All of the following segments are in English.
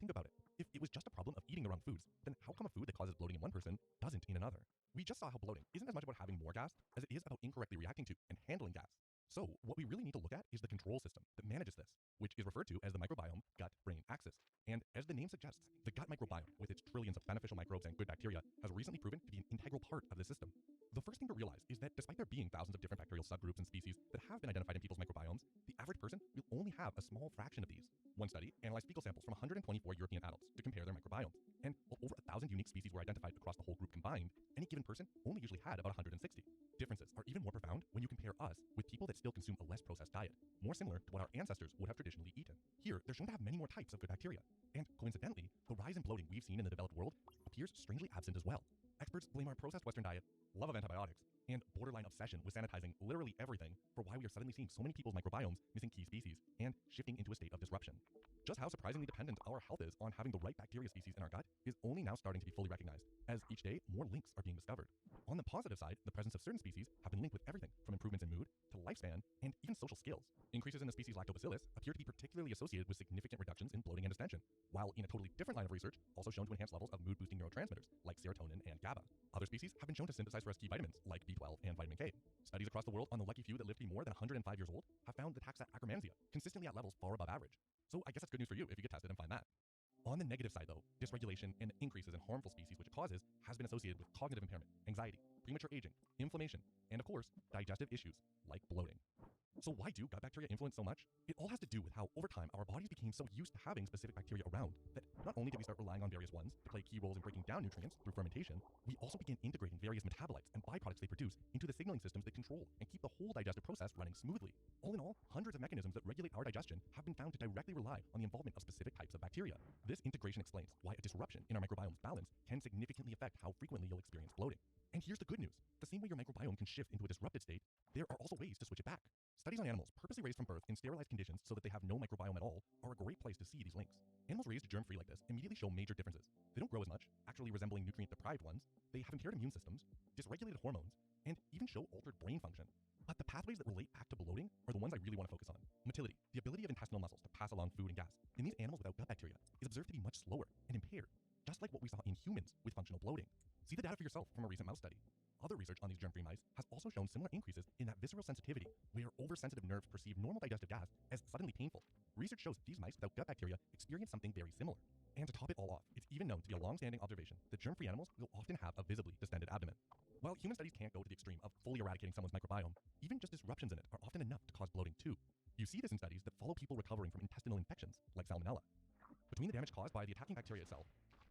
think about it. If it was just a problem of eating the wrong foods, then how come a food that causes bloating in one person doesn't in another? We just saw how bloating isn't as much about having more gas as it is about incorrectly reacting to and handling gas. So what we really need to look at is the control system that manages this, which is referred to as the microbiome gut-brain axis. And as the name suggests, the gut microbiome, with its trillions of beneficial microbes and good bacteria, has recently proven to be an integral part of the system. The first thing to realize is that despite there being thousands of different bacterial subgroups and species that have been identified in people's microbiomes, the average person will only have a small fraction of these. One study analyzed fecal samples from 124 European adults to compare their microbiomes, and while over 1,000 unique species were identified across the whole group combined, any given person only usually had about 160. Differences are even more profound when you compare us with people that still consume a less processed diet, more similar to what our ancestors would have traditionally eaten. Here, they're shown to have many more types of good bacteria, and coincidentally, the rise in bloating we've seen in the developed world appears strangely absent as well. Experts blame our processed Western diet, love of antibiotics, and borderline obsession with sanitizing literally everything for why we are suddenly seeing so many people's microbiomes missing key species and shifting into a state of disruption. Just how surprisingly dependent our health is on having the right bacteria species in our gut is only now starting to be fully recognized, as each day more links are being discovered. On the positive side, the presence of certain species have been linked with everything from improvements in mood to lifespan and even social skills. Increases in the species Lactobacillus appear to be particularly associated with significant reductions in bloating and distension, while in a totally different line of research, also shown to enhance levels of mood-boosting neurotransmitters like serotonin and GABA. Other species have been shown to synthesize for us key vitamins like B12 and vitamin K. Studies across the world on the lucky few that live to be more than 105 years old have found the taxa Akkermansia consistently at levels far above average. So I guess that's good news for you if you get tested and find that. On the negative side though, dysregulation and increases in harmful species which it causes has been associated with cognitive impairment, anxiety, premature aging, inflammation, and of course, digestive issues like bloating. So why do gut bacteria influence so much? It all has to do with how over time our bodies became so used to having specific bacteria around that not only did we start relying on various ones to play key roles in breaking down nutrients through fermentation, we also began integrating various metabolites and byproducts they produce into the signaling systems that control and keep the whole digestive process running smoothly. All in all, hundreds of mechanisms that regulate our digestion have been found to directly rely on the involvement of specific types of bacteria. This integration explains why a disruption in our microbiome's balance can significantly affect how frequently you'll experience bloating. And here's the good news. The same way your microbiome can shift into a disrupted state, there are also ways to switch it back. Studies on animals purposely raised from birth in sterilized conditions so that they have no microbiome at all are a great place to see these links. Animals raised germ-free like this immediately show major differences. They don't grow as much, actually resembling nutrient-deprived ones. They have impaired immune systems, dysregulated hormones, and even show altered brain function. But the pathways that relate back to bloating are the ones I really want to focus on. Motility, the ability of intestinal muscles to pass along food and gas, in these animals without gut bacteria, is observed to be much slower and impaired, just like what we saw in humans with functional bloating. See the data for yourself from a recent mouse study. Other research on these germ-free mice has also shown similar increases in that visceral sensitivity, where oversensitive nerves perceive normal digestive gas as suddenly painful. Research shows these mice without gut bacteria experience something very similar. And to top it all off, it's even known to be a long-standing observation that germ-free animals will often have a visibly distended abdomen. While human studies can't go to the extreme of fully eradicating someone's microbiome, even just disruptions in it are often enough to cause bloating too. You see this in studies that follow people recovering from intestinal infections, like salmonella. Between the damage caused by the attacking bacteria itself,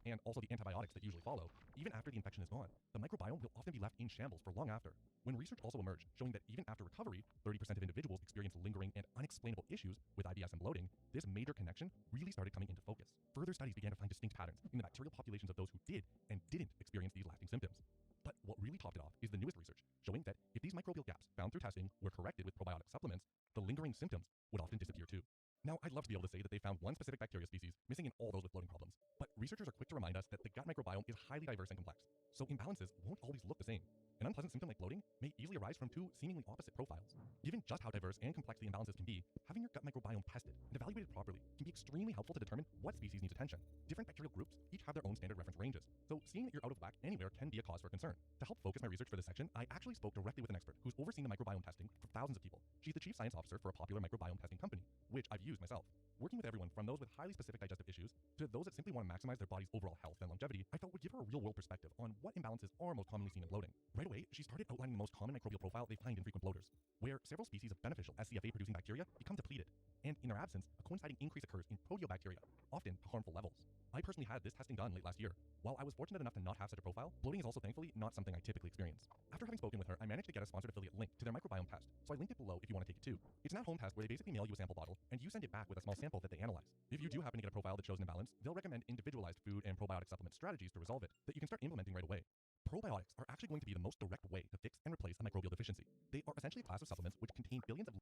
and also the antibiotics that usually follow, even after the infection is gone, the microbiome will often be left in shambles for long after. When research also emerged showing that even after recovery, 30% of individuals experience lingering and unexplainable issues with IBS and bloating, this major connection really started coming into focus. Further studies began to find distinct patterns in the bacterial populations of those who did and didn't experience these lasting symptoms. But what really topped it off is the newest research showing that if these microbial gaps found through testing were corrected with probiotic supplements, the lingering symptoms would often disappear too. Now, I'd love to be able to say that they found one specific bacteria species missing in all those with bloating problems, but researchers are quick to remind us that the gut microbiome is highly diverse and complex, so imbalances won't always look the same. An unpleasant symptom like bloating may easily arise from two seemingly opposite profiles. Given just how diverse and complex the imbalances can be, having your gut microbiome tested and evaluated properly can be extremely helpful to determine what species needs attention. Different bacterial groups each have their own standard reference ranges, so seeing that you're out of whack anywhere can be a cause for concern. To help focus my research for this section, I actually spoke directly with an expert who's overseen the microbiome testing for thousands of people. She's the chief science officer for a popular microbiome testing company, which I've used myself. Working with everyone from those with highly specific digestive issues to those that simply want to maximize their body's overall health and longevity, I felt would give her a real-world perspective on what imbalances are most commonly seen in bloating. Right away, she started outlining the most common microbial profile they find in frequent bloaters, where several species of beneficial SCFA-producing bacteria become depleted, and in their absence, a coinciding increase occurs in proteobacteria, often to harmful levels. I personally had this testing done late last year. While I was fortunate enough to not have such a profile, bloating is also thankfully not something I typically experience. After having spoken with her, I managed to get a sponsored affiliate link to their microbiome test, so I linked it below if you want to take it too. It's an at-home test where they basically mail you a sample bottle, and you send it back with a small sample that they analyze. If you do happen to get a profile that shows an imbalance, they'll recommend individualized food and probiotic supplement strategies to resolve it that you can start implementing right away. Probiotics are actually going to be the most direct way to fix and replace a microbial deficiency. They are essentially a class of supplements which contain billions of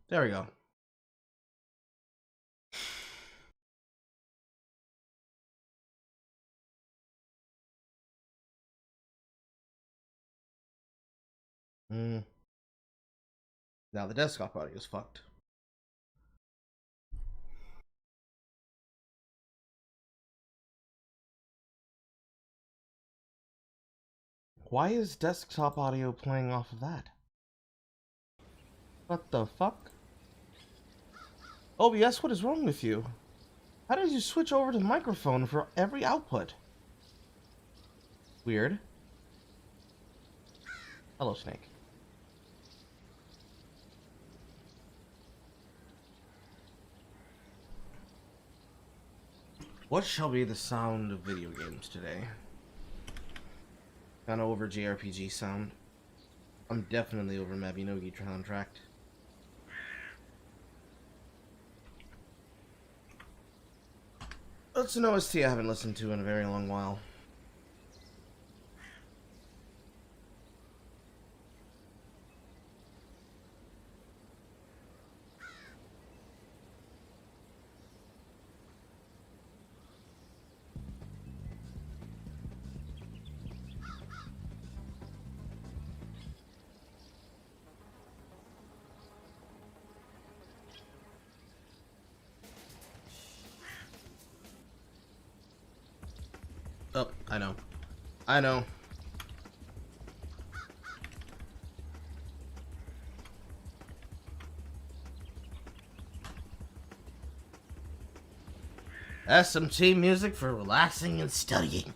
There we go. Now the desktop audio is fucked. Why is desktop audio playing off of that? What the fuck? OBS, what is wrong with you? How did you switch over to microphone for every output? Weird. Hello, Snake. What shall be the sound of video games today? Kinda over JRPG sound. I'm definitely over Mabinogi contract. It's an OST I haven't listened to in a very long while. Oh, I know. I know. SMT music for relaxing and studying.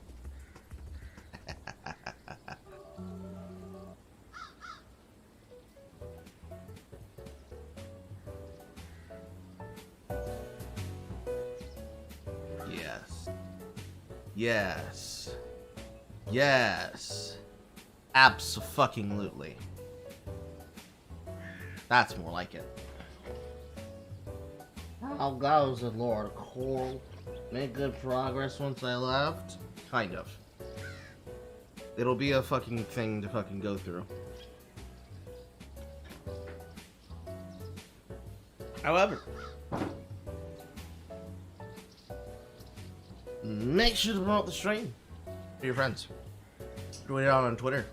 Yes. Yes. Yes. Abso-fucking-lutely. That's more like it. How goes it, Lord Coral? Made good progress once I left? Kind of. It'll be a fucking thing to fucking go through. However, make sure to promote the stream to your friends. Tweet it out on Twitter.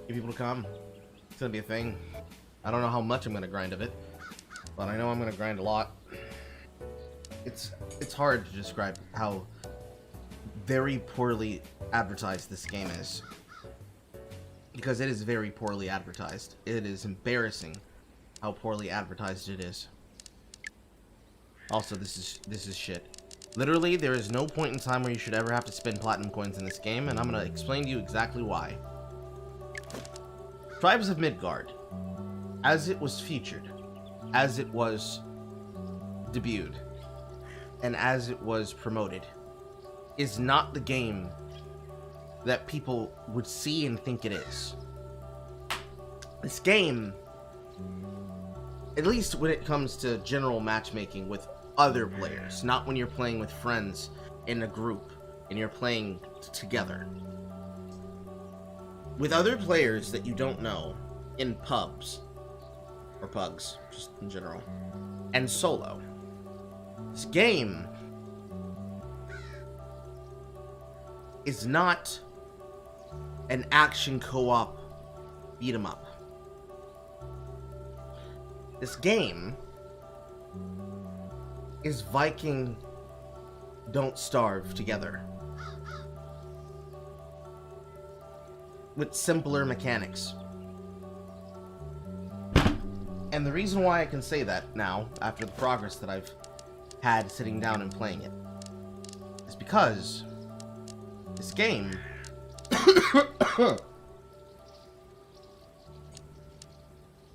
Get people to come. It's gonna be a thing. I don't know how much I'm gonna grind of it, but I know I'm gonna grind a lot. It's hard to describe how very poorly advertised this game is, because it is very poorly advertised. It is embarrassing how poorly advertised it is. Also, this is shit. Literally, there is no point in time where you should ever have to spend platinum coins in this game, and I'm gonna explain to you exactly why. Tribes of Midgard, as it was featured, as it was debuted, and as it was promoted, is not the game that people would see and think it is. This game, at least when it comes to general matchmaking with other players, not when you're playing with friends in a group and you're playing together. With other players that you don't know in pubs, or pugs, just in general, and solo. This game is not an action co-op beat 'em up. This game is Viking Don't Starve together, with simpler mechanics. And the reason why I can say that now, after the progress that I've had sitting down and playing it, is because this game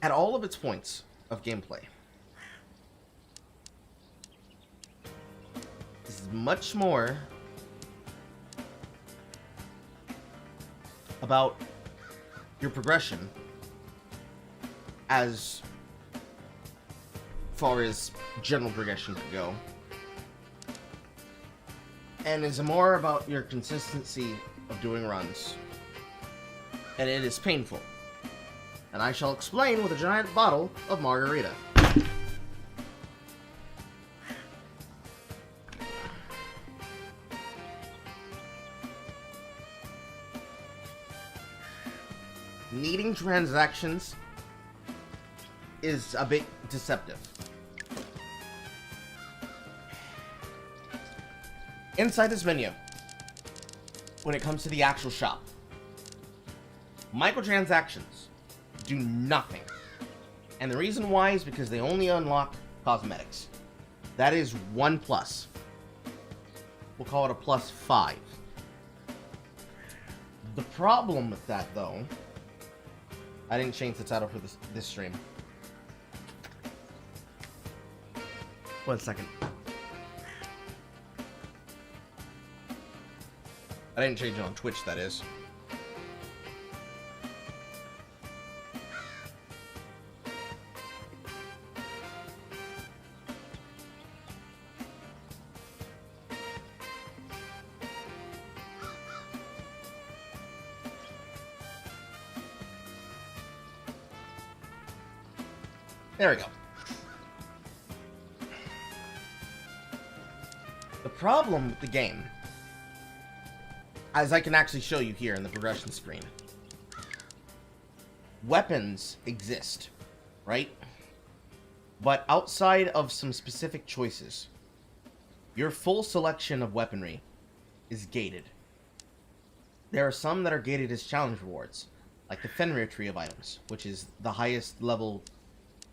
at all of its points of gameplay is much more about your progression as far as general progression could go, and is more about your consistency of doing runs, and it is painful, and I shall explain with a giant bottle of margarita. needing transactions is a bit deceptive. Inside this menu, when it comes to the actual shop, microtransactions do nothing. And the reason why is because they only unlock cosmetics. That is 1 plus. We'll call it a +5. The problem with that, though, I didn't change the title for this stream. 1 second. I didn't change it on Twitch, that is. There we go. The problem with the game, as I can actually show you here in the progression screen, weapons exist, right? But outside of some specific choices, your full selection of weaponry is gated. There are some that are gated as challenge rewards, like the Fenrir tree of items, which is the highest level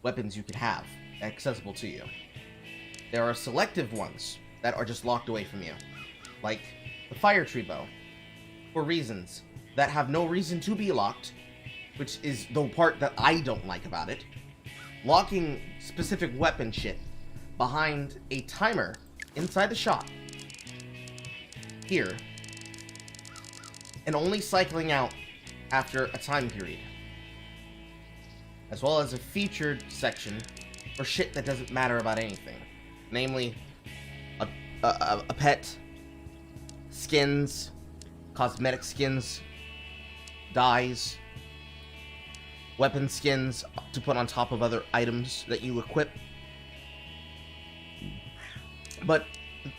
weapons you could have accessible to you. There are selective ones that are just locked away from you, like the fire tree bow, for reasons that have no reason to be locked, which is the part that I don't like about it. Locking specific weapon shit behind a timer inside the shop here, and only cycling out after a time period, as well as a featured section for shit that doesn't matter about anything, namely a pet, skins, cosmetic skins, dyes, weapon skins to put on top of other items that you equip, but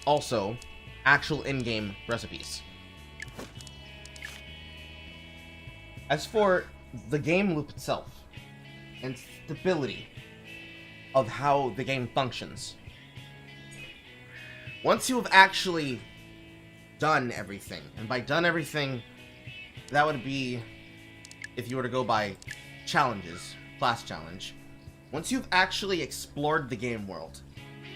also actual in-game recipes. As for the game loop itself and stability of how the game functions, once you have actually done everything, and by done everything, that would be, if you were to go by challenges, class challenge, once you've actually explored the game world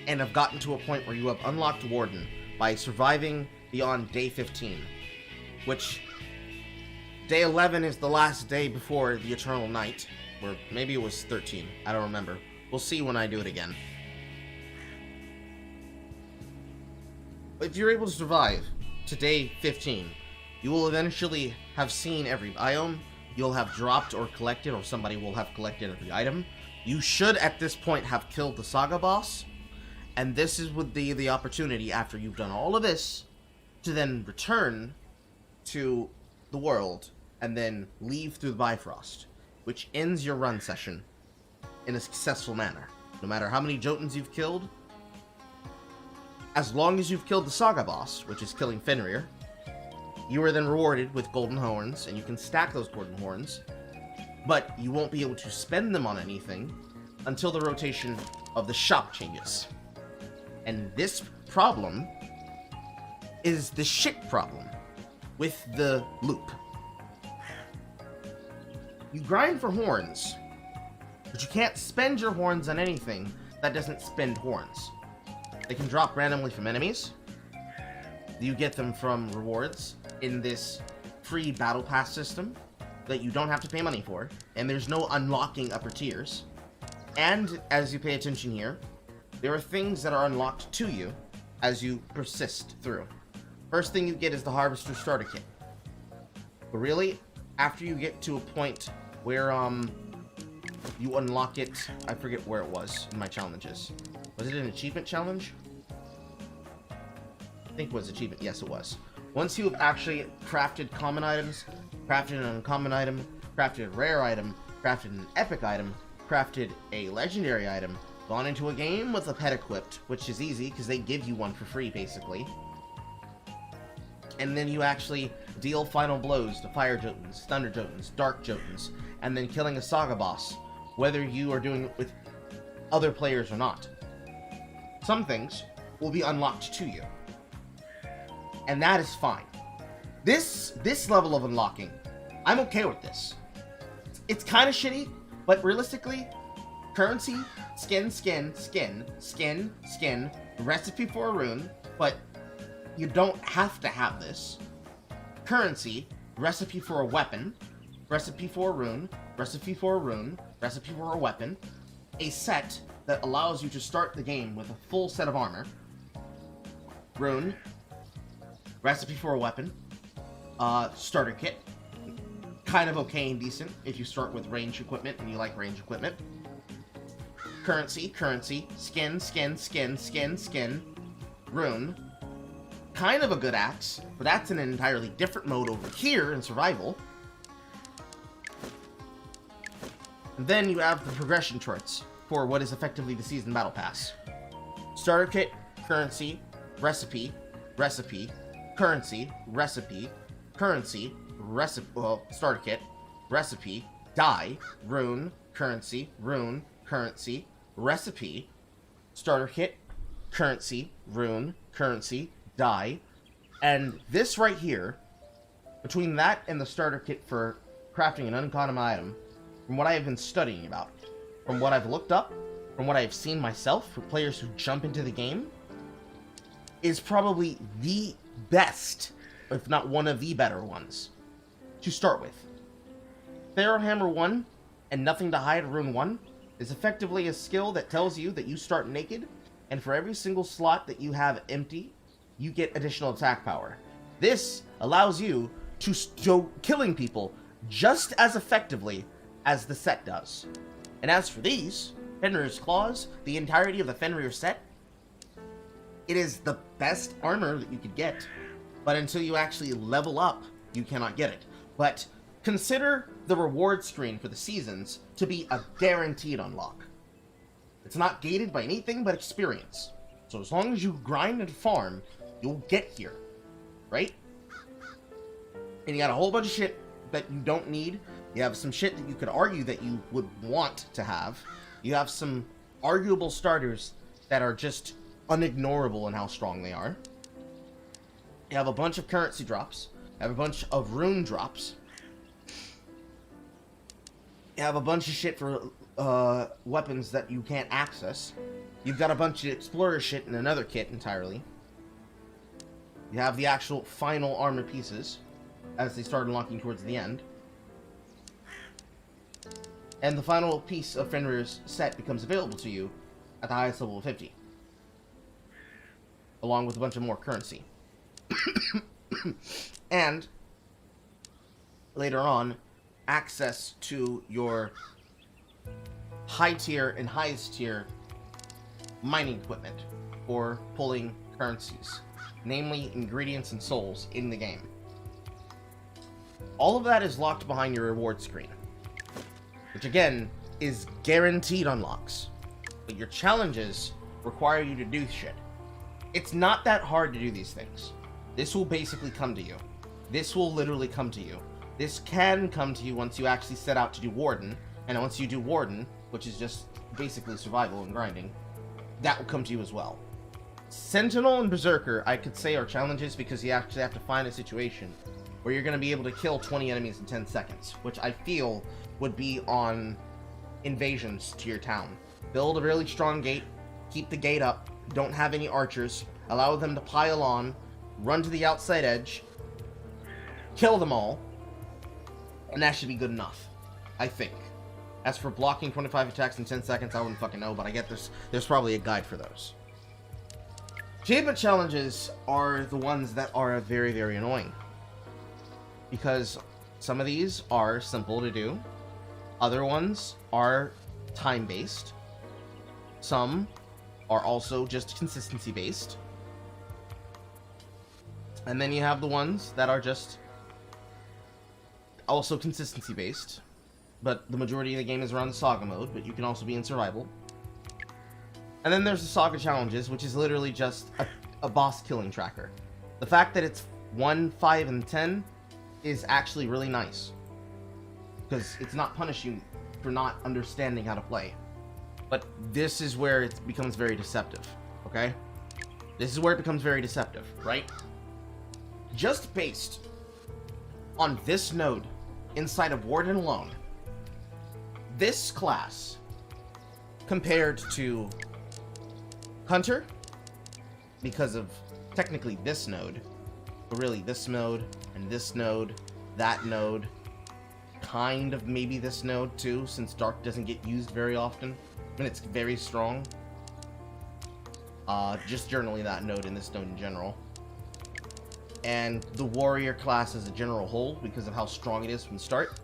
and have gotten to a point where you have unlocked Warden by surviving beyond day 15, which day 11 is the last day before the Eternal Night, or maybe it was 13, I don't remember. We'll see when I do it again. If you're able to survive to day 15, you will eventually have seen every biome, you'll have dropped or collected, or somebody will have collected every item. You should, at this point, have killed the Saga boss, and this is would be the opportunity, after you've done all of this, to then return to the world, and then leave through the Bifrost, which ends your run session in a successful manner. No matter how many Jotuns you've killed, as long as you've killed the Saga boss, which is killing Fenrir, you are then rewarded with golden horns, and you can stack those golden horns, but you won't be able to spend them on anything until the rotation of the shop changes. And this problem is the shit problem with the loop. You grind for horns, but you can't spend your horns on anything that doesn't spend horns. They can drop randomly from enemies. You get them from rewards in this free battle pass system that you don't have to pay money for, and there's no unlocking upper tiers. And as you pay attention here, there are things that are unlocked to you as you persist through. First thing you get is the Harvester Starter Kit. But really, after you get to a point where you unlock it, I forget where it was in my challenges. Was it an achievement challenge? I think it was achievement. Yes, it was. Once you have actually crafted common items, crafted an uncommon item, crafted a rare item, crafted an epic item, crafted a legendary item, gone into a game with a pet equipped, which is easy because they give you one for free basically, And then you actually deal final blows to Fire Jotuns, Thunder Jotuns, Dark Jotuns, and then killing a Saga boss, whether you are doing it with other players or not. Some things will be unlocked to you. And that is fine. This level of unlocking, I'm okay with this. It's kind of shitty, but realistically, currency, skin, recipe for a rune, but you don't have to have this. Currency, recipe for a weapon, recipe for a rune, recipe for a rune, recipe for a weapon, a set that allows you to start the game with a full set of armor, rune, recipe for a weapon, starter kit, kind of okay and decent if you start with range equipment and you like range equipment, currency, skin, rune, kind of a good axe, but that's in an entirely different mode over here in survival. And then you have the progression charts for what is effectively the season battle pass. Starter kit, currency, recipe, currency, well, starter kit, recipe, die, rune, currency, recipe, starter kit, currency, rune, currency, die, and this right here, between that and the starter kit for crafting an uncommon item, from what I have been studying about, from what I've looked up, from what I've seen myself for players who jump into the game, is probably the best, if not one of the better ones, to start with. Pharaoh Hammer 1 and Nothing to Hide Rune 1 is effectively a skill that tells you that you start naked, and for every single slot that you have empty, you get additional attack power. This allows you to go killing people just as effectively as the set does. And as for these, Fenrir's Claws, the entirety of the Fenrir set, it is the best armor that you could get, but until you actually level up, you cannot get it. But consider the reward screen for the seasons to be a guaranteed unlock. It's not gated by anything but experience. So as long as you grind and farm, you'll get here, right? And you got a whole bunch of shit that you don't need. You have some shit that you could argue that you would want to have. You have some arguable starters that are just unignorable in how strong they are. You have a bunch of currency drops. You have a bunch of rune drops. You have a bunch of shit for weapons that you can't access. You've got a bunch of explorer shit in another kit entirely. You have the actual final armor pieces as they start unlocking towards the end. And the final piece of Fenrir's set becomes available to you at the highest level of 50. Along with a bunch of more currency. And later on, access to your high tier and highest tier mining equipment for pulling currencies, namely ingredients and souls in the game. All of that is locked behind your reward screen, which again is guaranteed unlocks, but your challenges require you to do shit. It's not that hard to do these things. This will basically come to you. This will literally come to you. This can come to you once you actually set out to do Warden, and once you do Warden, which is just basically survival and grinding, that will come to you as well. Sentinel and Berserker, I could say, are challenges because you actually have to find a situation where you're going to be able to kill 20 enemies in 10 seconds, which I feel would be on invasions to your town. Build a really strong gate, keep the gate up, don't have any archers, allow them to pile on, run to the outside edge, kill them all, and that should be good enough, I think. As for blocking 25 attacks in 10 seconds, I wouldn't fucking know, but I get there's probably a guide for those. Achievement challenges are the ones that are very, very annoying. Because some of these are simple to do. Other ones are time-based. Some are also just consistency-based. And then you have the ones that are just also consistency-based. But the majority of the game is around the Saga mode, but you can also be in survival. And then there's the Saga challenges, which is literally just a boss killing tracker. The fact that it's 1, 5, and 10 is actually really nice. Because it's not punishing for not understanding how to play. But this is where it becomes very deceptive, okay? This is where it becomes very deceptive, right? Just based on this node inside of Warden alone, this class compared to Hunter, because of technically this node, but really this node and this node, that node, kind of maybe this node too, since Dark doesn't get used very often, and it's very strong. Just generally that node and this node in general. And the warrior class as a general whole, because of how strong it is from the start.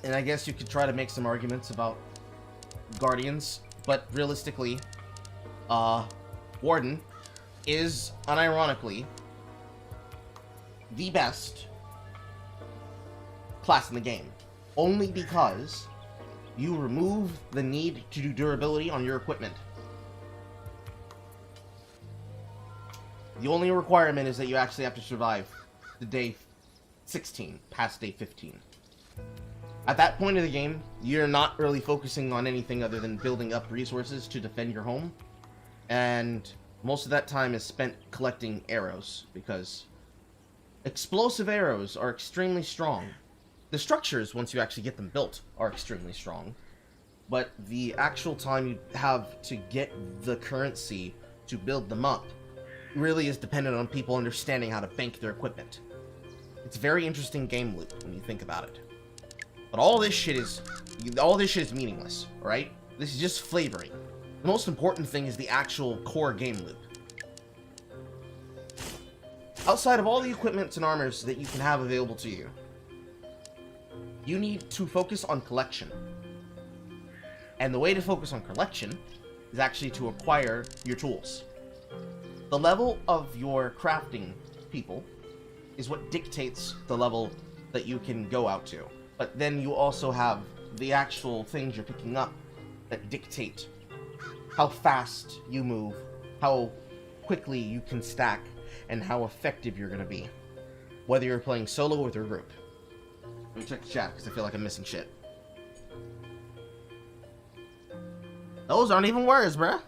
And I guess you could try to make some arguments about Guardians, but realistically, Warden is, unironically, the best class in the game. Only because you remove the need to do durability on your equipment. The only requirement is that you actually have to survive the day 16, past day 15. At that point of the game, you're not really focusing on anything other than building up resources to defend your home. And most of that time is spent collecting arrows, because explosive arrows are extremely strong. The structures, once you actually get them built, are extremely strong. But the actual time you have to get the currency to build them up really is dependent on people understanding how to bank their equipment. It's a very interesting game loop when you think about it. But all this shit is meaningless, alright? This is just flavoring. The most important thing is the actual core game loop. Outside of all the equipments and armors that you can have available to you, you need to focus on collection. And the way to focus on collection is actually to acquire your tools. The level of your crafting people is what dictates the level that you can go out to. But then you also have the actual things you're picking up that dictate how fast you move, how quickly you can stack, and how effective you're going to be. Whether you're playing solo or with your group. Let me check the chat because I feel like I'm missing shit. Those aren't even words, bruh.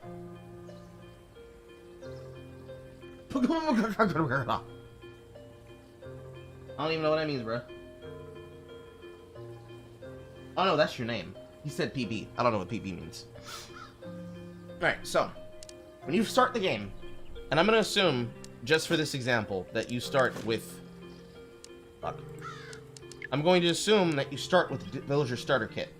I don't even know what that means, bruh. Oh no, that's your name. He said PB. I don't know what PB means. Alright, so when you start the game, and I'm gonna assume, just for this example, that you start with... Fuck. I'm going to assume that you start with the Villager Starter Kit.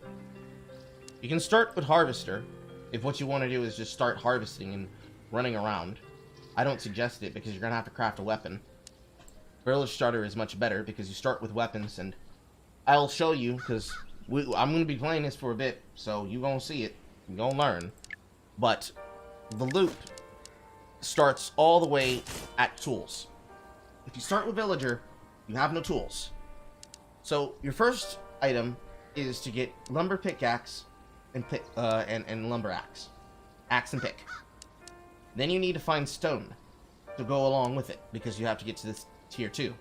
You can start with Harvester, if what you want to do is just start harvesting and running around. I don't suggest it, because you're gonna have to craft a weapon. Villager Starter is much better, because you start with weapons, and I'll show you, because I'm going to be playing this for a bit, so you're going to see it. You're going to learn. But the loop starts all the way at tools. If you start with Villager, you have no tools. So your first item is to get lumber pickaxe and pick and lumber axe. Axe and pick. Then you need to find stone to go along with it, because you have to get to this tier 2.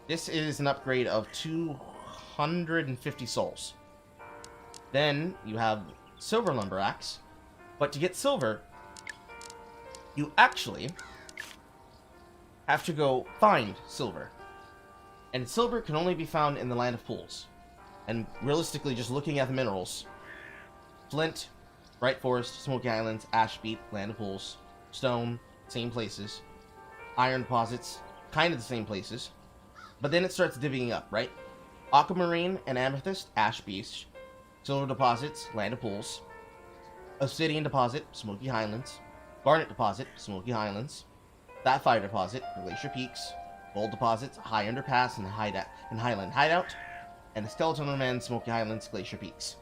This is an upgrade of 250 souls. Then you have silver lumber axe, but to get silver, you actually have to go find silver. And silver can only be found in the Land of Pools. And realistically, just looking at the minerals, flint, Bright Forest, Smoky Islands, Ashbeat, Land of Pools, stone, same places. Iron deposits, kind of the same places. But then it starts divvying up, right? Aquamarine and Amethyst, Ash Beach. Silver deposits, Land of Pools. Obsidian deposit, Smoky Highlands. Garnet deposit, Smoky Highlands. Sapphire deposit, Glacier Peaks. Gold deposits, High Underpass and Highland Hideout. And the Skeleton Man, Smoky Highlands, Glacier Peaks.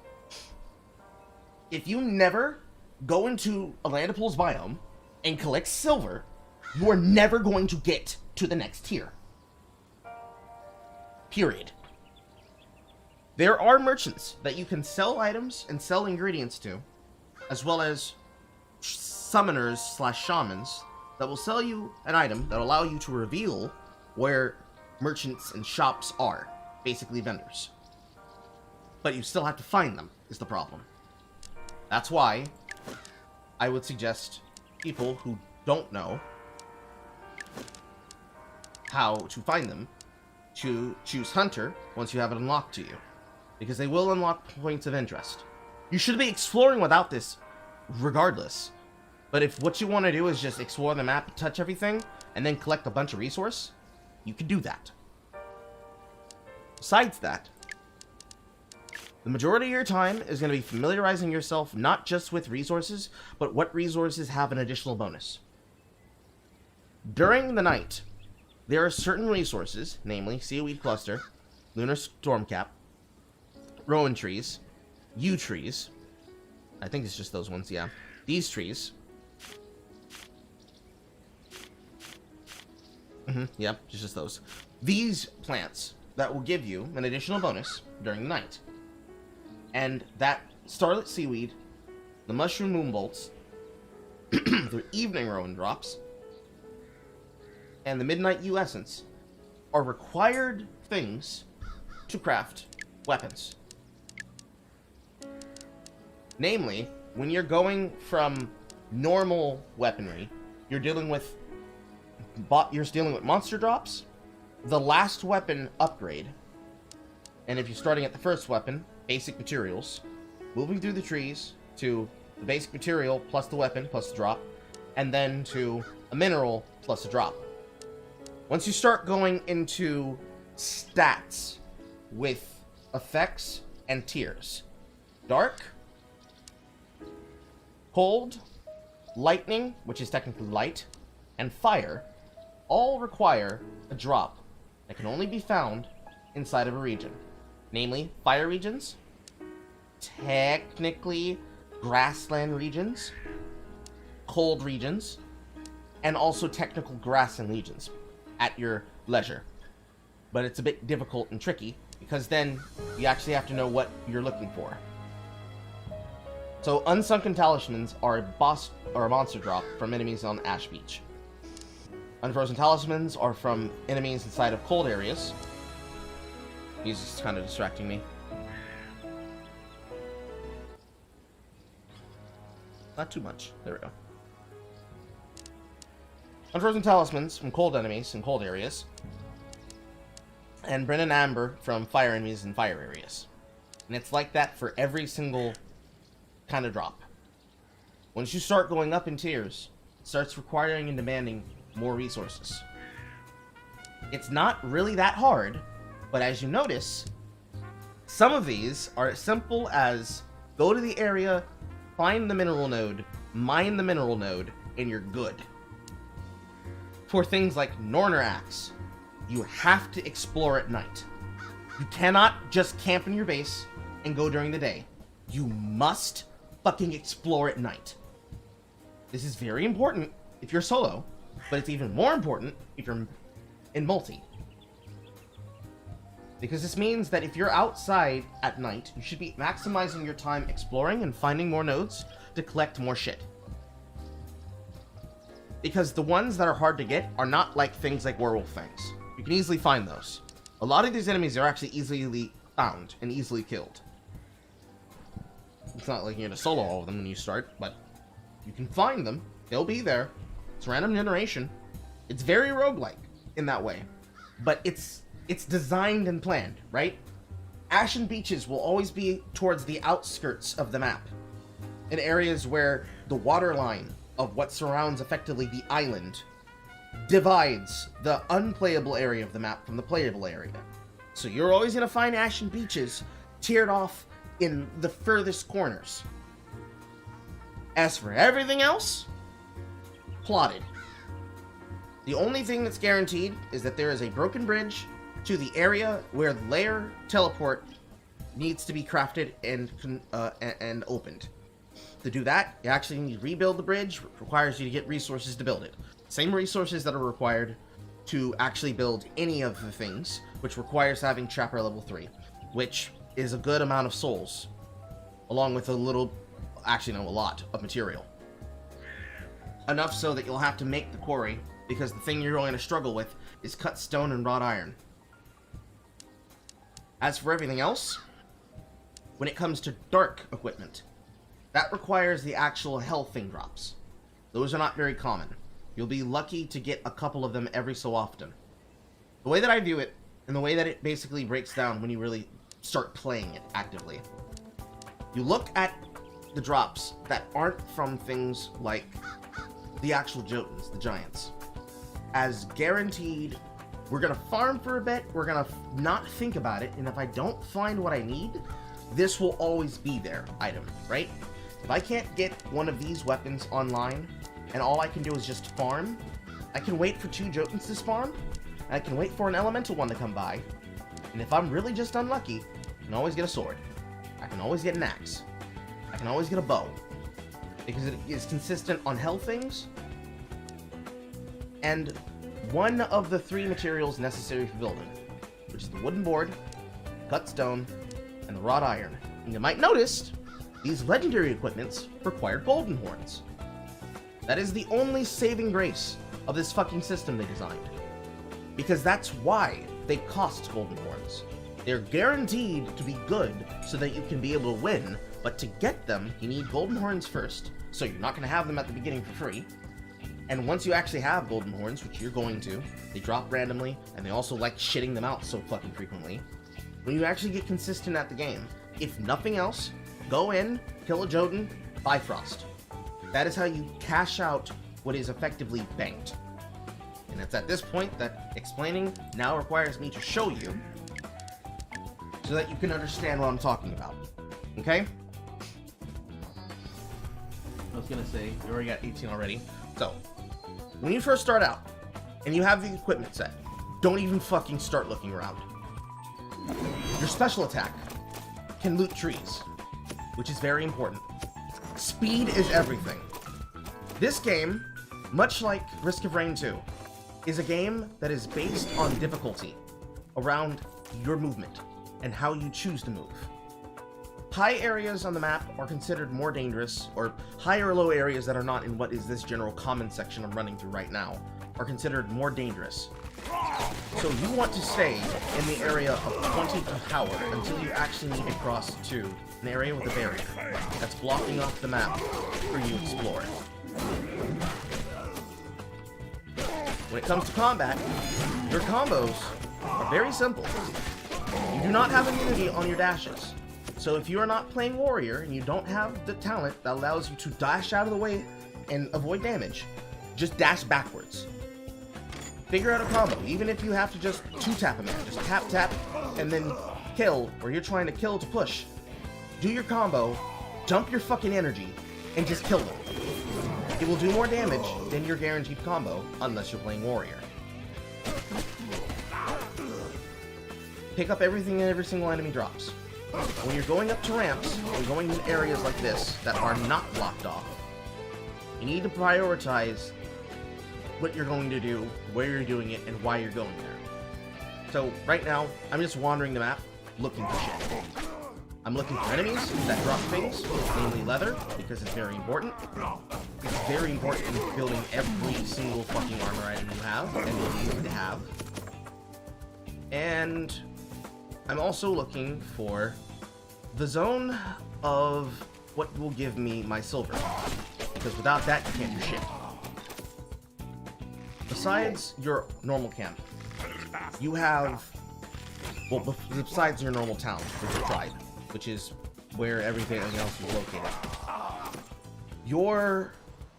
If you never go into a Land of Pools biome and collect silver, you are never going to get to the next tier. Period. There are merchants that you can sell items and sell ingredients to, as well as summoners / shamans that will sell you an item that will allow you to reveal where merchants and shops are, basically vendors. But you still have to find them, is the problem. That's why I would suggest people who don't know how to find them to choose Hunter once you have it unlocked to you, because they will unlock points of interest. You should be exploring without this regardless, but if what you want to do is just explore the map, touch everything, and then collect a bunch of resource, you can do that. Besides that, the majority of your time is going to be familiarizing yourself not just with resources, but what resources have an additional bonus. During the night, there are certain resources, namely Seaweed Cluster, Lunar Stormcap, Rowan Trees, Yew Trees. I think it's just those ones, yeah. These trees. Yep, just those. These plants that will give you an additional bonus during the night. And that Starlit Seaweed, the Mushroom Moonbolts, the Evening Rowan Drops, and the Midnight Yew Essence are required things to craft weapons. Namely, when you're going from normal weaponry, you're dealing with monster drops, the last weapon upgrade, and if you're starting at the first weapon, basic materials, moving through the trees to the basic material plus the weapon plus the drop, and then to a mineral plus a drop. Once you start going into stats with effects and tiers, dark, cold, lightning, which is technically light, and fire all require a drop that can only be found inside of a region. Namely, fire regions, technically grassland regions, cold regions, and also technical grassland regions at your leisure. But it's a bit difficult and tricky, because then you actually have to know what you're looking for. So, Unsunken Talismans are a monster drop from enemies on Ash Beach. Unfrozen Talismans are from enemies inside of cold areas. He's just kind of distracting me. Not too much. There we go. Unfrozen Talismans from cold enemies in cold areas. And Brennan Amber from fire enemies in fire areas. And it's like that for every single kind of drop. Once you start going up in tiers, it starts requiring and demanding more resources. It's not really that hard, but as you notice, some of these are as simple as go to the area, find the mineral node, mine the mineral node, and you're good. For things like Norner Axe, you have to explore at night. You cannot just camp in your base and go during the day. You must fucking explore at night. This is very important if you're solo, but it's even more important if you're in multi. Because this means that if you're outside at night, you should be maximizing your time exploring and finding more nodes to collect more shit. Because the ones that are hard to get are not like things like werewolf fangs. You can easily find those. A lot of these enemies are actually easily found and easily killed. It's not like you're gonna solo all of them when you start, but you can find them. They'll be there. It's random generation. It's very roguelike in that way. But it's designed and planned, right? Ashen beaches will always be towards the outskirts of the map. In areas where the water line of what surrounds effectively the island divides the unplayable area of the map from the playable area. So you're always going to find ashen beaches tiered off in the furthest corners. As for everything else, plotted. The only thing that's guaranteed is that there is a broken bridge to the area where the lair teleport needs to be crafted and opened. To do that, you actually need to rebuild the bridge, which requires you to get resources to build it. Same resources that are required to actually build any of the things, which requires having Trapper level 3, which is a good amount of souls, along with a lot of material. Enough so that you'll have to make the quarry, because the thing you're going to struggle with is cut stone and wrought iron. As for everything else, when it comes to dark equipment, that requires the actual hell thing drops. Those are not very common. You'll be lucky to get a couple of them every so often. The way that I view it, and the way that it basically breaks down when you really start playing it actively, you look at the drops that aren't from things like the actual Jotuns, the giants, as guaranteed. We're gonna farm for a bit, we're gonna not think about it, and if I don't find what I need, this will always be there item, right? If I can't get one of these weapons online, and all I can do is just farm, I can wait for 2 Jotuns to spawn, and I can wait for an elemental one to come by, and if I'm really just unlucky, I can always get a sword. I can always get an axe. I can always get a bow. Because it is consistent on hell things, and one of the 3 materials necessary for building, which is the wooden board, cut stone, and the wrought iron. And you might notice, these legendary equipments require golden horns. That is the only saving grace of this fucking system they designed. Because that's why they cost golden horns. They're guaranteed to be good so that you can be able to win, but to get them, you need golden horns first. So you're not going to have them at the beginning for free. And once you actually have golden horns, which you're going to, they drop randomly, and they also like shitting them out so fucking frequently. When you actually get consistent at the game, if nothing else, go in, kill a Jotun, Bifrost. That is how you cash out what is effectively banked. And it's at this point that explaining now requires me to show you, so that you can understand what I'm talking about. Okay? I was gonna say, you already got 18 already. So, when you first start out, and you have the equipment set, don't even fucking start looking around. Your special attack can loot trees, which is very important. Speed is everything. This game, much like Risk of Rain 2, is a game that is based on difficulty around your movement and how you choose to move. High areas on the map are considered more dangerous, or high or low areas that are not in what is this general common section I'm running through right now are considered more dangerous. So you want to stay in the area of 20 power until you actually need to cross to an area with a barrier that's blocking off the map for you to explore. When it comes to combat, your combos are very simple. You do not have immunity on your dashes. So if you are not playing warrior and you don't have the talent that allows you to dash out of the way and avoid damage, just dash backwards. Figure out a combo, even if you have to just 2-tap a man. Just tap, tap, and then kill, or you're trying to kill to push. Do your combo, dump your fucking energy, and just kill them. It will do more damage than your guaranteed combo, unless you're playing warrior. Pick up everything and every single enemy drops. When you're going up to ramps, or going in areas like this that are not blocked off, you need to prioritize what you're going to do, where you're doing it, and why you're going there. So, right now, I'm just wandering the map, looking for shit. I'm looking for enemies that drop things, mainly leather, because it's very important. It's very important in building every single fucking armor item you have, and will need to have. And I'm also looking for the zone of what will give me my silver, because without that, you can't do shit. Besides your normal camp, you have, well, besides your normal town, there's your tribe, which is where everything else is located. Your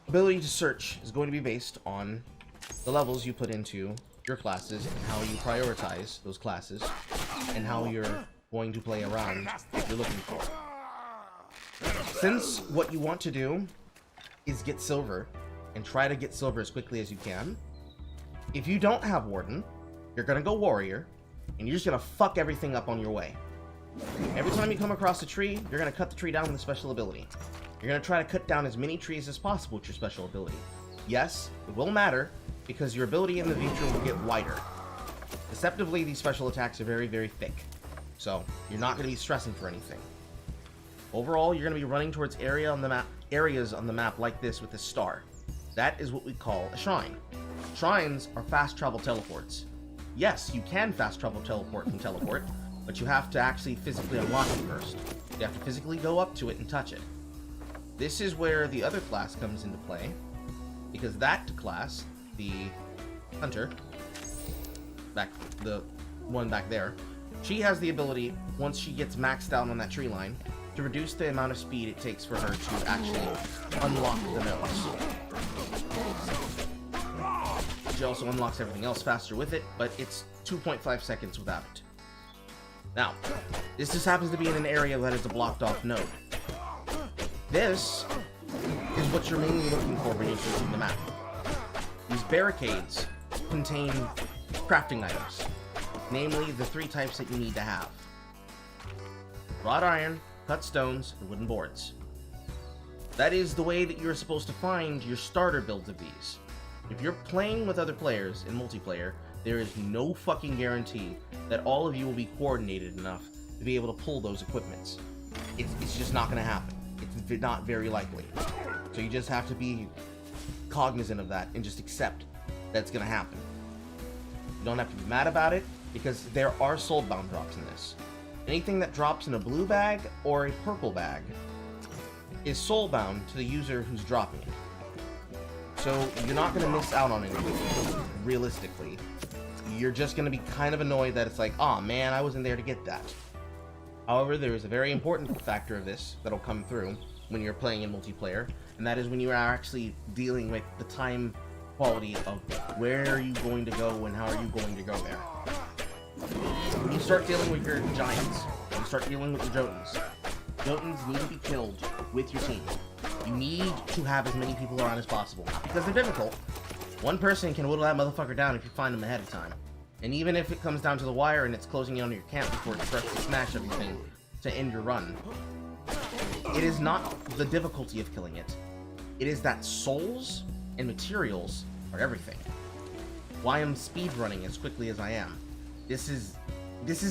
ability to search is going to be based on the levels you put into your classes and how you prioritize those classes and how you're going to play around what you're looking for. Since what you want to do is get silver and try to get silver as quickly as you can, if you don't have Warden, you're gonna go Warrior, and you're just gonna fuck everything up on your way. Every time you come across a tree, you're gonna cut the tree down with a special ability. You're gonna try to cut down as many trees as possible with your special ability. Yes, it will matter, because your ability in the future will get wider. Deceptively, these special attacks are very, very thick, so you're not gonna be stressing for anything. Overall, you're gonna be running towards areas on the map like this with this star. That is what we call a shrine. Shrines are fast travel teleports. Yes, you can fast travel teleport from teleport, but you have to actually physically unlock it first. You have to physically go up to it and touch it. This is where the other class comes into play, because that class, the hunter, the one back there, she has the ability, once she gets maxed out on that tree line, to reduce the amount of speed it takes for her to actually unlock the nodes. She also unlocks everything else faster with it, but it's 2.5 seconds without it. Now, this just happens to be in an area that is a blocked off node. This is what you're mainly looking for when you're choosing the map. These barricades contain crafting items, namely the 3 types that you need to have: wrought iron, cut stones, and wooden boards. That is the way that you're supposed to find your starter builds of these. If you're playing with other players in multiplayer, there is no fucking guarantee that all of you will be coordinated enough to be able to pull those equipments. It's just not going to happen. It's not very likely. So you just have to be cognizant of that and just accept that it's going to happen. You don't have to be mad about it, because there are soulbound drops in this. Anything that drops in a blue bag or a purple bag is soulbound to the user who's dropping it. So you're not going to miss out on anything, realistically. You're just going to be kind of annoyed that it's like, oh man, I wasn't there to get that. However, there is a very important factor of this that'll come through when you're playing in multiplayer, and that is when you are actually dealing with the time quality of where are you going to go and how are you going to go there. When you start dealing with your giants, when you start dealing with your Jotuns, Jotuns need to be killed with your team. You need to have as many people around as possible, not because they're difficult. One person can whittle that motherfucker down if you find them ahead of time. And even if it comes down to the wire and it's closing in on your camp before it starts to smash everything to end your run, it is not the difficulty of killing it. It is that souls and materials are everything. Why I'm speedrunning as quickly as I am. This is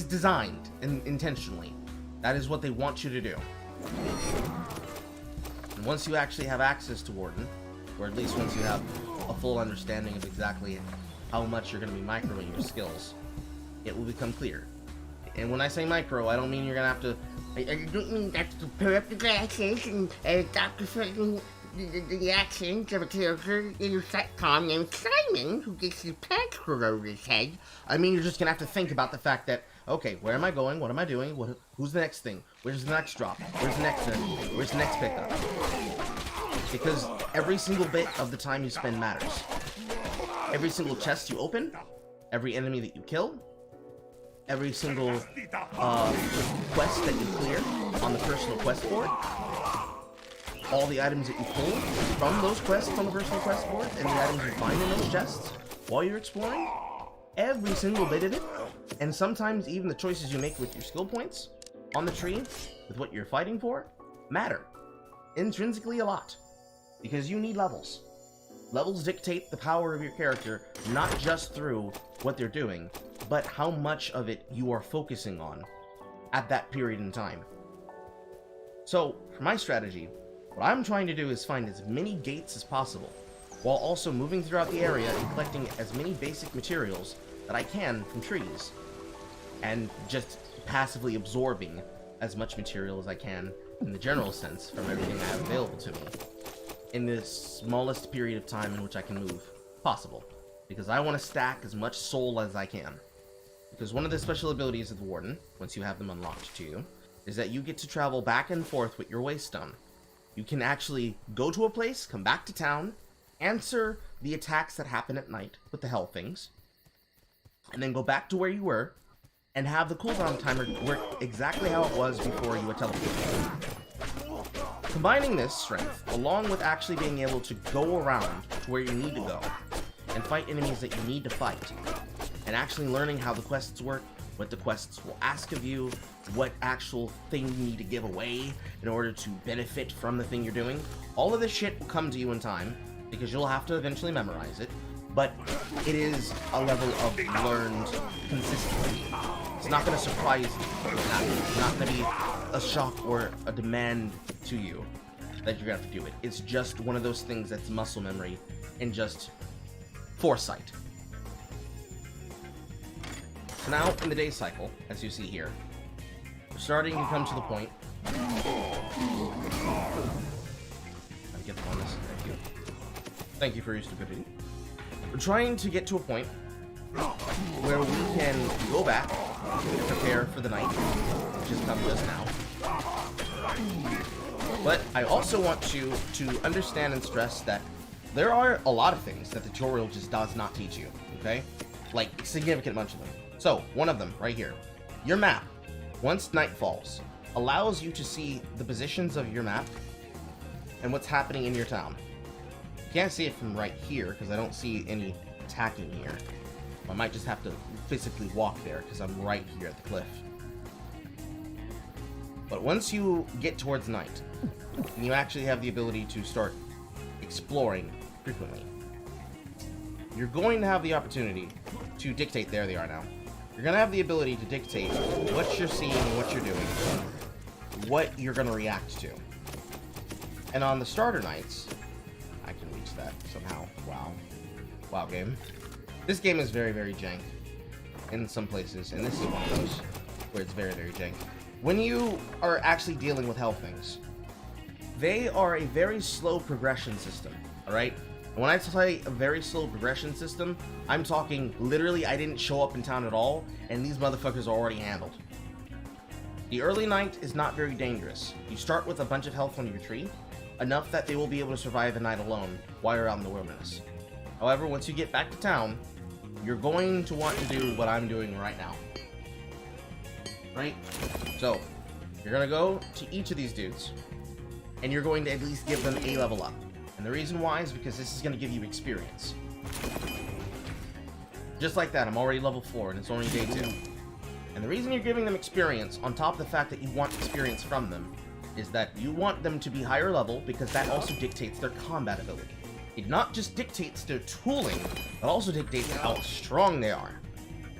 designed intentionally. That is what they want you to do. And once you actually have access to Warden, or at least once you have a full understanding of exactly how much you're going to be microing your skills, it will become clear. And when I say micro, I don't mean you're going to have to... I don't mean that to put up the glasses and Dr. Certain the accent of a character in a sitcom named Simon who gets his pants pulled over his head. I mean, you're just going to have to think about the fact that, okay, where am I going? What am I doing? Who's the next thing? Where's the next drop? Where's the next thing? Where's the next pickup? Because every single bit of the time you spend matters. Every single chest you open, every enemy that you kill, every single quest that you clear on the personal quest board, all the items that you pull from those quests on the personal quest board, and the items you find in those chests while you're exploring, every single bit of it, and sometimes even the choices you make with your skill points on the tree, with what you're fighting for, matter intrinsically a lot, because you need levels. Levels dictate the power of your character, not just through what they're doing, but how much of it you are focusing on at that period in time. So, for my strategy, what I'm trying to do is find as many gates as possible, while also moving throughout the area and collecting as many basic materials that I can from trees, and just passively absorbing as much material as I can, in the general sense, from everything I have available to me, in the smallest period of time in which I can move possible, because I want to stack as much soul as I can. Because one of the special abilities of the Warden, once you have them unlocked to you, is that you get to travel back and forth with your waystone. You can actually go to a place, come back to town, answer the attacks that happen at night with the hell things, and then go back to where you were, and have the cooldown timer work exactly how it was before you were teleported. Combining this strength, along with actually being able to go around to where you need to go, and fight enemies that you need to fight, and actually learning how the quests work, what the quests will ask of you, what actual thing you need to give away in order to benefit from the thing you're doing. All of this shit will come to you in time, because you'll have to eventually memorize it, but it is a level of learned consistency. It's not going to surprise you. It's not going to be a shock or a demand to you. that you're gonna have to do it. It's just one of those things that's muscle memory and just foresight. So now, in the day cycle, as you see here, we're starting to come to the point. Gotta get them on this. Thank you. Thank you for your stupidity. We're trying to get to a point where we can go back and prepare for the night, which has come just now. But I also want you to understand and stress that there are a lot of things that the tutorial just does not teach you, okay? Like, a significant bunch of them. So, one of them, right here. Your map, once night falls, allows you to see the positions of your map and what's happening in your town. You can't see it from right here, because I don't see any attacking here. I might just have to physically walk there, because I'm right here at the cliff. But once you get towards night, and you actually have the ability to start exploring frequently, you're going to have the opportunity to dictate, there they are now, you're going to have the ability to dictate what you're seeing, what you're doing, what you're going to react to. And on the starter nights, I can reach that somehow. Wow. Wow, game. This game is very, very jank in some places, and this is one of those where it's very, very jank. When you are actually dealing with health things, they are a very slow progression system, alright? When I say a very slow progression system, I'm talking literally I didn't show up in town at all, and these motherfuckers are already handled. The early night is not very dangerous. You start with a bunch of health on your tree, enough that they will be able to survive the night alone while you're out in the wilderness. However, once you get back to town, you're going to want to do what I'm doing right now. Right? So, you're going to go to each of these dudes, and you're going to at least give them a level up. And the reason why is because this is going to give you experience. Just like that, I'm already level 4, and it's only day 2. And the reason you're giving them experience, on top of the fact that you want experience from them, is that you want them to be higher level, because that also dictates their combat ability. It not just dictates their tooling, but also dictates how strong they are.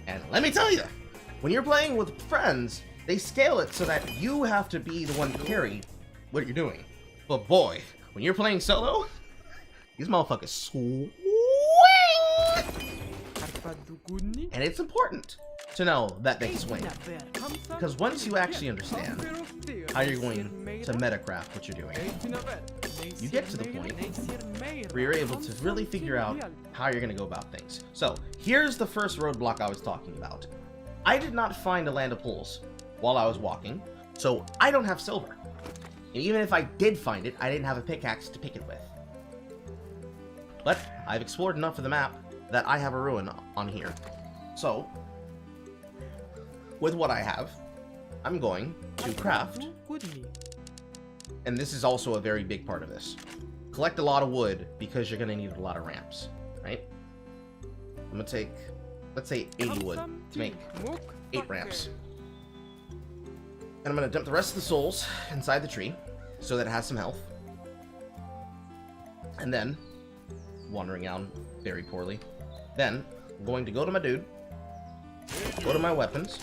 And let me tell you, when you're playing with friends, they scale it so that you have to be the one to carry what you're doing. But boy, when you're playing solo, these motherfuckers swing! And it's important to know that they swing. Because once you actually understand how you're going to metacraft what you're doing, you get to the point where you're able to really figure out how you're going to go about things. So, here's the first roadblock I was talking about. I did not find a land of pools while I was walking, so I don't have silver. And even if I did find it, I didn't have a pickaxe to pick it with. But I've explored enough of the map that I have a ruin on here. So, with what I have, I'm going to craft. And this is also a very big part of this. Collect a lot of wood, because you're going to need a lot of ramps, right? I'm going to take, let's say, 80 wood to make 8 ramps. And I'm going to dump the rest of the souls inside the tree, so that it has some health. And then, wandering out very poorly, then I'm going to go to my dude, go to my weapons,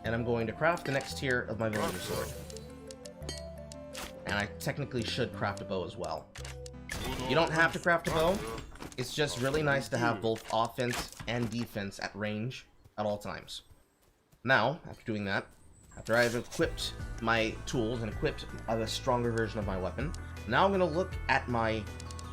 and I'm going to craft the next tier of my villager sword. And I technically should craft a bow as well. You don't have to craft a bow. It's just really nice to have both offense and defense at range at all times. Now, after doing that, after I've equipped my tools and equipped a stronger version of my weapon, now I'm going to look at my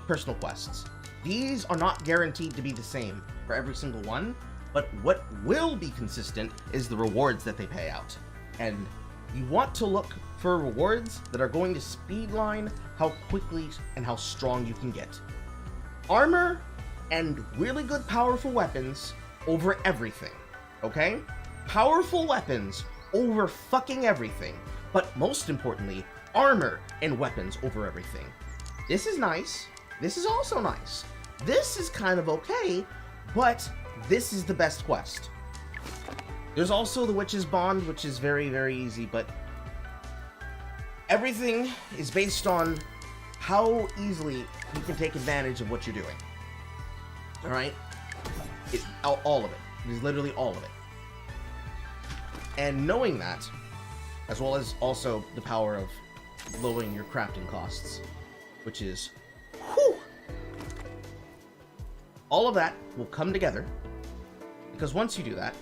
personal quests. These are not guaranteed to be the same for every single one, but what will be consistent is the rewards that they pay out. And you want to look for rewards that are going to speedline how quickly and how strong you can get. Armor and really good powerful weapons over everything, okay? Powerful weapons over fucking everything, but most importantly, armor and weapons over everything. This is nice. This is also nice. This is kind of okay, but this is the best quest. There's also the Witch's Bond, which is very, very easy, but everything is based on how easily you can take advantage of what you're doing. Alright? All of it. It is literally all of it. And knowing that, as well as also the power of lowering your crafting costs, which is, whew! All of that will come together, because once you do that,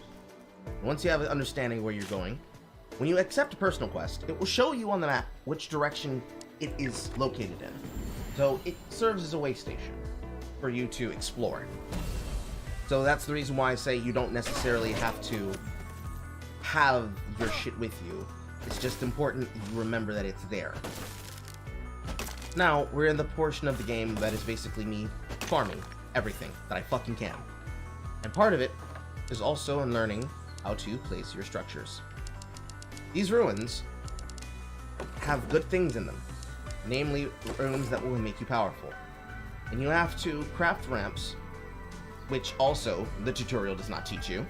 once you have an understanding where you're going, when you accept a personal quest, it will show you on the map which direction it is located in. So it serves as a way station for you to explore. So that's the reason why I say you don't necessarily have to have your shit with you. It's just important you remember that it's there. Now, we're in the portion of the game that is basically me farming everything that I fucking can. And part of it is also in learning how to place your structures. These ruins have good things in them, namely ruins that will make you powerful. And you have to craft ramps, which also the tutorial does not teach you,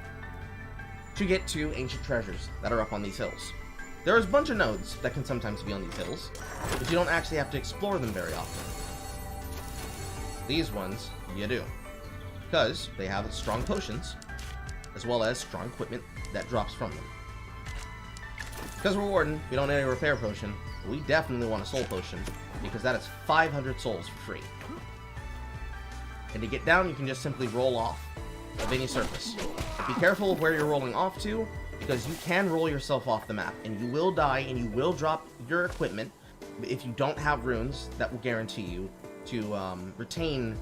to get to ancient treasures that are up on these hills. There's a bunch of nodes that can sometimes be on these hills, but you don't actually have to explore them very often. These ones, you do, because they have strong potions, as well as strong equipment that drops from them. Because we're Warden, we don't need a repair potion, but we definitely want a soul potion, because that is 500 souls for free. And to get down, you can just simply roll off of any surface. Be careful of where you're rolling off to, because you can roll yourself off the map, and you will die, and you will drop your equipment if you don't have runes that will guarantee you to retain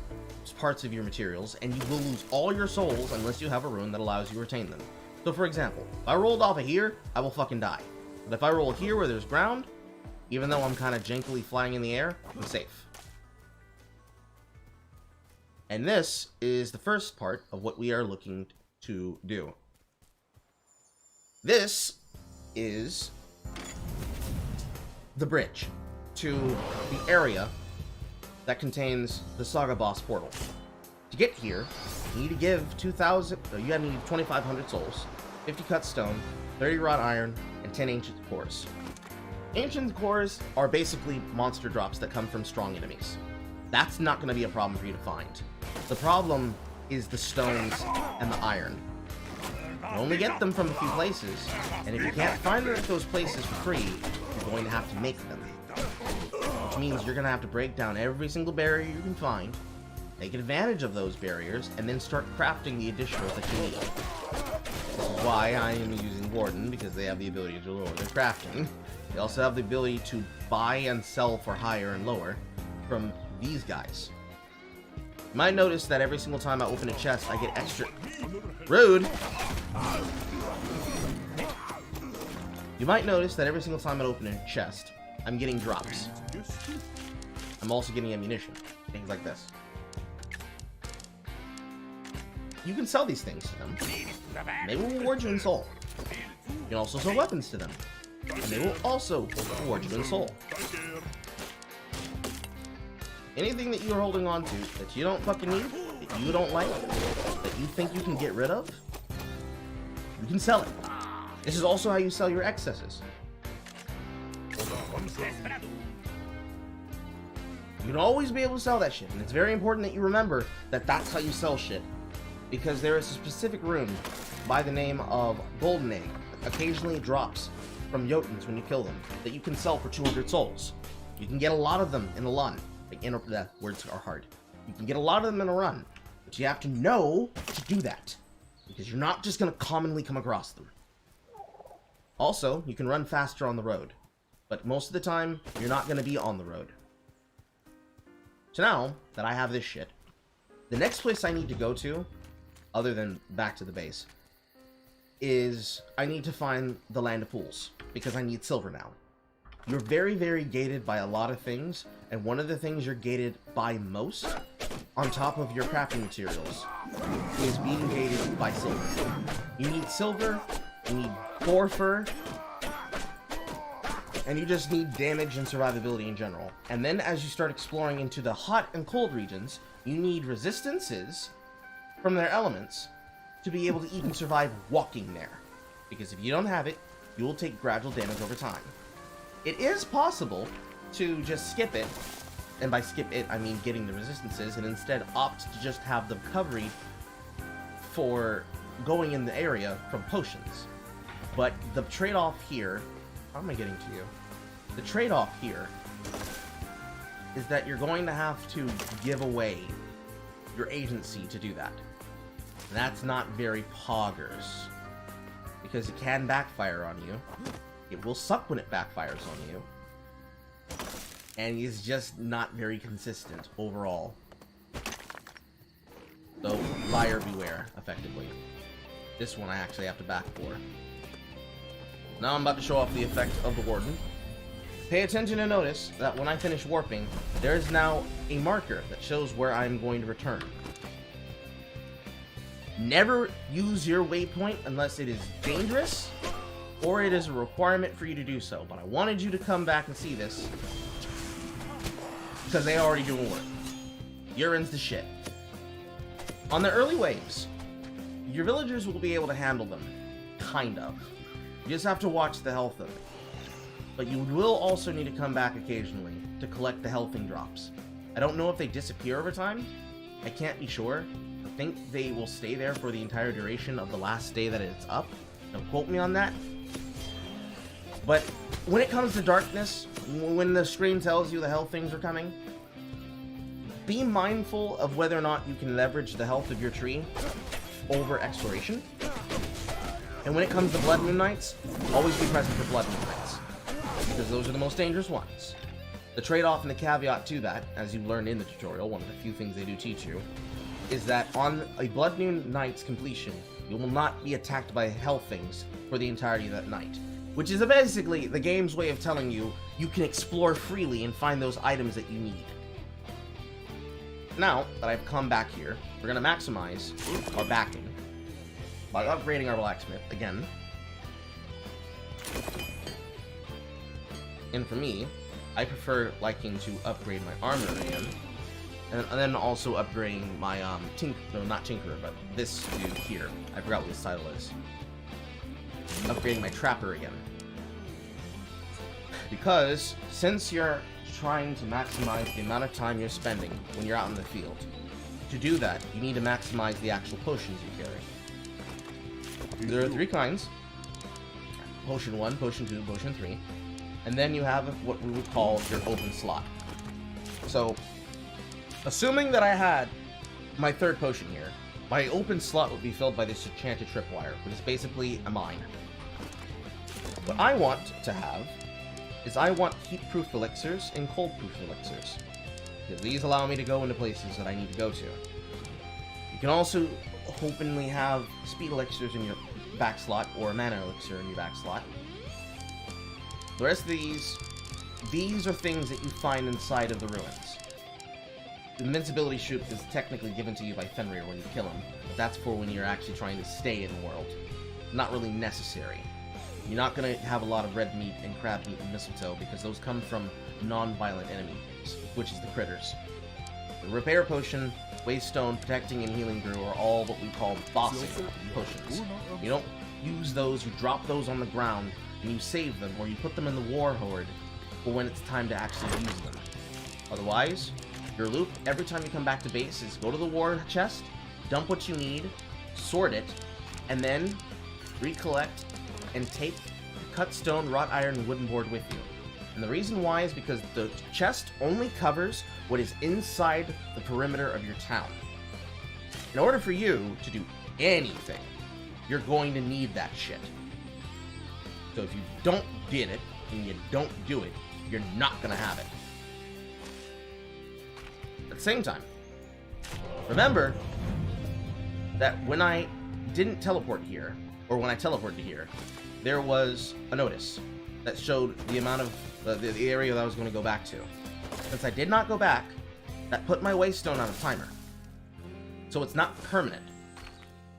parts of your materials, and you will lose all your souls unless you have a rune that allows you to retain them. So for example, if I rolled off of here, I will fucking die. But if I roll here where there's ground, even though I'm kind of jankily flying in the air, I'm safe. And this is the first part of what we are looking to do. This is the bridge to the area that contains the Saga Boss portal. To get here, you need to give 2,500 souls, 50 cut stone, 30 wrought iron, and 10 ancient cores. Ancient cores are basically monster drops that come from strong enemies. That's not going to be a problem for you to find. The problem is the stones and the iron. You only get them from a few places, and if you can't find them at those places for free, you're going to have to make them. Which means you're going to have to break down every single barrier you can find, take advantage of those barriers, and then start crafting the additionals that you need. This is why I am using Warden, because they have the ability to lower their crafting. They also have the ability to buy and sell for higher and lower from these guys. You might notice that every single time I open a chest, I get extra... Rude! You might notice that every single time I open a chest, I'm getting drops. I'm also getting ammunition. Things like this. You can sell these things to them. They will reward you in soul. You can also sell weapons to them. And they will also reward you in soul. Anything that you're holding on to that you don't fucking need, that you don't like, that you think you can get rid of, you can sell it. This is also how you sell your excesses. You can always be able to sell that shit, and it's very important that you remember that that's how you sell shit. Because there is a specific rune by the name of Golden Egg that occasionally drops from Jotuns when you kill them, that you can sell for 200 souls. You can get a lot of them in a run. The words are hard. You can get a lot of them in a run, but you have to know to do that, because you're not just going to commonly come across them. Also, you can run faster on the road, but most of the time, you're not going to be on the road. So now that I have this shit, the next place I need to go to, other than back to the base, is I need to find the Land of Fools, because I need silver now. You're very, very gated by a lot of things, and one of the things you're gated by most, on top of your crafting materials, is being gated by silver. You need silver, you need boar fur, and you just need damage and survivability in general. And then as you start exploring into the hot and cold regions, you need resistances from their elements to be able to even survive walking there. Because if you don't have it, you will take gradual damage over time. It is possible to just skip it, and by skip it, I mean getting the resistances, and instead opt to just have the recovery for going in the area from potions. But the trade-off here... How am I getting to you? The trade-off here is that you're going to have to give away your agency to do that. And that's not very poggers, because it can backfire on you. It will suck when it backfires on you. And it's just not very consistent overall. So, buyer beware, effectively. This one I actually have to back for. Now I'm about to show off the effect of the Warden. Pay attention and notice that when I finish warping, there is now a marker that shows where I'm going to return. Never use your waypoint unless it is dangerous or it is a requirement for you to do so. But I wanted you to come back and see this because they already doing work. Urine's the shit. On the early waves, your villagers will be able to handle them. Kind of. You just have to watch the health of it. But you will also need to come back occasionally to collect the healthing drops. I don't know if they disappear over time. I can't be sure. I think they will stay there for the entire duration of the last day that it's up. Don't quote me on that. But when it comes to darkness, when the screen tells you the health things are coming, be mindful of whether or not you can leverage the health of your tree over exploration. And when it comes to Blood Moon Nights, always be present for Blood Moon Nights, because those are the most dangerous ones. The trade-off and the caveat to that, as you learned in the tutorial, one of the few things they do teach you, is that on a Blood Moon Night's completion, you will not be attacked by health things for the entirety of that night. Which is basically the game's way of telling you you can explore freely and find those items that you need. Now that I've come back here, we're going to maximize our backing by upgrading our blacksmith again. And for me, I prefer liking to upgrade my armor again. And then also upgrading my, not Tinkerer, but this dude here. I forgot what his title is. Upgrading my Trapper again. Because, since you're trying to maximize the amount of time you're spending when you're out in the field, to do that, you need to maximize the actual potions you carry. There are 3 kinds. Potion 1, Potion 2, Potion 3. And then you have what we would call your open slot. So, assuming that I had my 3rd potion here, my open slot would be filled by this enchanted tripwire, which is basically a mine. What I want to have is I want heat-proof elixirs and cold-proof elixirs, because these allow me to go into places that I need to go to. You can also openly have speed elixirs in your back slot, or a mana elixir in your back slot. The rest of these are things that you find inside of the ruins. The invincibility shoot is technically given to you by Fenrir when you kill him, but that's for when you're actually trying to stay in the world. Not really necessary. You're not going to have a lot of red meat and crab meat and mistletoe, because those come from non-violent enemies, which is the critters. The repair potion, Waystone, protecting, and healing brew are all what we call bossing potions. You don't use those, you drop those on the ground, and you save them, or you put them in the war hoard for when it's time to actually use them. Otherwise, your loop, every time you come back to base, is go to the war chest, dump what you need, sort it, and then recollect and take the cut stone, wrought iron, and wooden board with you. And the reason why is because the chest only covers what is inside the perimeter of your town. In order for you to do anything, you're going to need that shit. So if you don't get it, and you don't do it, you're not going to have it. At the same time, remember that when I didn't teleport here, or when I teleported here, there was a notice that showed the amount of the area that I was going to go back to. Since I did not go back, that put my waystone on a timer. So it's not permanent.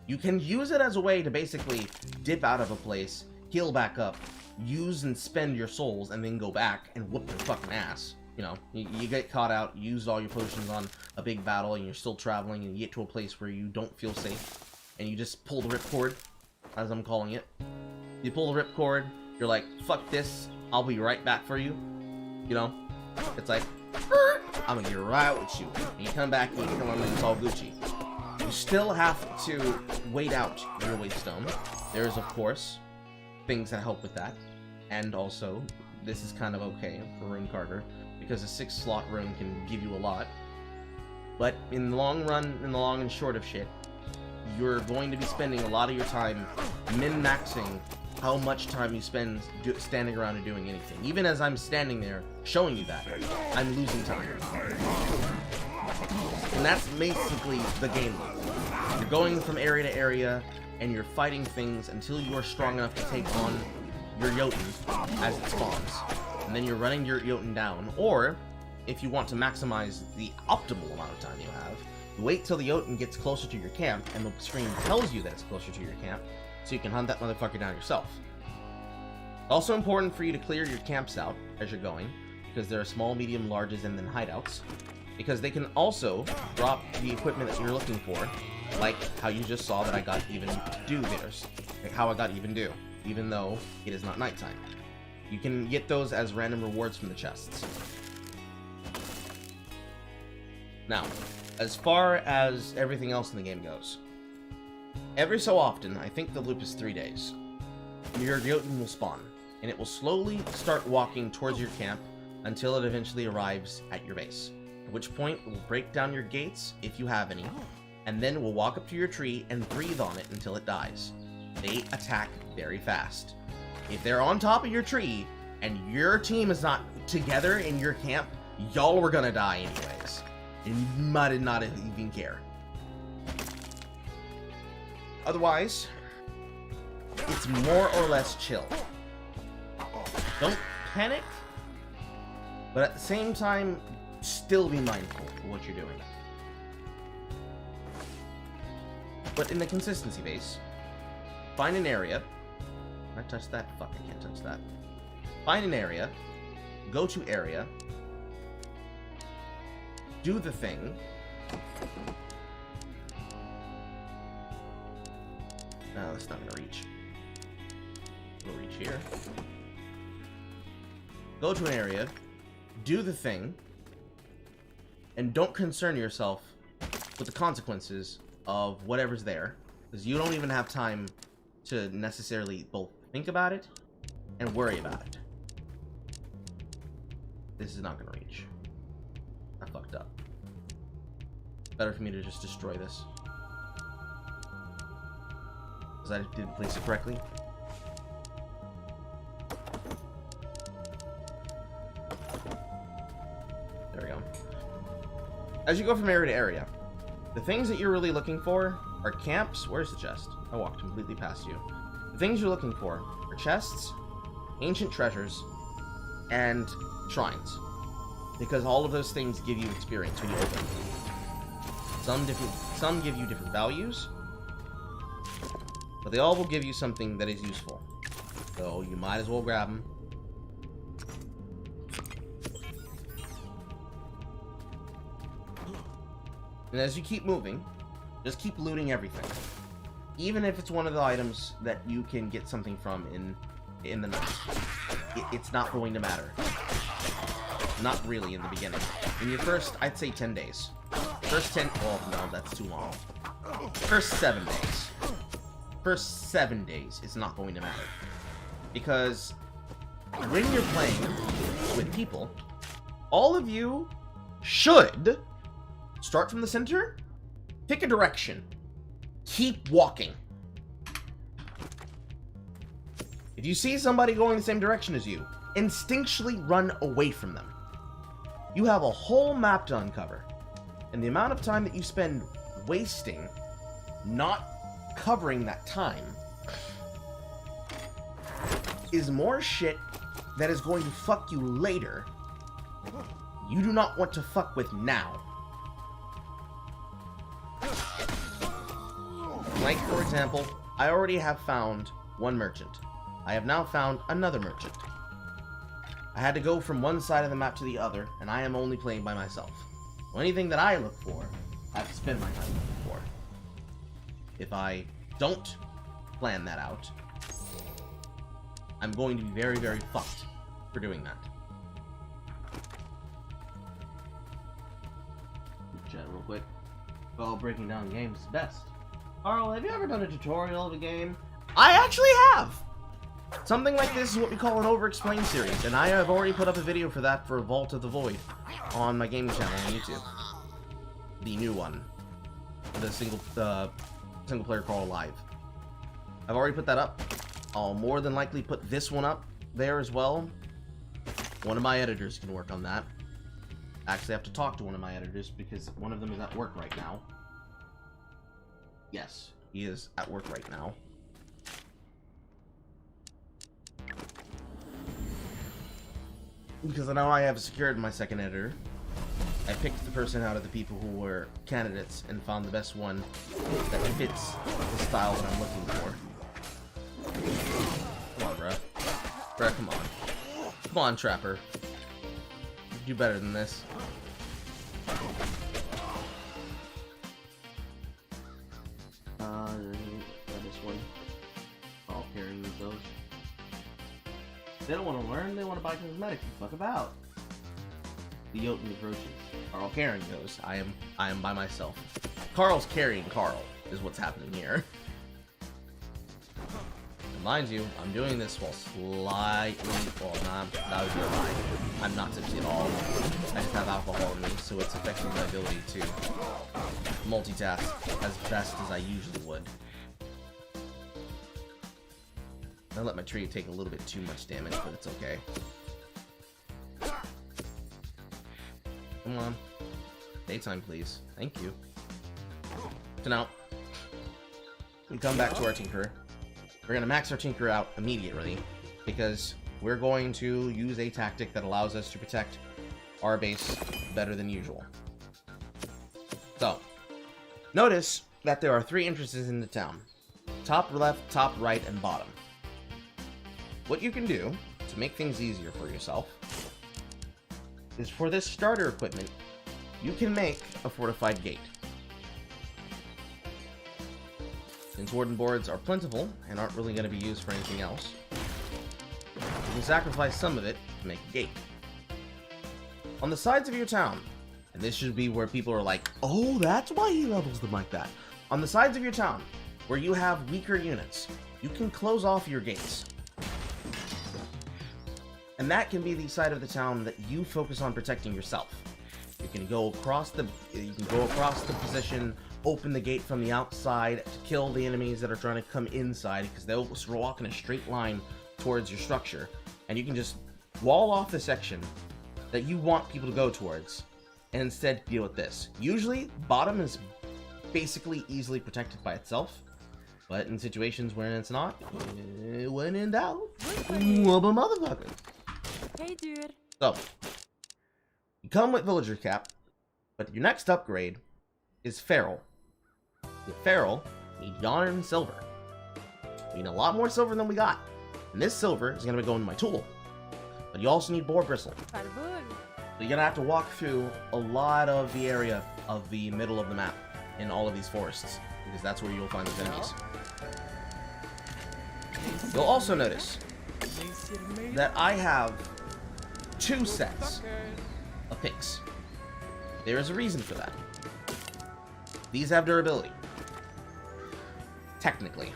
You can use it as a way to basically dip out of a place, heal back up, use and spend your souls, and then go back and whoop their fucking ass. You know, you get caught out, you use all your potions on a big battle, and you're still traveling, and you get to a place where you don't feel safe, and you just pull the ripcord, as I'm calling it. You pull the ripcord, you're like, fuck this, I'll be right back for you. You know? It's like, I'm gonna get right with you. And you come back and you kill him and it's all Gucci. You still have to wait out your waystone. There's, of course, things that help with that. And also, this is kind of okay for Rune Carter, because a 6-slot rune can give you a lot. But in the long run, in the long and short of shit, you're going to be spending a lot of your time min-maxing how much time you spend standing around and doing anything. Even as I'm standing there showing you that, I'm losing time. And that's basically the game loop. You're going from area to area, and you're fighting things until you're strong enough to take on your Jotun as it spawns. And then you're running your Jotun down, or if you want to maximize the optimal amount of time you have, you wait till the Jotun gets closer to your camp, and the screen tells you that it's closer to your camp, so you can hunt that motherfucker down yourself. Also important for you to clear your camps out as you're going, because there are small, medium, larges, and then hideouts, because they can also drop the equipment that you're looking for, like how you just saw that I got even do theirs, like how I got even do, even though it is not nighttime. You can get those as random rewards from the chests. Now, as far as everything else in the game goes, every so often, I think the loop is 3 days, your Jotun will spawn, and it will slowly start walking towards your camp until it eventually arrives at your base. At which point, it will break down your gates, if you have any, and then will walk up to your tree and breathe on it until it dies. They attack very fast. If they're on top of your tree, and your team is not together in your camp, y'all were gonna die anyways. And you might not even care. Otherwise, it's more or less chill. Don't panic, but at the same time, still be mindful of what you're doing. But in the consistency base, find an area. Can I touch that? Fuck, I can't touch that. Find an area, go to area, do the thing. No, that's not gonna reach. We'll reach here. Go to an area, do the thing, and don't concern yourself with the consequences of whatever's there, because you don't even have time to necessarily both think about it and worry about it. This is not gonna reach. I fucked up. Better for me to just destroy this, because I didn't place it correctly. There we go. As you go from area to area, the things that you're really looking for are camps. Where's the chest? I walked completely past you. The things you're looking for are chests, ancient treasures, and shrines, because all of those things give you experience when you open them. Some give you different values, but they all will give you something that is useful. So you might as well grab them. And as you keep moving, just keep looting everything. Even if it's one of the items that you can get something from in the night. It's not going to matter. Not really in the beginning. In your first, I'd say 10 days. First 10, well, no, that's too long. First 7 days. First 7 days is not going to matter. Because when you're playing with people, all of you should start from the center, pick a direction, keep walking. If you see somebody going the same direction as you, instinctually run away from them. You have a whole map to uncover, and the amount of time that you spend wasting not covering that time is more shit that is going to fuck you later. You do not want to fuck with now. Like, for example, I already have found one merchant. I have now found another merchant. I had to go from one side of the map to the other, and I am only playing by myself. So anything that I look for, I have to spend my time looking for. If I don't plan that out, I'm going to be very, very fucked for doing that. Chat real quick. Well, breaking down games is best. Carl, have you ever done a tutorial of a game? I actually have! Something like this is what we call an over-explain series, and I have already put up a video for that for Vault of the Void on my gaming channel on YouTube. The new one. The single-player Crawl Live. I've already put that up. I'll more than likely put this one up there as well. One of my editors can work on that. Actually, I have to talk to one of my editors because one of them is at work right now. Yes, he is at work right now. Because I know I have secured my second editor. I picked the person out of the people who were candidates and found the best one that fits the style that I'm looking for. Come on, bruh. Bruh, come on. Come on, Trapper. You do better than this. This one. All carrying those. They don't want to learn, they want to buy cosmetics. Fuck about. The Jotun approaches. Carl carrying those. I am by myself. Carl's carrying Carl, is what's happening here. And mind you, I'm doing this while slightly, well, that would be a lie. I'm not tipsy at all. I just have alcohol in me, so it's affecting my ability to multitask as best as I usually would. I let my tree take a little bit too much damage, but it's okay. Come on. Daytime, please. Thank you. So now, we come back to our Tinkerer. We're going to max our Tinkerer out immediately, because we're going to use a tactic that allows us to protect our base better than usual. So, notice that there are 3 entrances in the town. Top left, top right, and bottom. What you can do to make things easier for yourself is for this starter equipment, you can make a fortified gate. Since warden boards are plentiful and aren't really going to be used for anything else, you can sacrifice some of it to make a gate. On the sides of your town, and this should be where people are like, oh, that's why he levels them like that. On the sides of your town, where you have weaker units, you can close off your gates. And that can be the side of the town that you focus on protecting yourself. You can go across the position, open the gate from the outside to kill the enemies that are trying to come inside, because they'll walk in a straight line towards your structure. And you can just wall off the section that you want people to go towards, and instead deal with this. Usually, bottom is basically easily protected by itself, but in situations where it's not, when in doubt, whoop a motherfucker. Hey, dude. So, you come with Villager Cap, but your next upgrade is Feral. With Feral, you need yarn and silver. We need a lot more silver than we got. And this silver is going to go into my tool. But you also need boar bristle. So you're going to have to walk through a lot of the area of the middle of the map in all of these forests, because that's where you'll find those enemies. You'll also notice that I have 2 sets of picks. There is a reason for that. These have durability. Technically.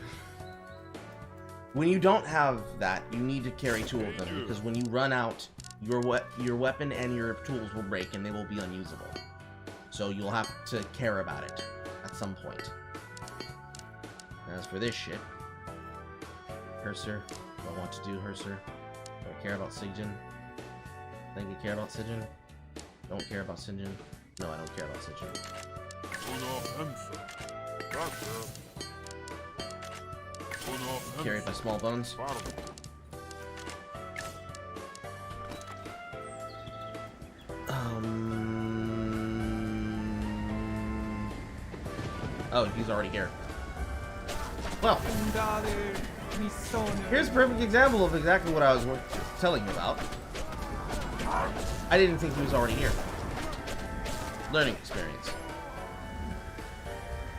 When you don't have that, you need to carry 2 of them, because when you run out, your weapon and your tools will break and they will be unusable. So you'll have to care about it at some point. As for this shit, Herser, do I want to do Herser? Do I care about Sigyn? I think I care about Sigyn. Don't care about Sigyn. No, I don't care about Sigyn. Carried by small bones. Oh, he's already here. Well, here's a perfect example of exactly what I was telling you about. I didn't think he was already here. Learning experience.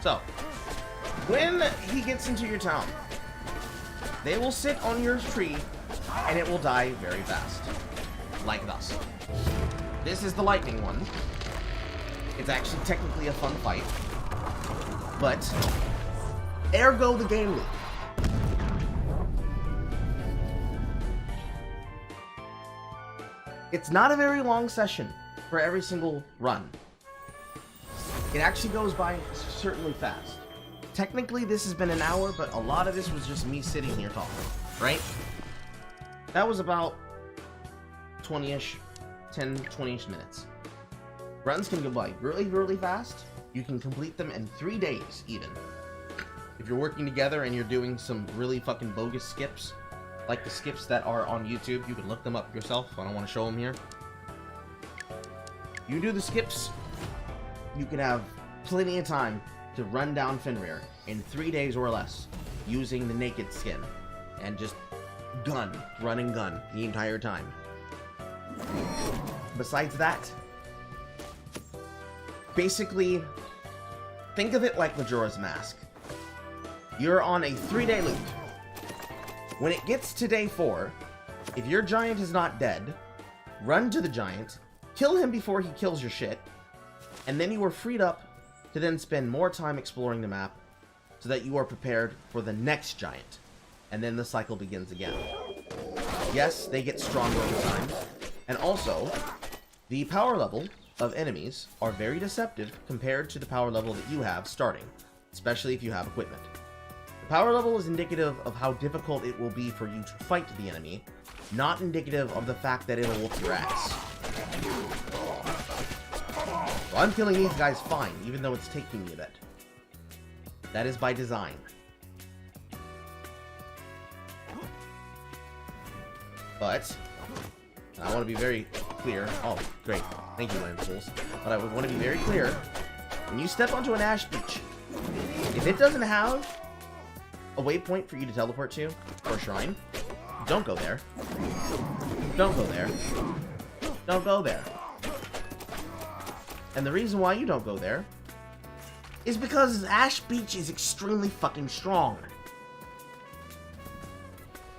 So, when he gets into your town, they will sit on your tree, and it will die very fast. Like thus. This is the lightning one. It's actually technically a fun fight. But, ergo the game loop. It's not a very long session for every single run. It actually goes by certainly fast. Technically, this has been an hour, but a lot of this was just me sitting here talking, right? That was about 20-ish, 10, 20-ish minutes. Runs can go by really, really fast. You can complete them in 3 days, even. If you're working together and you're doing some really fucking bogus skips, like the skips that are on YouTube, you can look them up yourself. I don't want to show them here. You do the skips, you can have plenty of time to run down Fenrir in 3 days or less using the naked skin and just run and gun the entire time. Besides that, basically, think of it like Majora's Mask. You're on a 3-day loop. When it gets to day 4, if your giant is not dead, run to the giant, kill him before he kills your shit, and then you are freed up to then spend more time exploring the map so that you are prepared for the next giant. And then the cycle begins again. Yes, they get stronger over time. And also, the power level of enemies are very deceptive compared to the power level that you have starting, especially if you have equipment. The power level is indicative of how difficult it will be for you to fight the enemy, not indicative of the fact that it'll whoop your ass. So I'm killing these guys fine, even though it's taking me a bit. That is by design. But I want to be very clear. Oh, great. Thank you, Landfuls. But I would want to be very clear. When you step onto an ash beach, if it doesn't have a waypoint for you to teleport to, or a shrine, don't go there. Don't go there. Don't go there. And the reason why you don't go there is because Ash Beach is extremely fucking strong.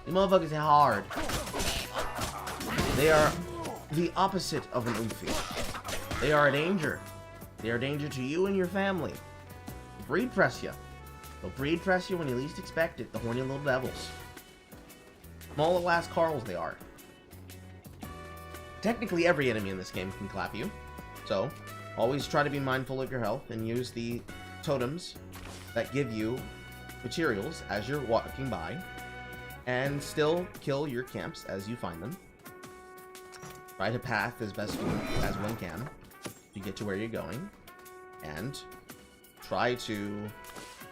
The motherfuckers are hard. They are the opposite of an Oofy. They are a danger. They are a danger to you and your family. They'll breed press you. They'll breed press you when you least expect it, the horny little devils. Small little ass Carls they are. Technically every enemy in this game can clap you, so always try to be mindful of your health and use the totems that give you materials as you're walking by, and still kill your camps as you find them. Try to path as best as one can to get to where you're going, and try to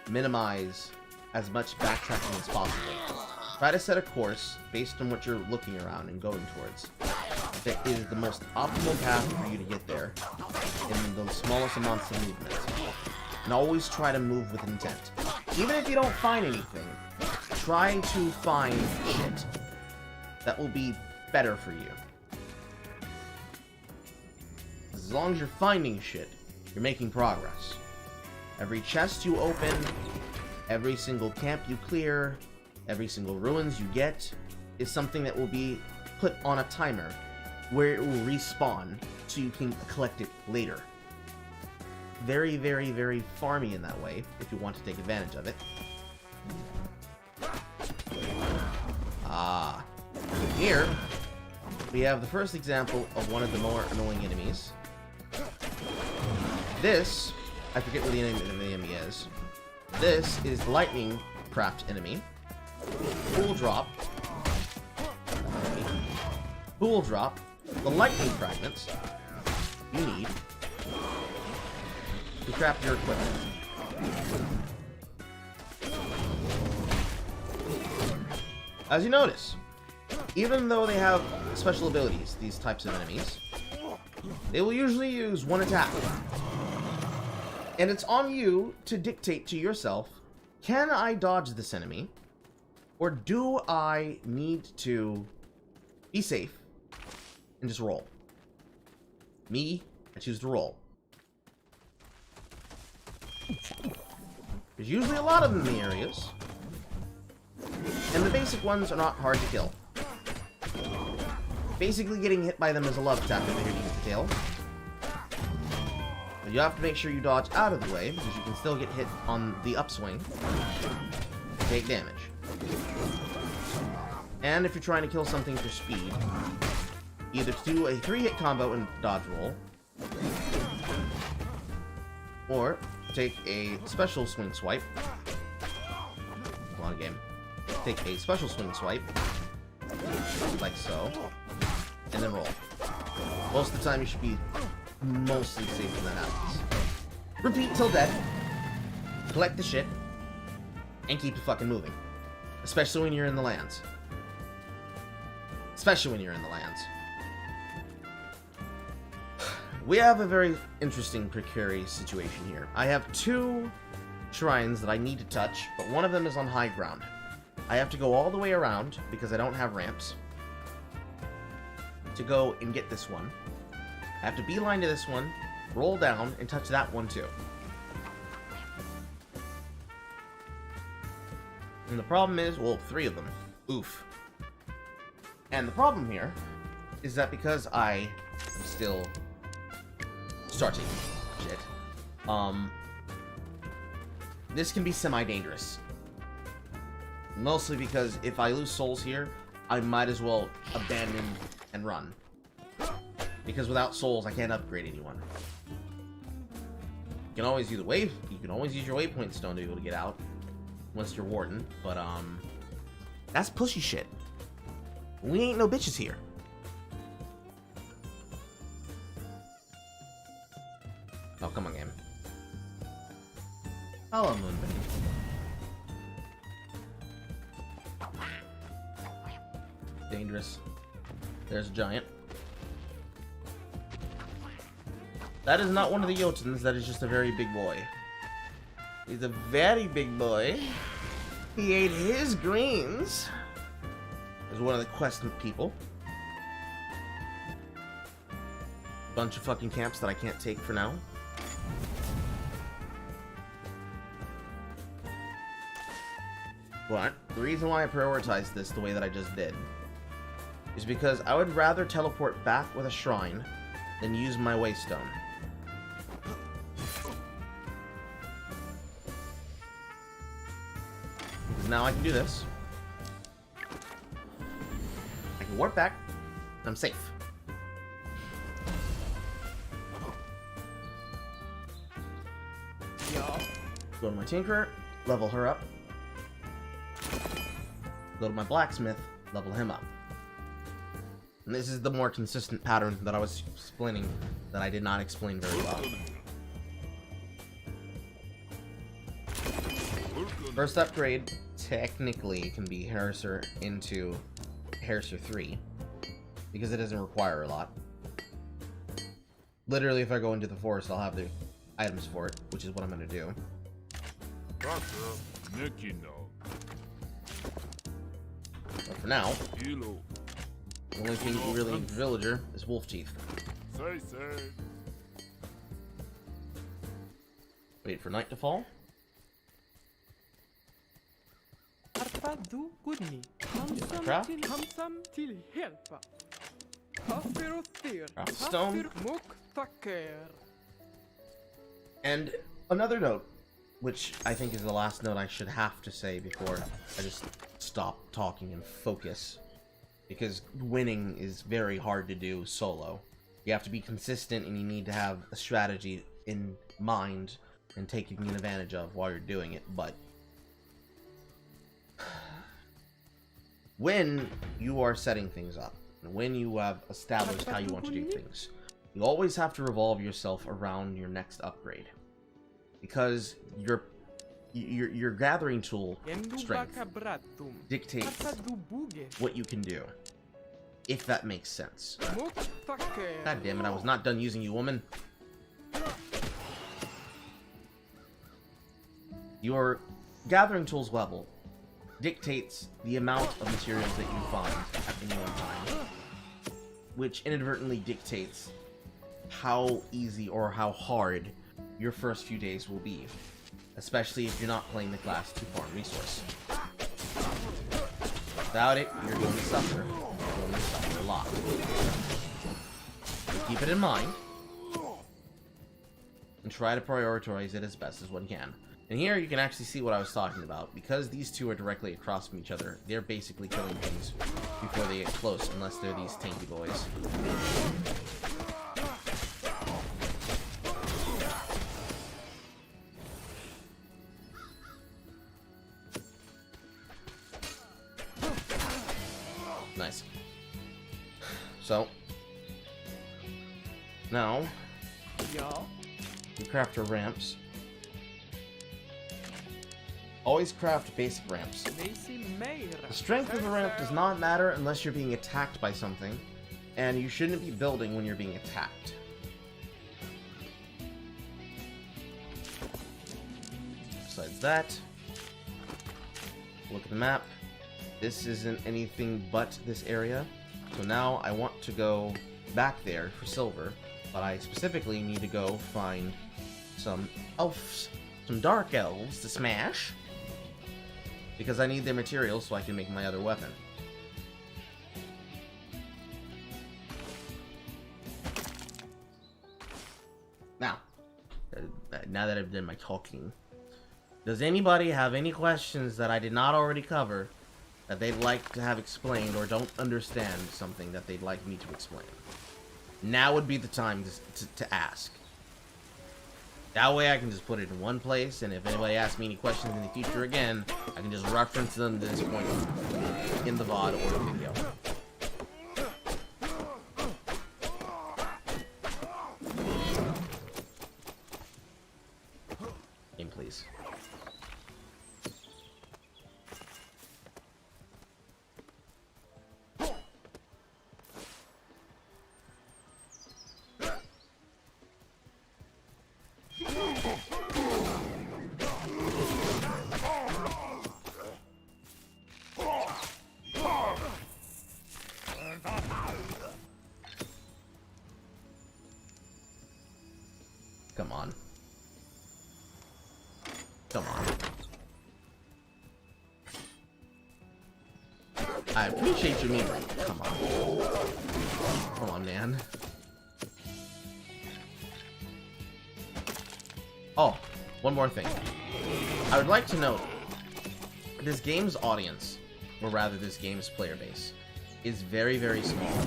minimize as much backtracking as possible. Try to set a course based on what you're looking around and going towards. That is the most optimal path for you to get there in the smallest amounts of movement. And always try to move with intent. Even if you don't find anything, try to find shit that will be better for you. As long as you're finding shit, you're making progress. Every chest you open, every single camp you clear, every single ruins you get, is something that will be put on a timer where it will respawn so you can collect it later. Very, very, very farmy in that way, if you want to take advantage of it. Here, we have the first example of one of the more annoying enemies. This, I forget what the enemy is. This is the lightning craft enemy. Who will drop the lightning fragments you need to craft your equipment. As you notice, even though they have special abilities, these types of enemies, they will usually use one attack. And it's on you to dictate to yourself, can I dodge this enemy? Or do I need to be safe and just roll? Me, I choose to roll. There's usually a lot of them in the areas. And the basic ones are not hard to kill. Basically getting hit by them is a love tap if you're using the tail. But you have to make sure you dodge out of the way, because you can still get hit on the upswing. Take damage. And if you're trying to kill something for speed, either to do a 3-hit combo and dodge roll, or take a special swing swipe. Come on, game. Take a special swing swipe, like so, and then roll. Most of the time, you should be mostly safe when that happens. Repeat till dead. Collect the shit, and keep it fucking moving. Especially when you're in the lands. Especially when you're in the lands. We have a very interesting, precarious situation here. I have 2 shrines that I need to touch, but one of them is on high ground. I have to go all the way around, because I don't have ramps, to go and get this one. I have to beeline to this one, roll down, and touch that one too. And the problem is, well, 3 of them. Oof. And the problem here is that because I am still starting shit, this can be semi-dangerous. Mostly because if I lose souls here, I might as well abandon and run. Because without souls, I can't upgrade anyone. You can always use you can always use your waypoint stone to be able to get out once you're warden, but that's pushy shit. We ain't no bitches here. Oh, come on, game. Hello, Moonbane. Dangerous. There's a giant. That is not one of the Jotuns, that is just a very big boy. He's a very big boy. He ate his greens. There's one of the quest people. Bunch of fucking camps that I can't take for now. But the reason why I prioritized this the way that I just did is because I would rather teleport back with a shrine than use my waystone. Because now I can do this. I can warp back, and I'm safe. Go to my Tinkerer, level her up. Go to my Blacksmith, level him up. And this is the more consistent pattern that I was explaining that I did not explain very well. First upgrade technically can be Harriser into Harriser 3 because it doesn't require a lot. Literally, if I go into the forest, I'll have the items for it, which is what I'm going to do. But for now, the only thing you really need for Villager is Wolf Teeth. Wait for night to fall. Craft. Craft stone. And another note, which I think is the last note I should have to say before I just stop talking and focus. Because winning is very hard to do solo. You have to be consistent and you need to have a strategy in mind and taking advantage of while you're doing it. But when you are setting things up, and when you have established how you want to do things, you always have to revolve yourself around your next upgrade. Because your gathering tool strength dictates what you can do, if that makes sense. God damn it, I was not done using you, woman. Your gathering tools level dictates the amount of materials that you find at any one time, which inadvertently dictates how easy or how hard your first few days will be, especially if you're not playing the class to farm resource. Without it, you're going to suffer. You're going to suffer a lot. So keep it in mind, and try to prioritize it as best as one can. And here you can actually see what I was talking about. Because these two are directly across from each other, they're basically killing things before before they get close, unless they're these tanky boys. Nice. So, now, you craft your ramps. Always craft basic ramps. The strength of a ramp does not matter unless you're being attacked by something, and you shouldn't be building when you're being attacked. Besides that, look at the map. This isn't anything but this area. So now I want to go back there for silver, but I specifically need to go find some elves, some dark elves to smash, because I need their materials so I can make my other weapon. Now that I've done my talking, does anybody have any questions that I did not already cover that they'd like to have explained, or don't understand something that they'd like me to explain? Now would be the time to ask. That way I can just put it in one place, and if anybody asks me any questions in the future again, I can just reference them to this point in the VOD or the video. Game, please. Come on. Come on. I appreciate your memory. Come on. Come on, man. Oh, one more thing. I would like to note, this game's audience, or rather this game's player base, is very, very small.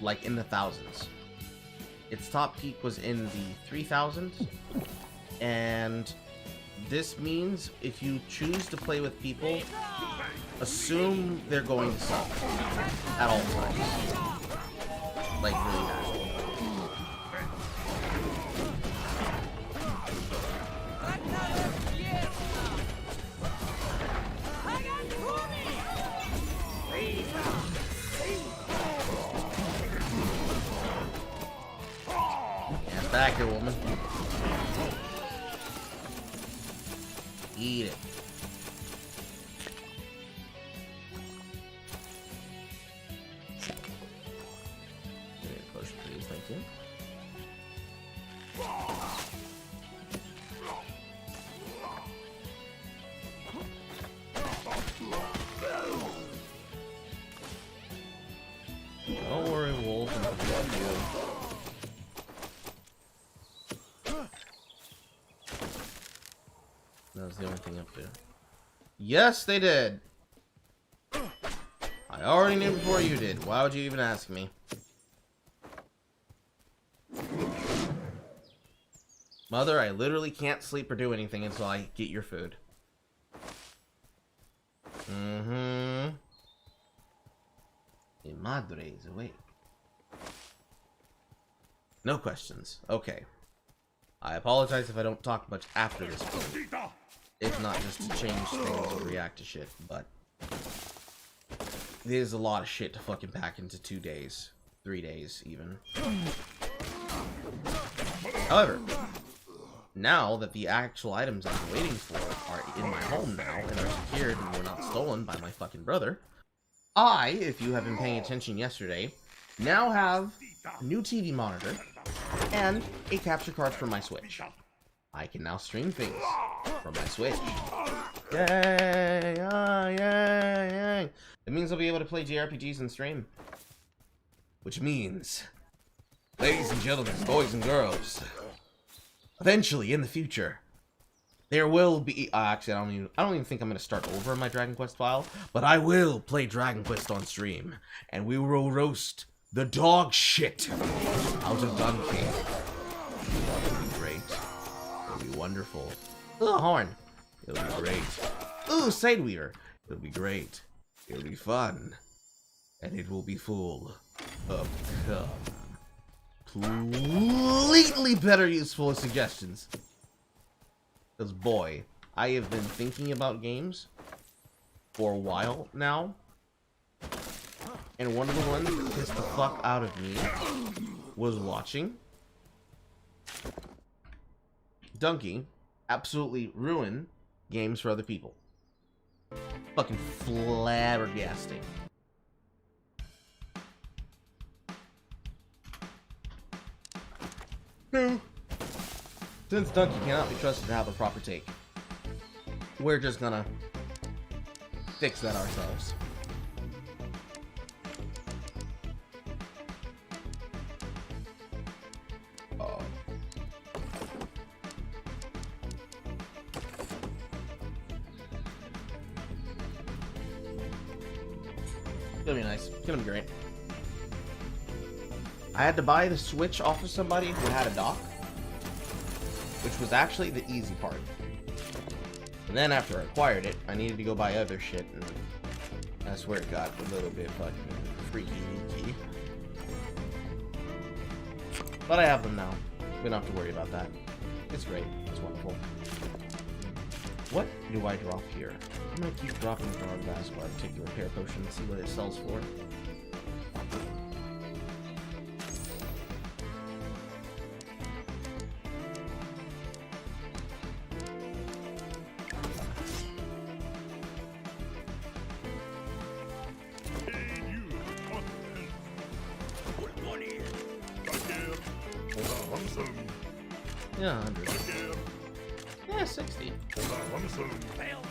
Like in the thousands. Its top peak was in the 3,000s, and this means if you choose to play with people, assume they're going to suck at all times. Like, really bad. Back here, woman. Eat it. Potion, please, thank you. Don't worry, Wolf. That was the only thing up there. Yes, they did! I already knew before you did. Why would you even ask me? Mother, I literally can't sleep or do anything until I get your food. Mm-hmm. Mi madre is awake. No questions. Okay. I apologize if I don't talk much after this point. If not just to change things or react to shit, but there's a lot of shit to fucking pack into 2 days. 3 days, even. However, now that the actual items I've been waiting for are in my home now, and are secured and were not stolen by my fucking brother, I, if you have been paying attention yesterday, now have a new TV monitor and a capture card for my Switch. I can now stream things from my Switch. Yay! Ah, yay! Yay! It means I'll be able to play JRPGs and stream. Which means, ladies and gentlemen, boys and girls, eventually in the future, There will be actually I don't even think I'm gonna start over my Dragon Quest file, but I will play Dragon Quest on stream, and we will roast the dog shit out of Donkey. It'll be great. It'll be wonderful. Ooh, horn. It'll be great. Ooh, Sideweaver. It'll be great. It'll be fun. And it will be full of completely better useful suggestions. Because, boy, I have been thinking about games for a while now. And one of the ones that pissed the fuck out of me was watching Donkey absolutely ruin games for other people. Fucking flabbergasting. Since Donkey cannot be trusted to have a proper take, we're just gonna fix that ourselves. It's gonna be nice. It's gonna be great. I had to buy the Switch off of somebody who had a dock, which was actually the easy part. And then after I acquired it, I needed to go buy other shit, and that's where it got a little bit fucking freaky leaky. But I have them now. We don't have to worry about that. It's great. It's wonderful. What do I drop here? I'm gonna keep dropping the Guard Vascular, take the repair potion, and see what it sells for. Yeah, 100. Yeah, 60. Fail.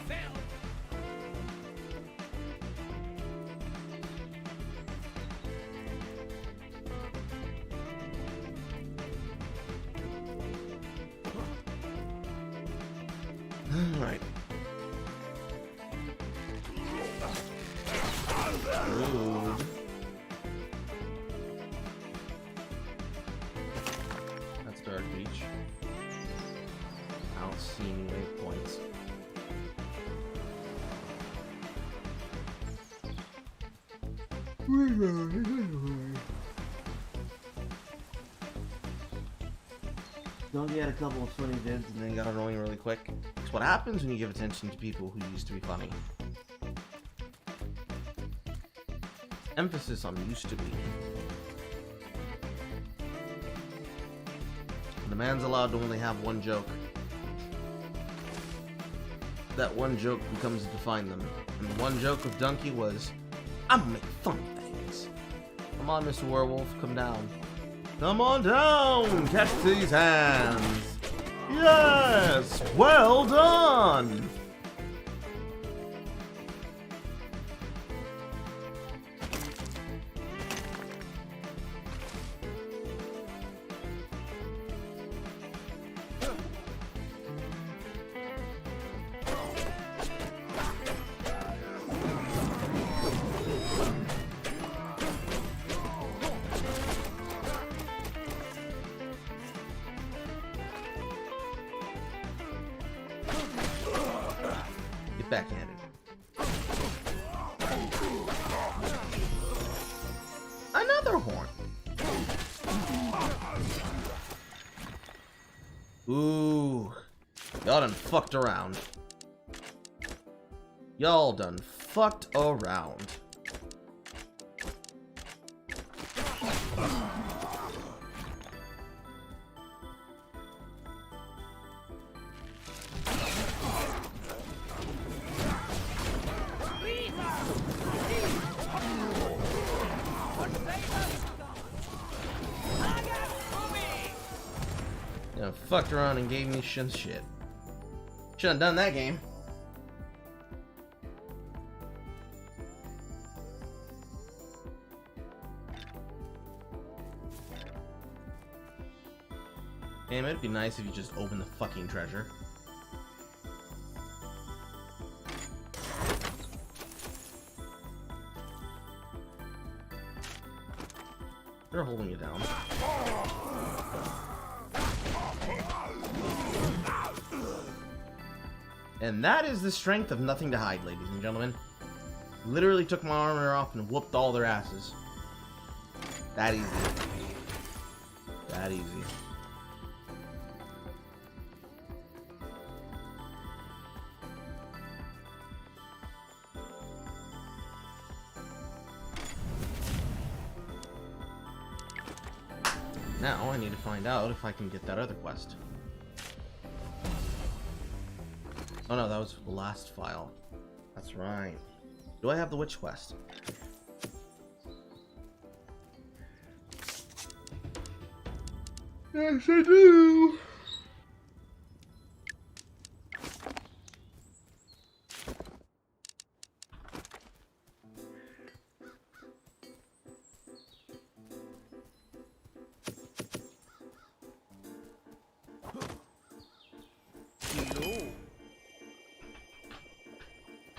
Alright. Rude. That's Dark Beach. I don't see any waypoints. Donkey had a couple of funny vids and then got annoying really quick. It's what happens when you give attention to people who used to be funny. Emphasis on used to be. The man's allowed to only have one joke. That one joke becomes to define them. And the one joke of Donkey was, I'm gonna make fun of things. Come on, Mr. Werewolf, come down. Come on down! Catch these hands! Yes! Well done! Get backhanded. Another horn. Ooh. Y'all done fucked around. Y'all done fucked around. Yeah, fucked around and gave me shit. Shouldn't have done that game. Damn, it'd be nice if you just opened the fucking treasure. They're holding you down. And that is the strength of nothing to hide, ladies and gentlemen. Literally took my armor off and whooped all their asses. That easy. That easy. Now I need to find out if I can get that other quest. Oh no, that was the last file. That's right. Do I have the witch quest? Yes, I do!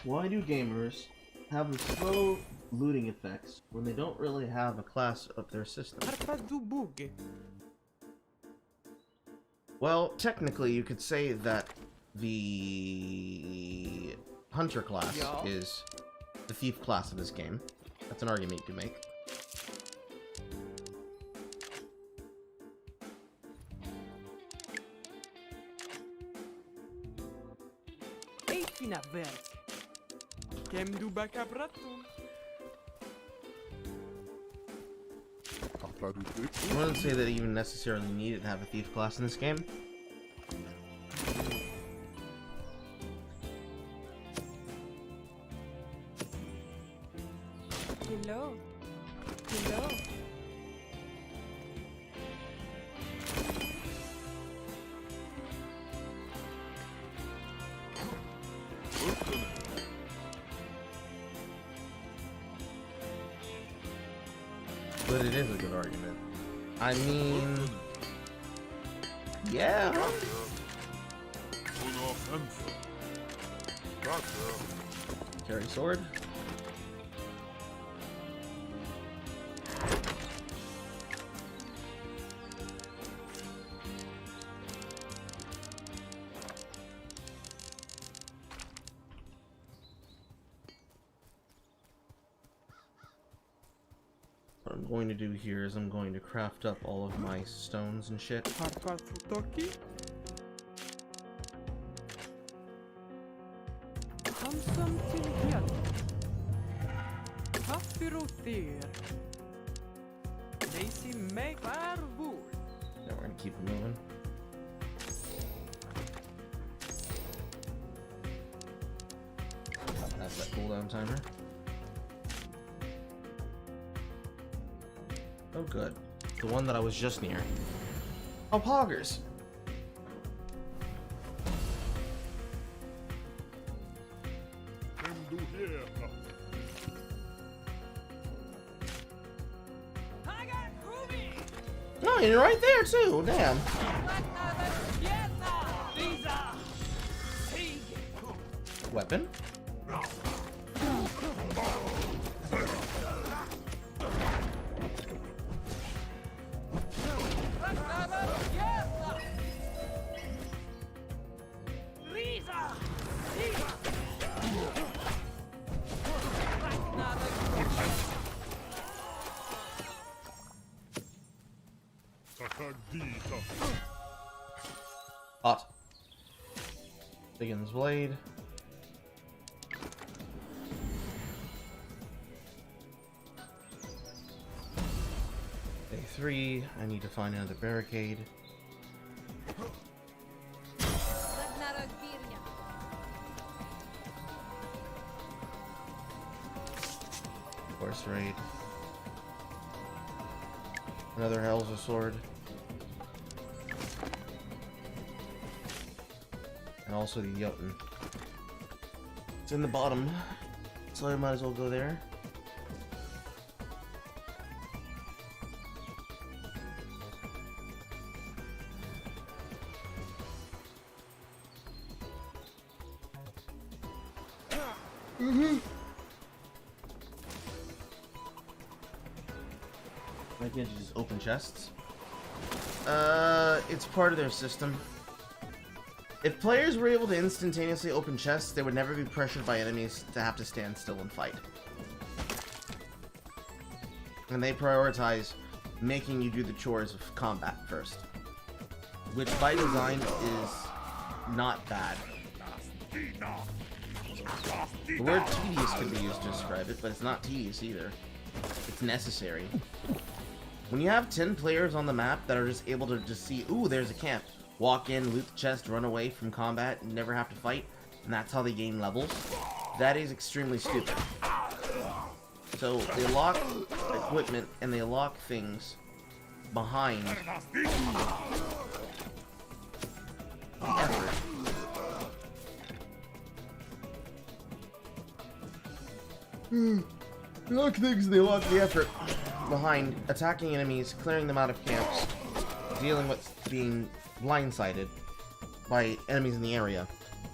Why do gamers have the slow looting effects when they don't really have a class of their system? Well, technically you could say that the hunter class is the thief class of this game. That's an argument you can make. I wouldn't say that you even necessarily needed to have a thief class in this game. Hello. Hello. But it is a good argument. I mean... yeah. Carry sword. What I'm going to do here is I'm going to craft up all of my stones and shit. Now we're gonna keep it moving. That's that cooldown timer. Oh good. The one that I was just near. Oh, poggers! No, you're right there too, damn. Weapon? Hot. Begins blade. Day 3. I need to find another barricade. Horse raid. Another Hell's sword. And also the Jotun. It's in the bottom, so I might as well go there. Why can't you just open chests? It's part of their system. If players were able to instantaneously open chests, they would never be pressured by enemies to have to stand still and fight. And they prioritize making you do the chores of combat first. Which by design is not bad. The word tedious could be used to describe it, but it's not tedious either. It's necessary. When you have 10 players on the map that are just able to just see, ooh, there's a camp, walk in, loot the chest, run away from combat, and never have to fight, and that's how they gain levels, that is extremely stupid. So they lock equipment and they lock things behind effort. They lock things, they lock the effort behind attacking enemies, clearing them out of camps, dealing with being blindsided by enemies in the area,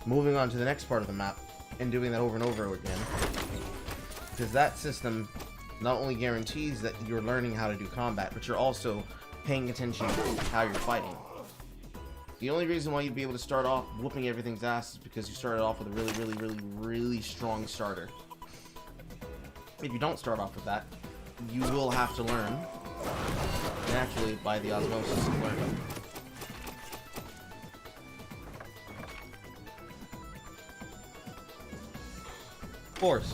moving on to the next part of the map, and doing that over and over again. Because that system not only guarantees that you're learning how to do combat, but you're also paying attention to how you're fighting. The only reason why you'd be able to start off whooping everything's ass is because you started off with a really strong starter. If you don't start off with that, you will have to learn, naturally, by the osmosis of learning. Force.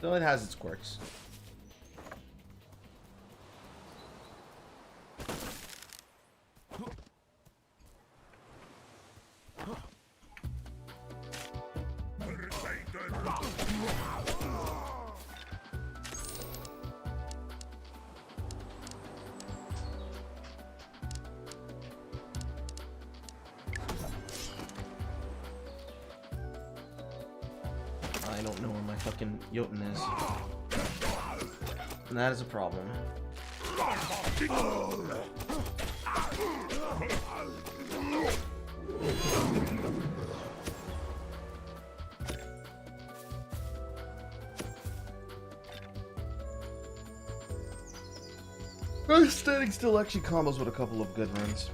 So it has its quirks. I don't know where my fucking Jotun is. And that is a problem. Standing still actually combos with a couple of good runes.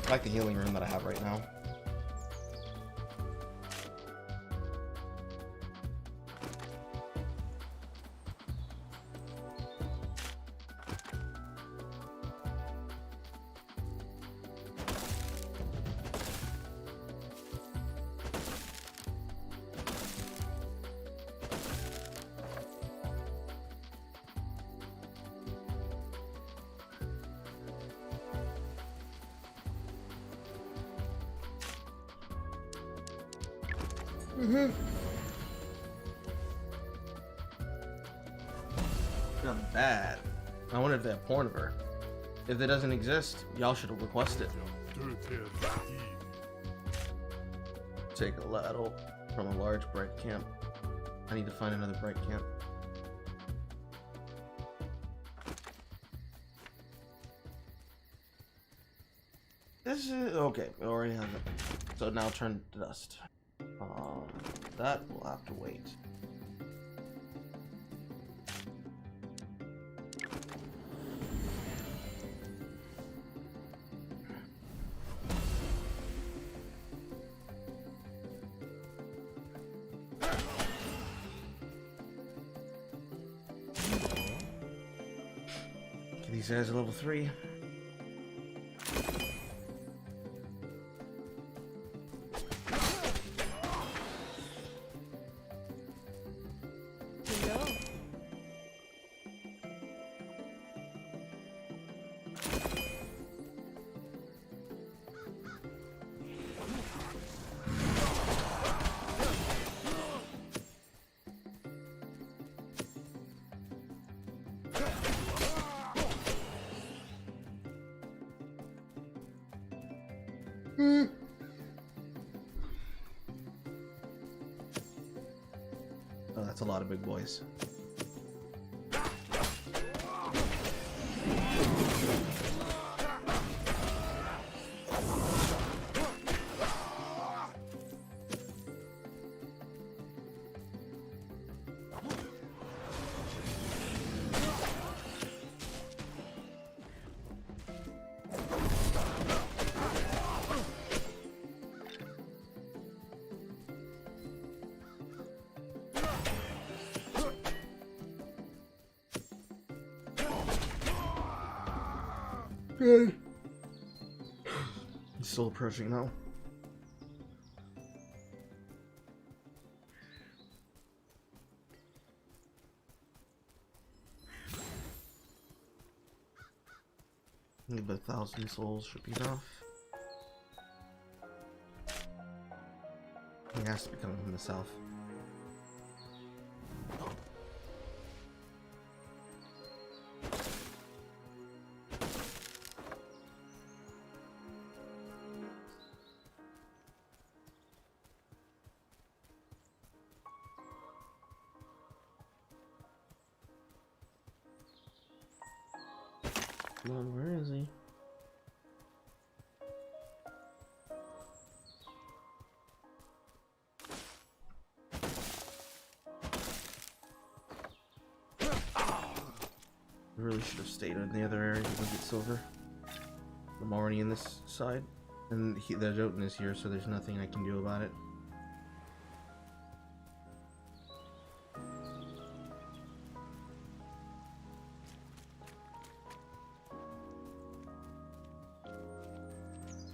Like the healing rune that I have right now. Not bad. I wonder if they have porn of her. If it doesn't exist, y'all should request it. Take a ladle from a large bright camp. I need to find another bright camp. This is okay. We already have it. So now turn to dust. That will have to wait. These guys are level 3. Oh, that's a lot of big boys. good. He's still approaching now. Maybe 1,000 souls should be enough. He has to be coming from the south. Come on, where is he? I really should have stayed in the other area to go get silver. I'm already in this side, and the Jotun is here, so there's nothing I can do about it.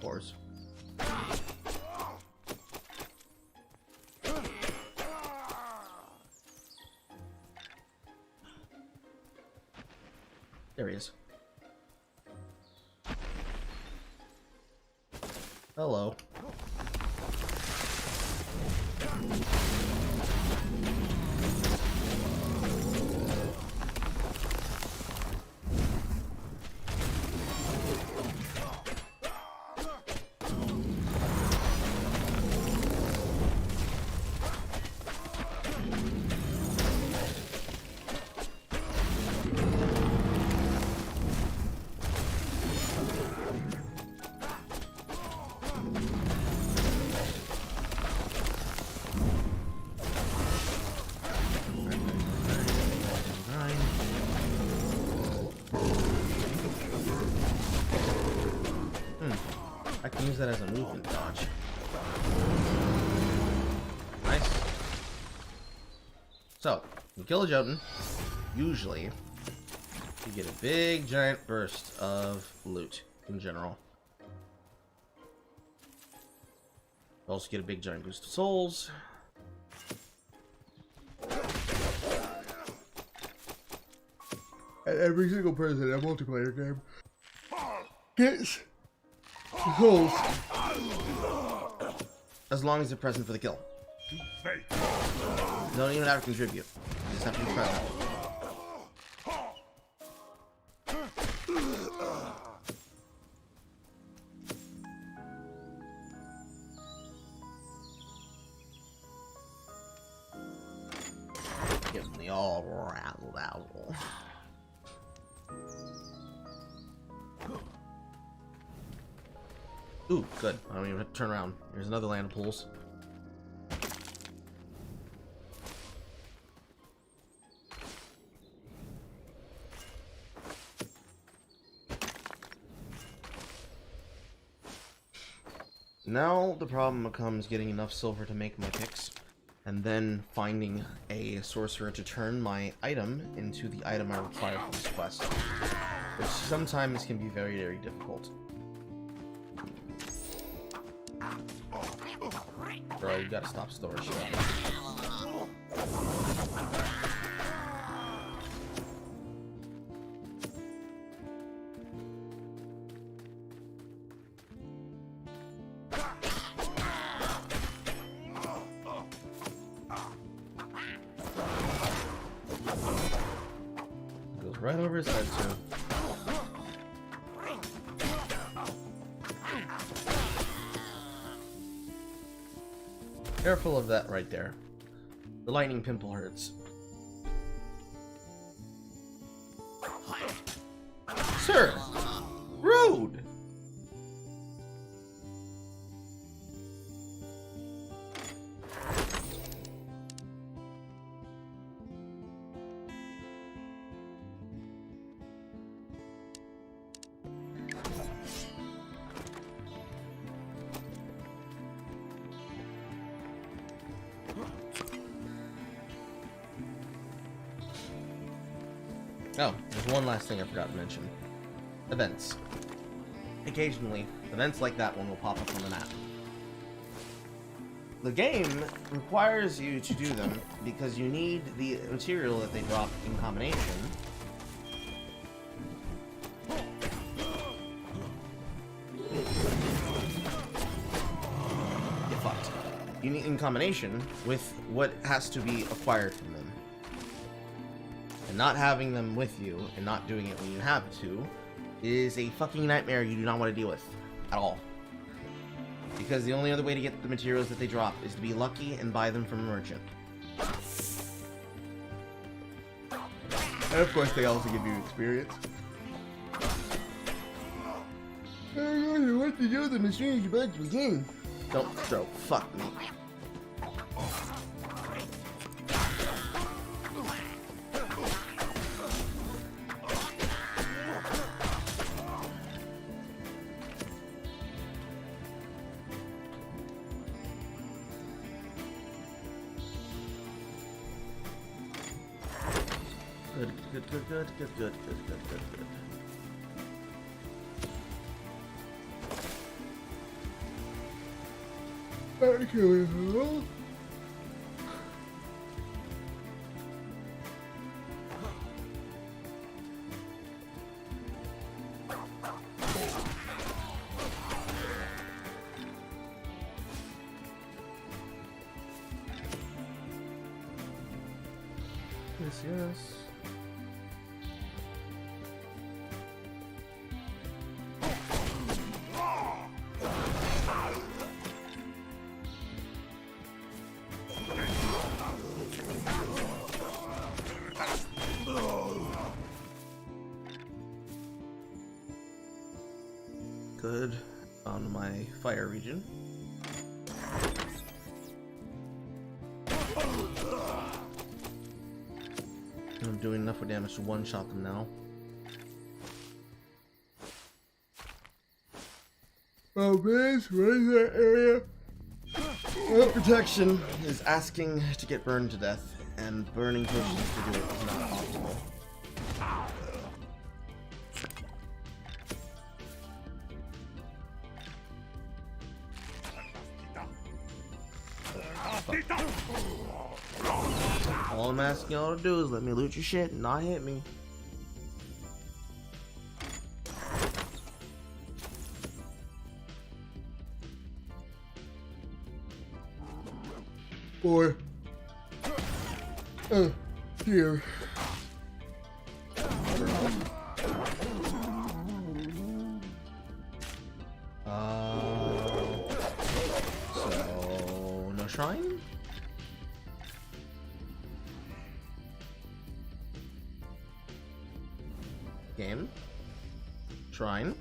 Whores. There he is. Hello. I can use that as a movement dodge. Nice. So, you kill a Jotun, usually you get a big giant burst of loot in general. You also get a big giant boost of souls. And every single person in a multiplayer game gets souls as long as they're present for the kill. You don't even have to contribute. You just have to be present. Give me all razzle-dazzle. Ooh, good. I don't even have to turn around. There's another land of pools. Now the problem becomes getting enough silver to make my picks, and then finding a sorcerer to turn my item into the item I require for this quest, which sometimes can be very, very difficult. Bro, you gotta stop storage. Goes right over his head too. Careful of that right there. The lightning pimple hurts. Sir! Rude! Oh, there's one last thing I forgot to mention. Events. occasionally, events like that one will pop up on the map. The game requires you to do them because you need the material that they drop in combination. Get fucked. You need in combination with what has to be acquired from them. And not having them with you and not doing it when you have to is a fucking nightmare you do not want to deal with at all. Because the only other way to get the materials that they drop is to be lucky and buy them from a merchant. And of course they also give you experience. I don't know what to do with the machines about to begin. Don't throw. Fuck me. Good. Okay. Yes. Good on my fire region. I'm doing enough damage to one-shot them now. Oh, bitch, what is that area? Well, protection is asking to get burned to death, and burning potions to do it is not optimal. All I'm asking y'all to do is let me loot your shit and not hit me. Boy. Here. So no shrine? Game. Shrine.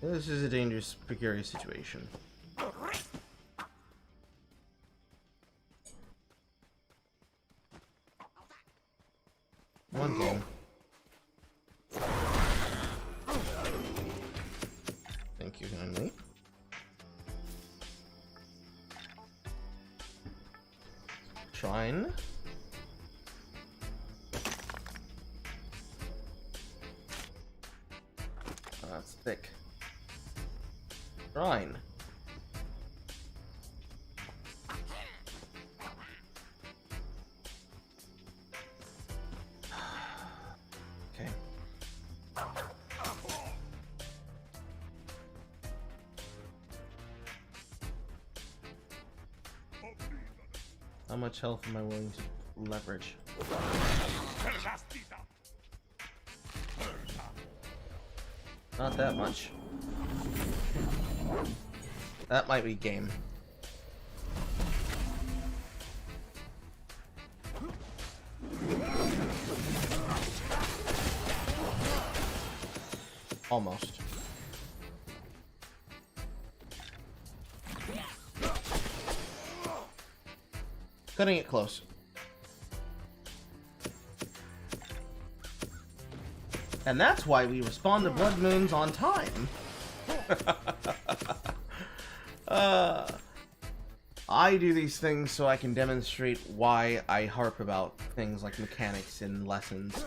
This is a dangerous, precarious situation. One thing. Thank you kindly. Shrine. Oh, that's thick. Shrine. Okay. How much health am I willing to leverage? Not that much. That might be game. Almost. Cutting it close. And that's why we respond to blood moons on time. I do these things so I can demonstrate why I harp about things like mechanics in lessons.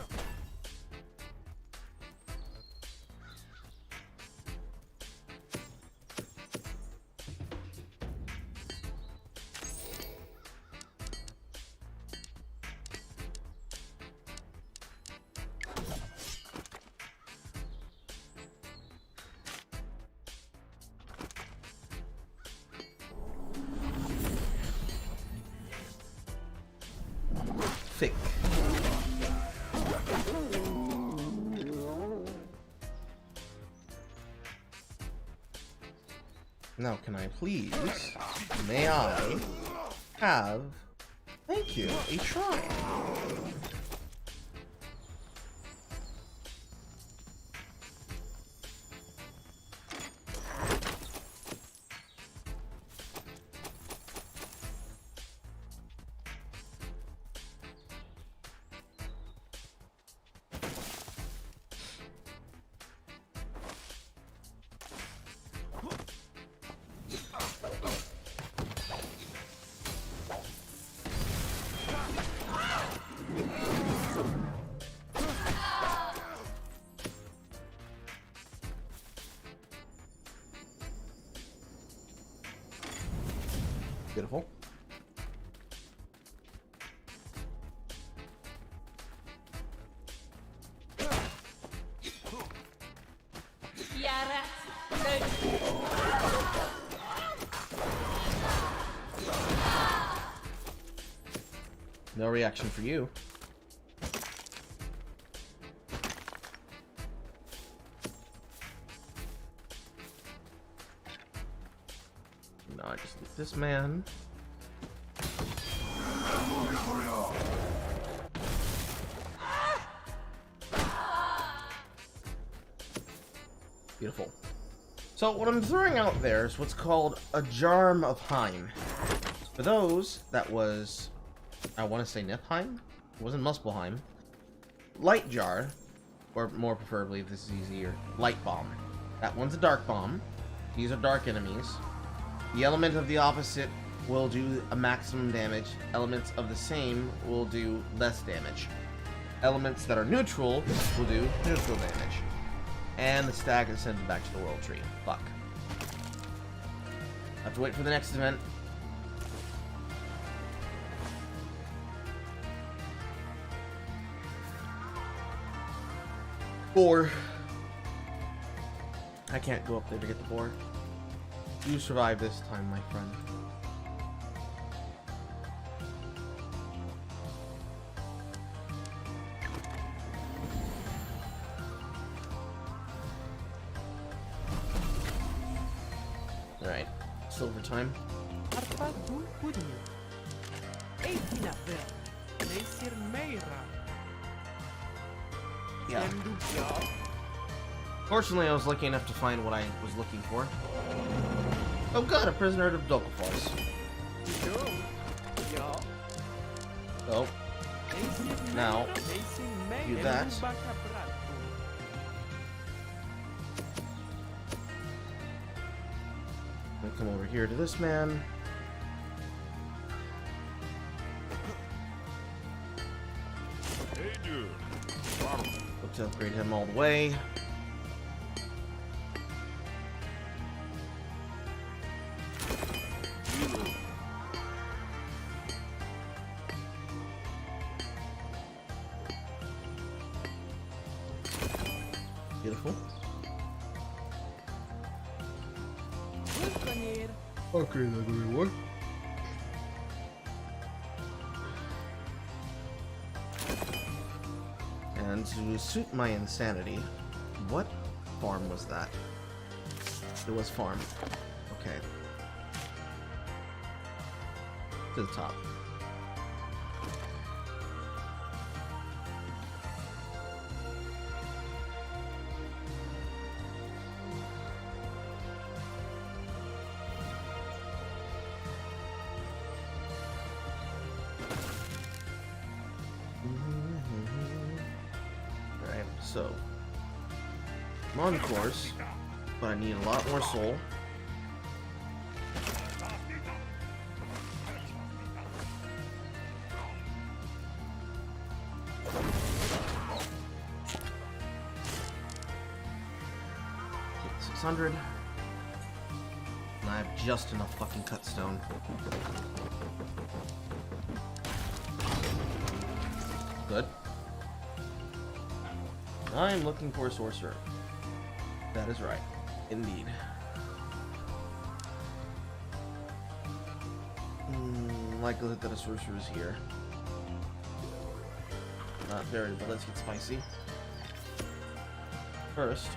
thick. Now, can I please, may I have, thank you, a shrine? Beautiful. No reaction for you. No, I just need this man. Beautiful. So what I'm throwing out there is what's called a Jarm of Heim. For those, that was, I want to say Nifheim? It wasn't Muspelheim. Light Jar, or more preferably, if this is easier, Light Bomb. That one's a Dark Bomb. These are dark enemies. The element of the opposite will do a maximum damage. Elements of the same will do less damage. Elements that are neutral will do neutral damage. And the stag is sent back to the world tree. Fuck. I have to wait for the next event. Boar. I can't go up there to get the boar. You survive this time, my friend. Alright, silver time. Yeah. Fortunately, I was lucky enough to find what I was looking for. Oh god, a prisoner of Dolkafalls. Oh. Now, do that. I'll come over here to this man. Look to upgrade him all the way. Beautiful. Okay, that's gonna work. And to suit my insanity, what farm was that? It was farm. Okay. To the top. So, I'm on course, but I need a lot more soul. Get 600. And I have just enough fucking cut stone. Good. I'm looking for a sorcerer. That is right. Indeed. Likelihood that a sorcerer is here. Not very, but let's get spicy. First,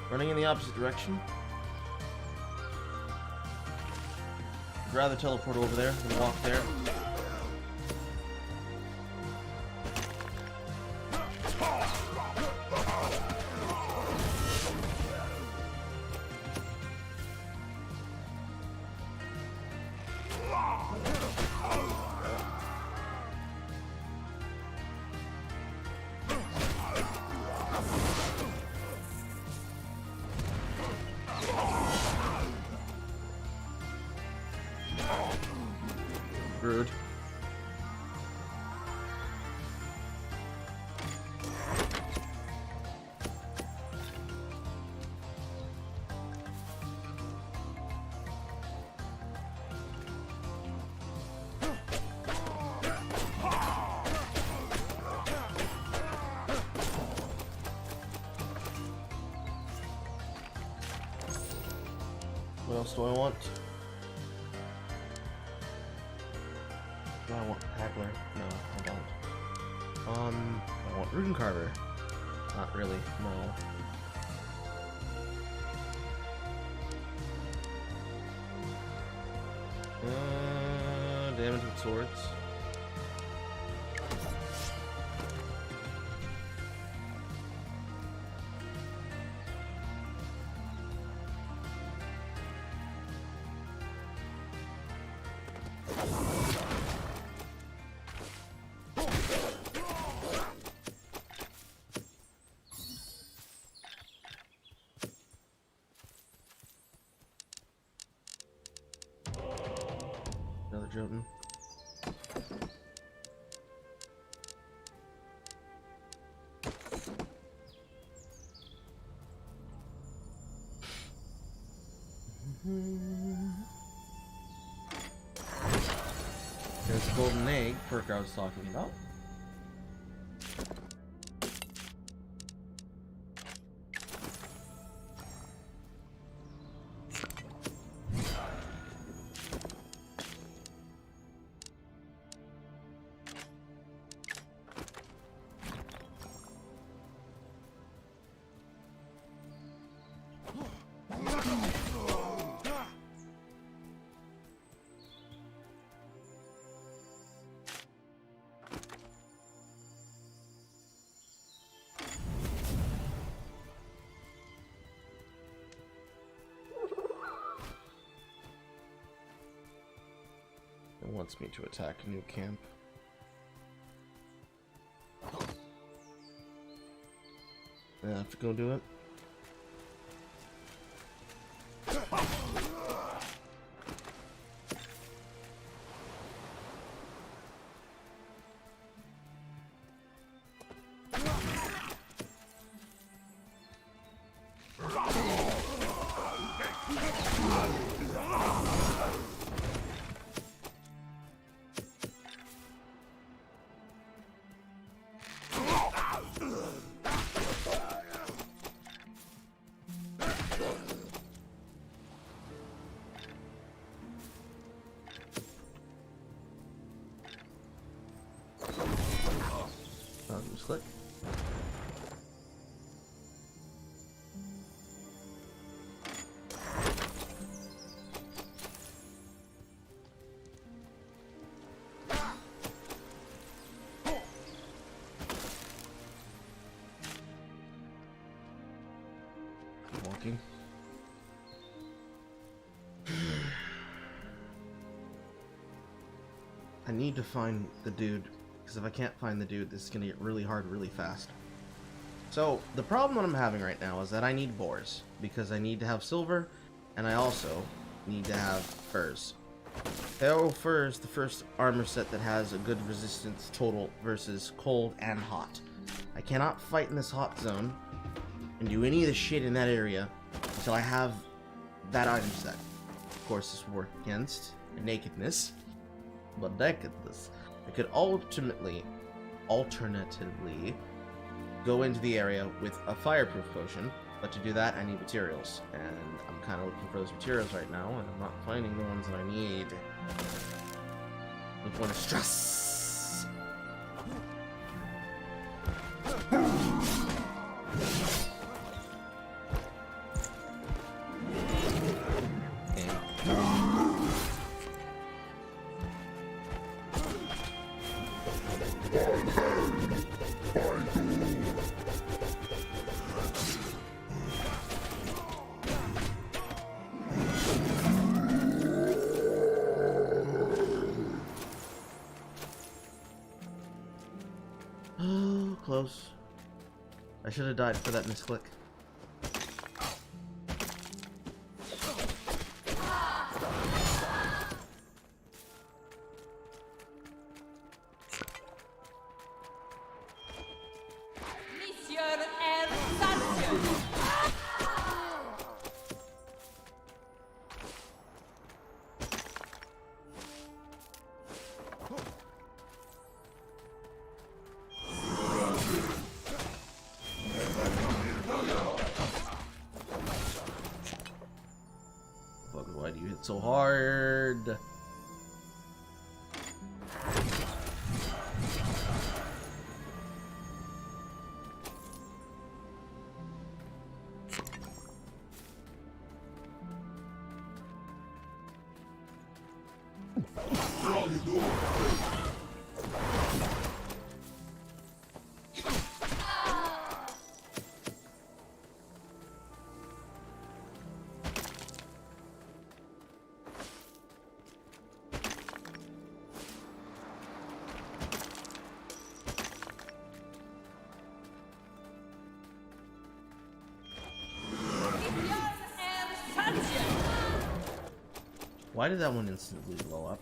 running in the opposite direction. I'd rather teleport over there than walk there. Rude. What else do I want? Do I want Haggler? No, I don't. I want Rune Carver. Not really, no. Damage with swords. Another Jotun. There's the golden egg perk I was talking about. It wants me to attack a new camp. I have to go do it. Just click. Walking. I need to find the dude. Because if I can't find the dude, this is going to get really hard really fast. So, the problem that I'm having right now is that I need boars. Because I need to have silver, and I also need to have furs. Arrow Fur is the first armor set that has a good resistance total versus cold and hot. I cannot fight in this hot zone and do any of the shit in that area until I have that item set. Of course, this will work against nakedness, but nakedness. I could alternatively go into the area with a fireproof potion, but to do that I need materials, and I'm kind of looking for those materials right now, and I'm not finding the ones that I need. I'm going to stress. close. I should have died for that misclick. Why do you hit so hard? Why did that one instantly blow up?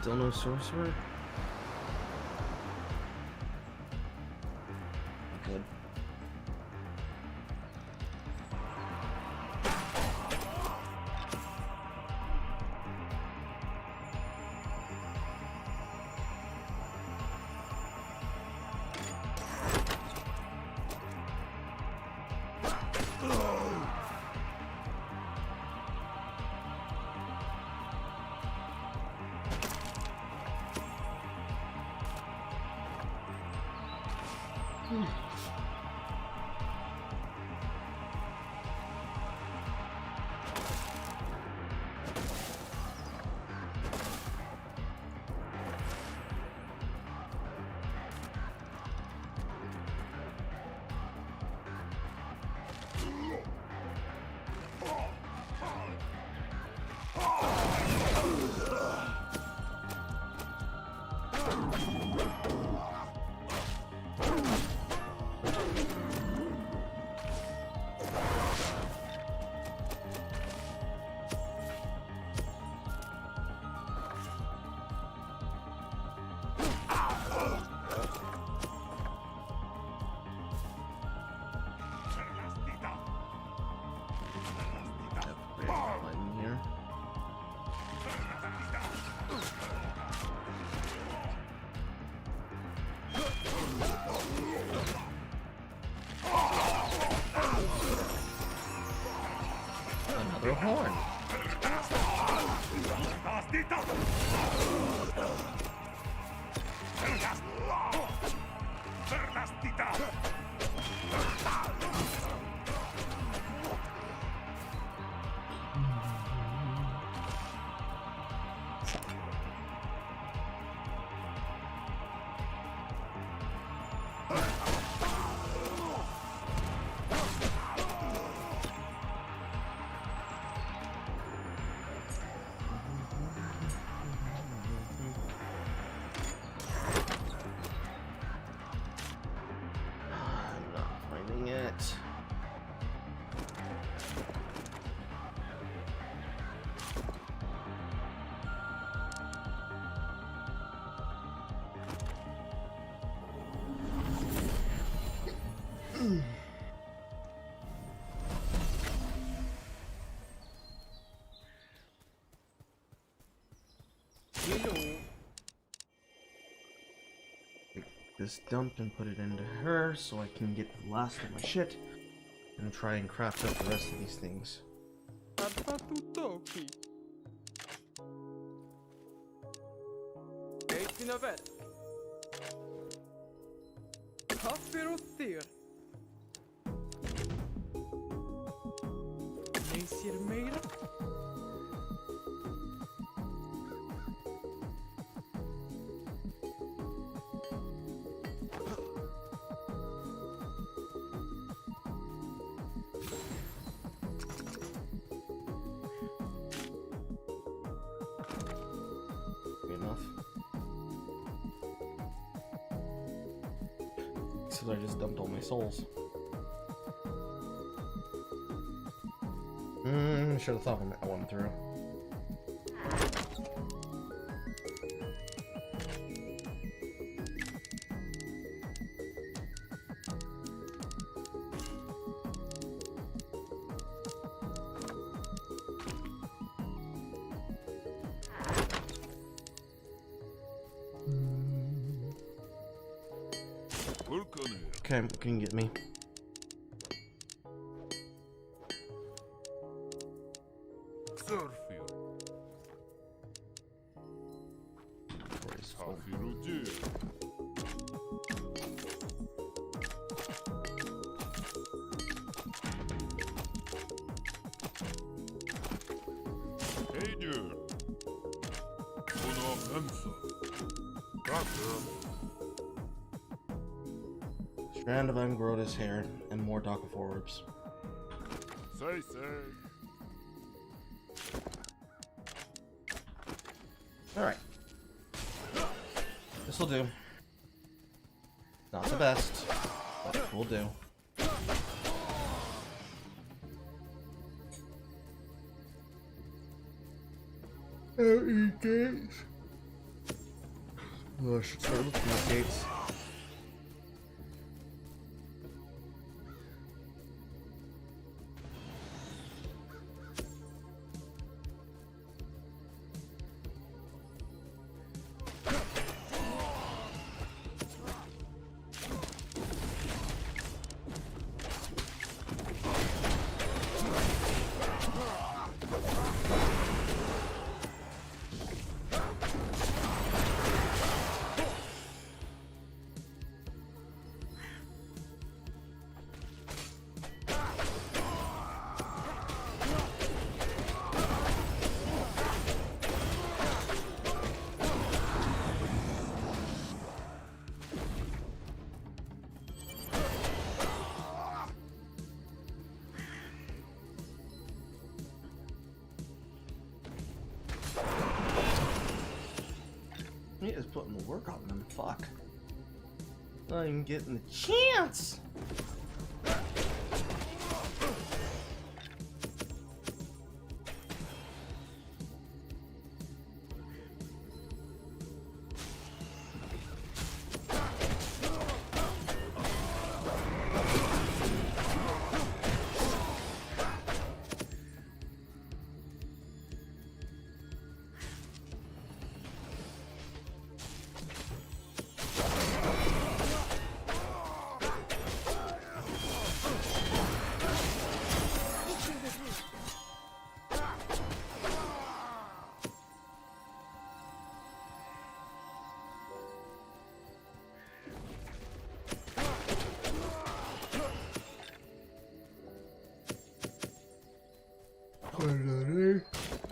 Still no sorcerer? Good. Another horn. this dump and put it into her so I can get the last of my shit and try and craft up the rest of these things. Tutoki. Eighteen of it. Kafferotter. Ni ser mera. I just dumped all my souls. Should have thought I went through. Okay, what can you get me? Strand of ungrown hair and more dock of orbs. Say. Alright. This'll do. Not the best, but will do. Gates. Oh, I should start looking at gates. He is putting the work on them. Fuck. Not even getting the chance.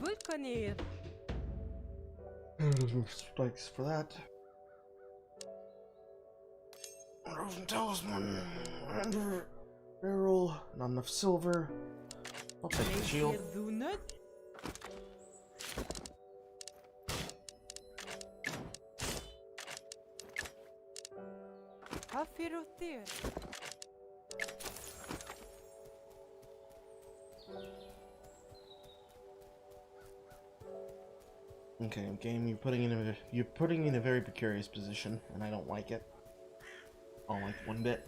Vulkanir. Spikes for that. Frozen talisman. Under barrel. Not enough silver. I'll take the shield. Okay, game, you're putting in a very precarious position, and I don't like it. I don't like it one bit.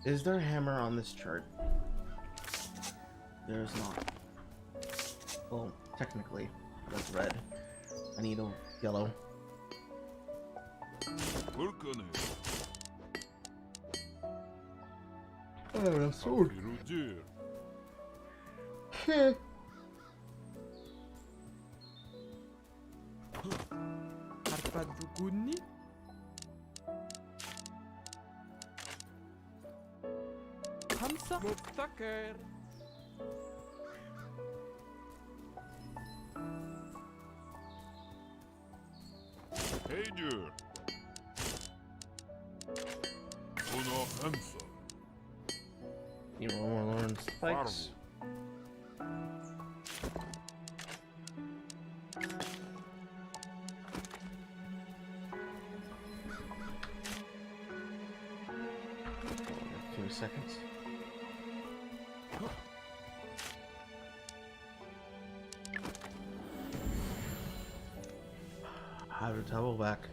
Is there a hammer on this chart? There's not. Well, technically, that's red. I need a yellow. Vulcane. Oh, sword. Erudir. Arpaduguni. Hamsa. Muptaker. Heydur. Uno Hamsa. You want more learn spikes? A few seconds. Have a towel back.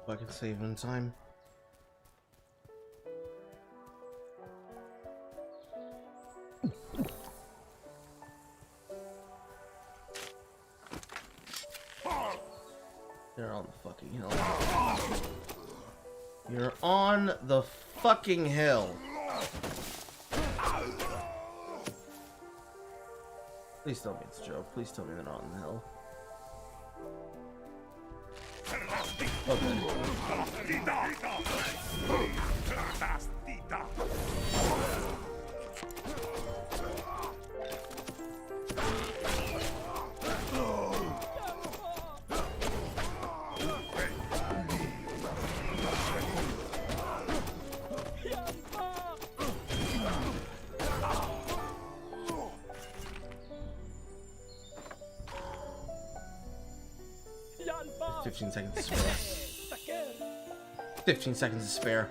I can save in time. They're on the fucking hill. You're on the fucking hill. Please tell me it's a joke. Please tell me they're not on the hill. Hjälpa! 15 seconds to spare. 15 seconds to spare.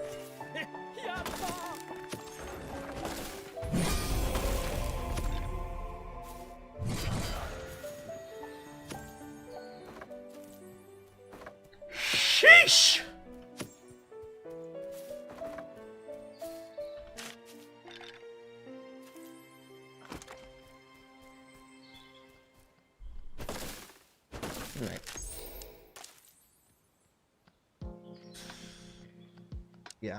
Hjälpa! Sheesh! Right. Yeah.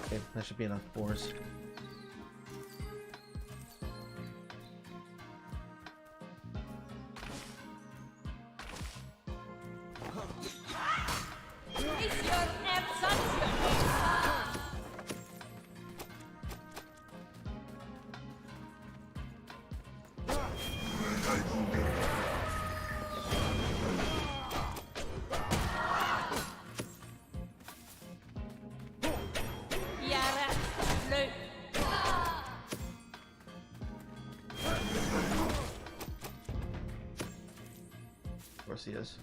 Okay, that should be enough boars. Of course he is.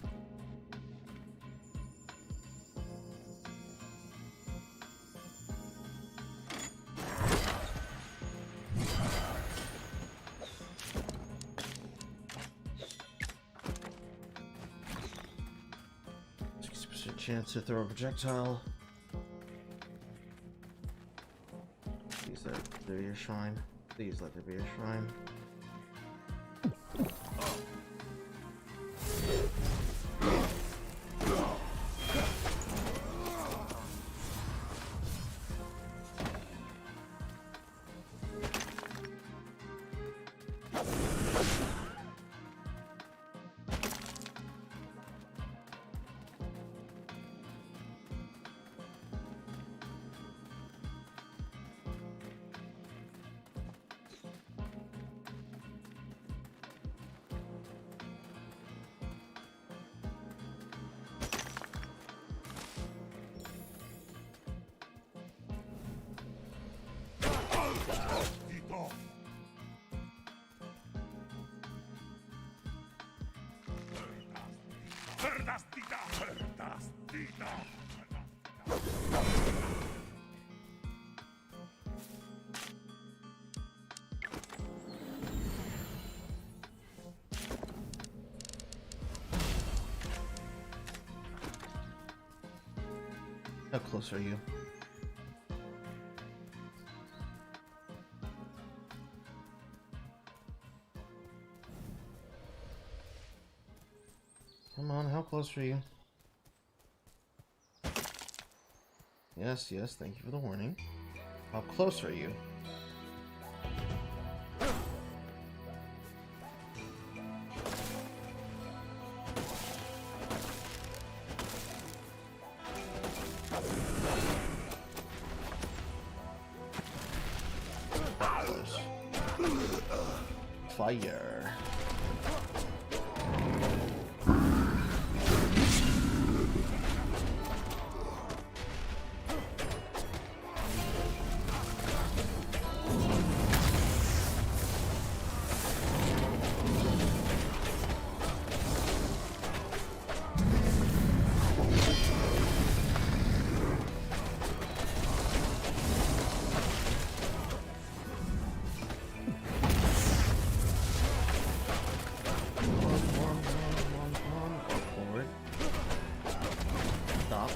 Chance to throw a projectile. Please let there be a shrine. Please let there be a shrine. How close are you? Come on, how close are you? Yes, yes, thank you for the warning. How close are you? That close. Fire. Forward. Stop.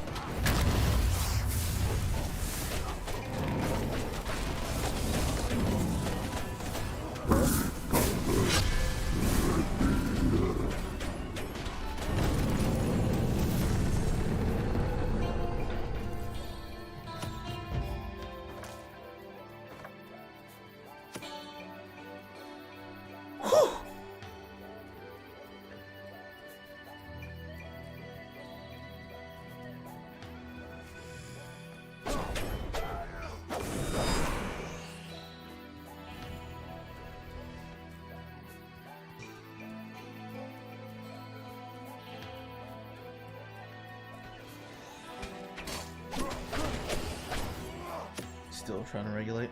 Still trying to regulate.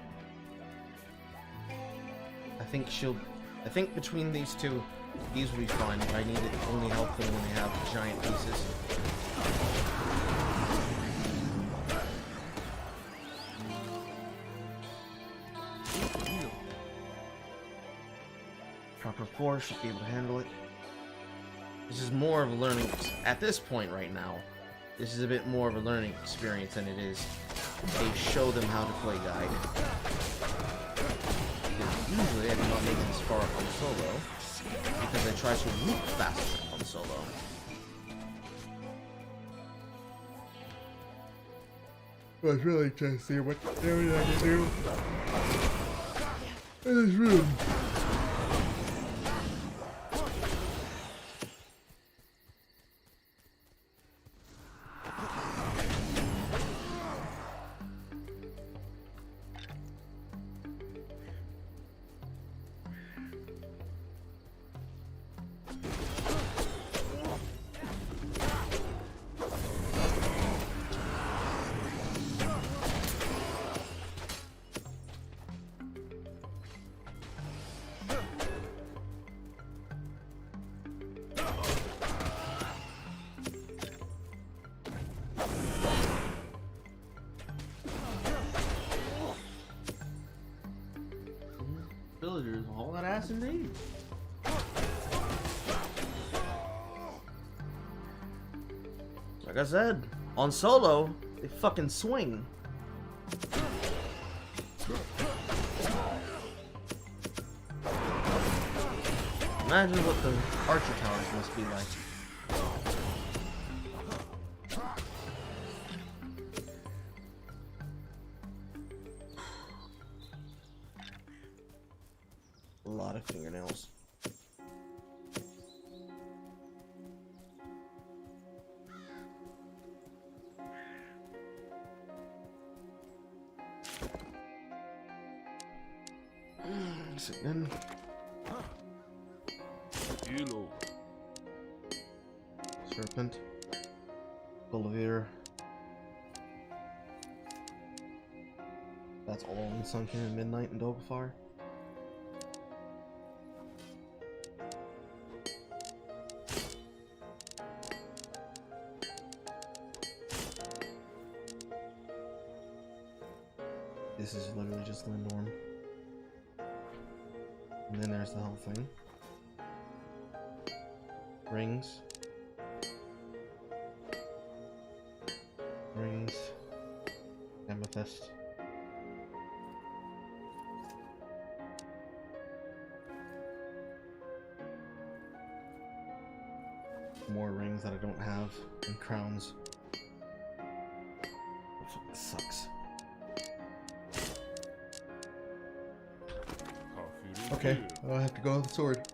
I think between these two, these will be fine. I need to only help them when they have giant pieces. Proper force should be able to handle it. This is more of a learning, at this point right now, this is a bit more of a learning experience than it is a show them how to play guide. Because usually I do not make this far up on solo, because I try to loop faster on solo. I was really trying to see what damage I can do in this room. Villagers, all that ass indeed. Like I said, on solo, they fucking swing. Imagine what the archer towers must be like. A lot of fingernails. Sit in. Kilo. Serpent. Bolivir. That's all in Sunken and Midnight and Dogfire. This is literally just Lindorm. And then there's the whole thing. Rings. Rings. amethyst. More rings that I don't have, and crowns. That fucking sucks. Okay, I have to go with the sword.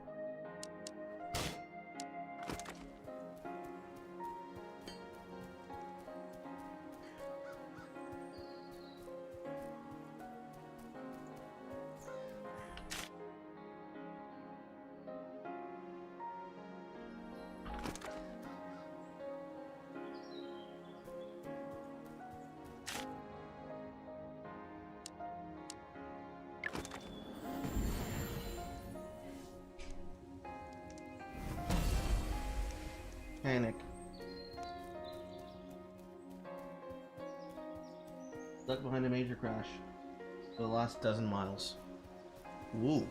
Panic. Stuck behind a major crash for the last dozen miles. Ooh.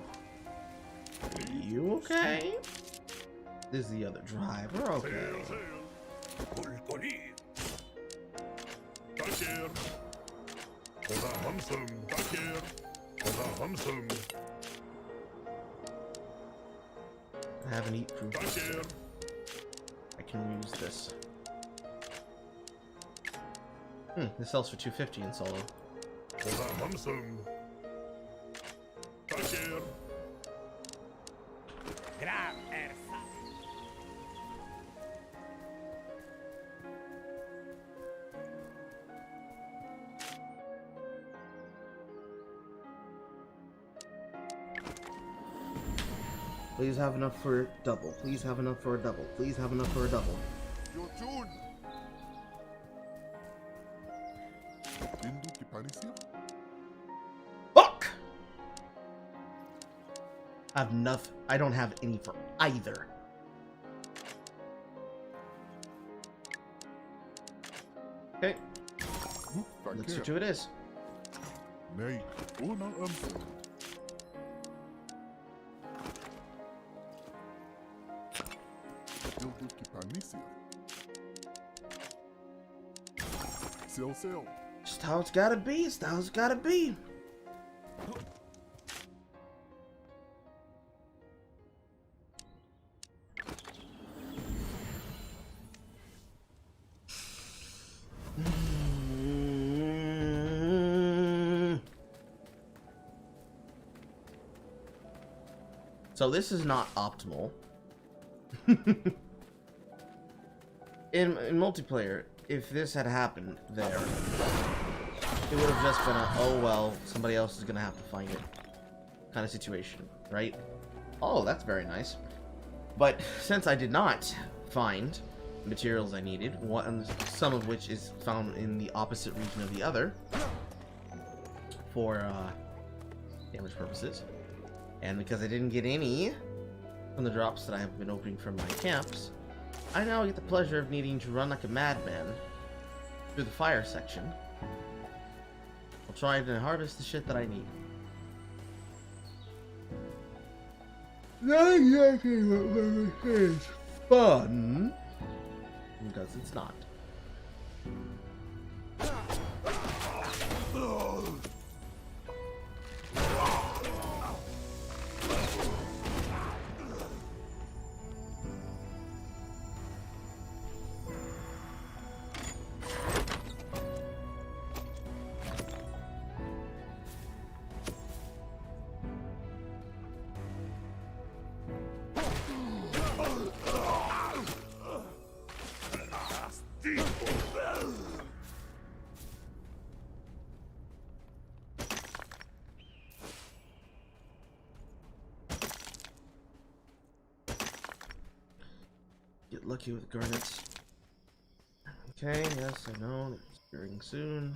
You okay? This is the other driver, okay. I have an eat proof. I can use this. This sells for $250 in solo. Please have enough for a double. Please have enough for a double. Please have enough for a double. Your tune. Fuck! I have enough. I don't have any for either. Okay. Let's switch who it is. Nee, una unflavoured. Sell. Just how it's gotta be. It's how it's gotta be. So this is not optimal. In multiplayer, if this had happened there, it would have just been a, oh well, somebody else is gonna have to find it kind of situation, right? Oh, that's very nice. But since I did not find the materials I needed, some of which is found in the opposite region of the other, for damage purposes, and because I didn't get any from the drops that I have been opening from my camps, I now get the pleasure of needing to run like a madman through the fire section. I'll try to harvest the shit that I need. Not exactly what is fun, because it's not. Get lucky with garnets. Okay, yes, I know. It's appearing soon.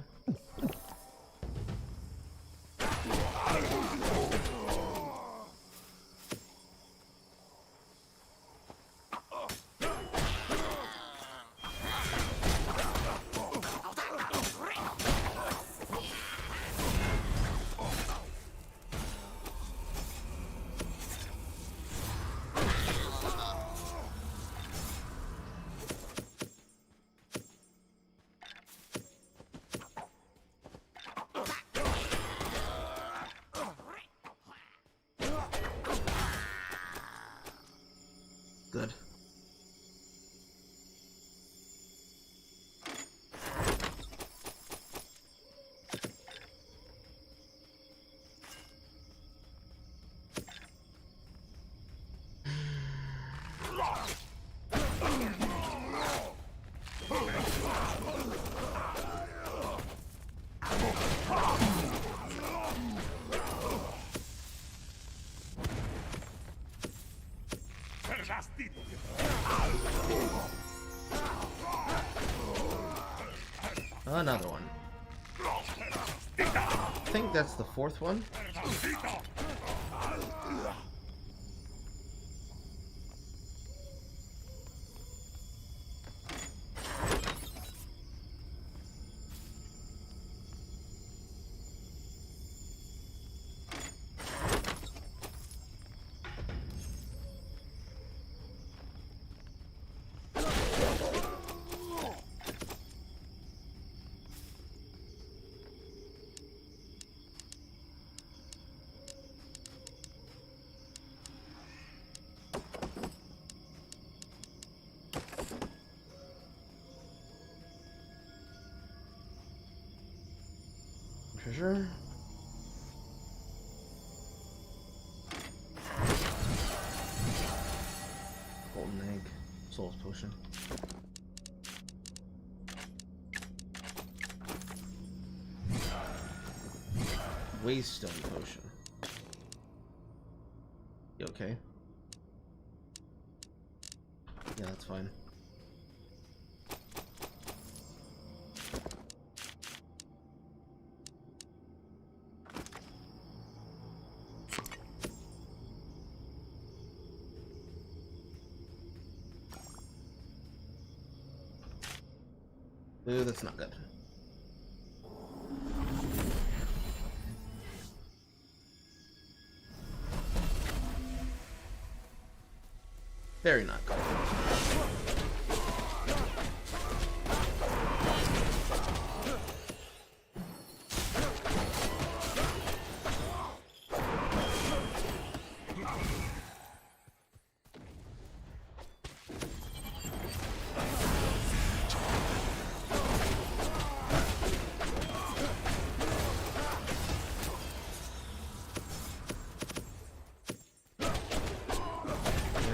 Another one. I think that's the fourth one. Treasure. Golden egg. Soul's potion. Waystone potion. You okay? Yeah, that's fine. Ooh, that's not good. Very not good.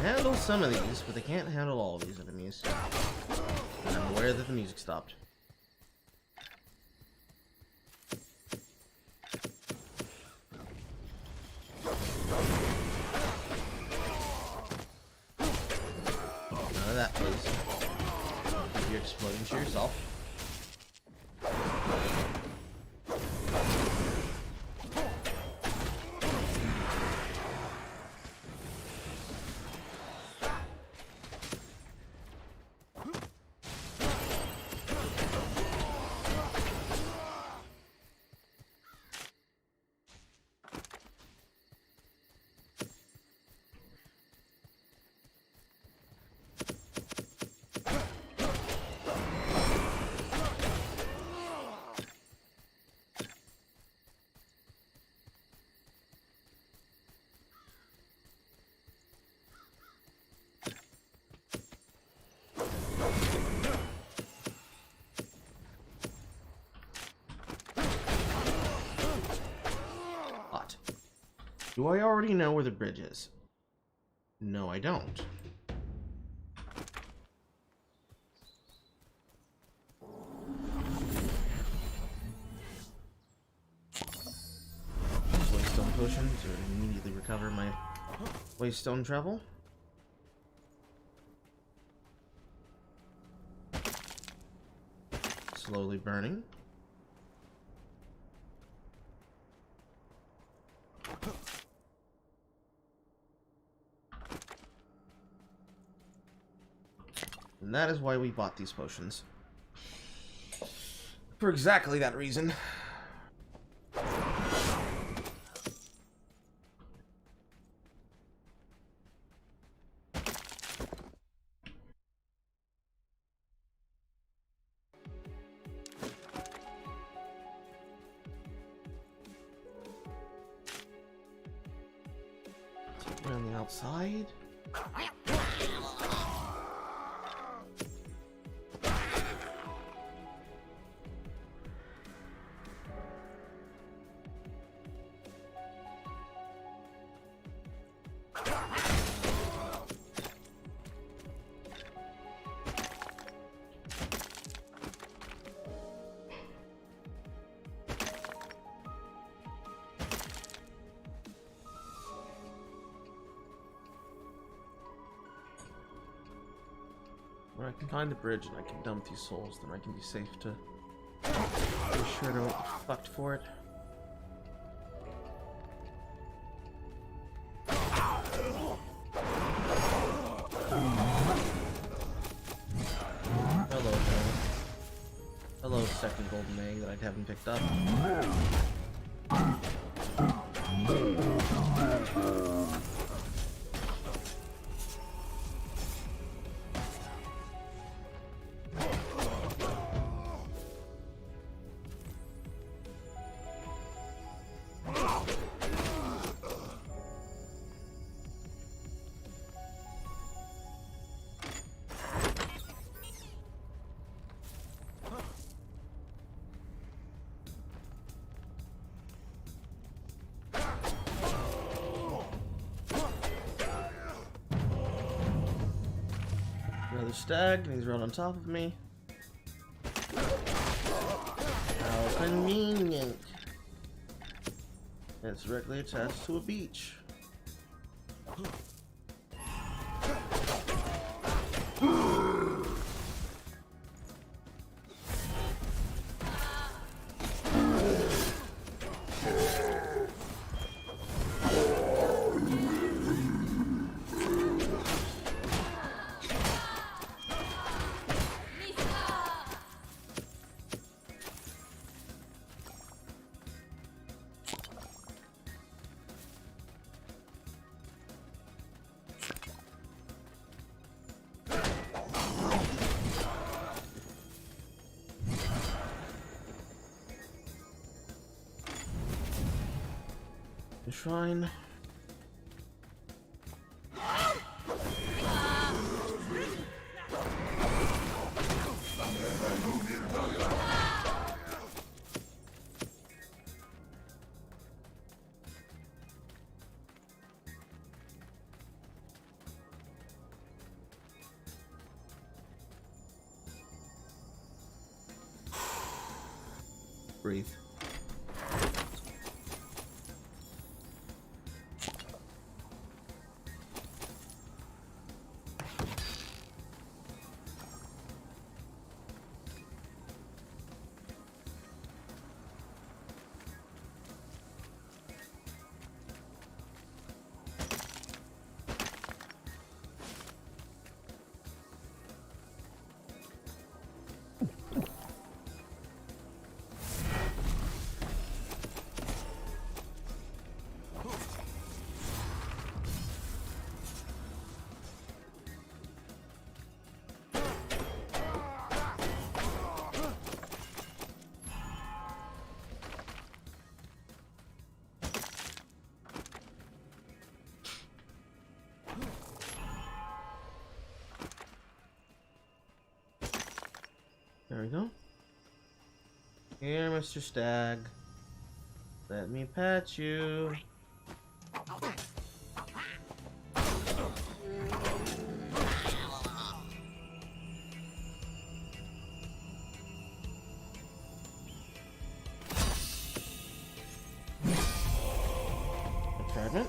Handle some of these, but they can't handle all of these enemies. And I'm aware that the music stopped. None of that, please. You're exploding to yourself. Do I already know where the bridge is? No, I don't. Waystone potion to immediately recover my waystone travel. Slowly burning. And that is why we bought these potions. For exactly that reason. On the outside. When I can find the bridge and I can dump these souls, then I can be safe to Be sure to get fucked for it. Hello, friend. Hello, second golden egg that I haven't picked up. Another stag, and he's right on top of me. How convenient. And it's directly attached to a beach. The shrine. Breathe. There we go. Here, Mr. Stag. Let me pet you. Fragment.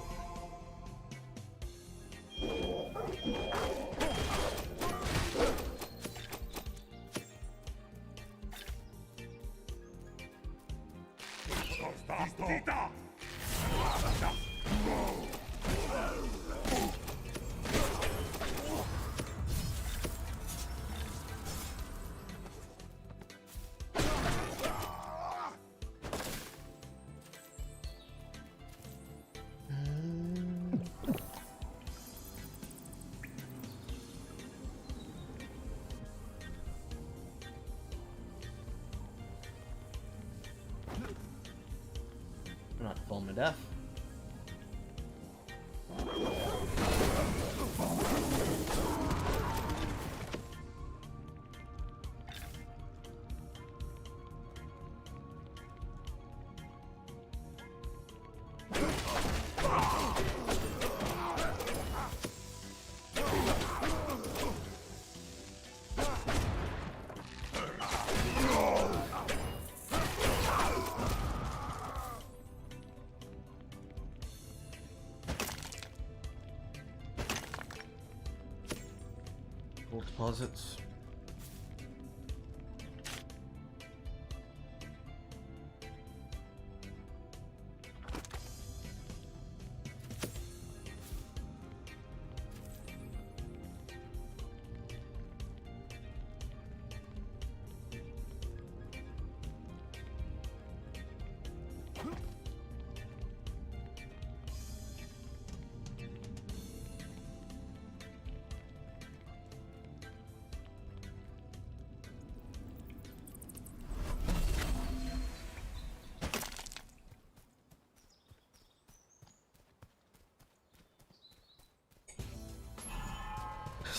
I'm not falling to death. Gold deposits.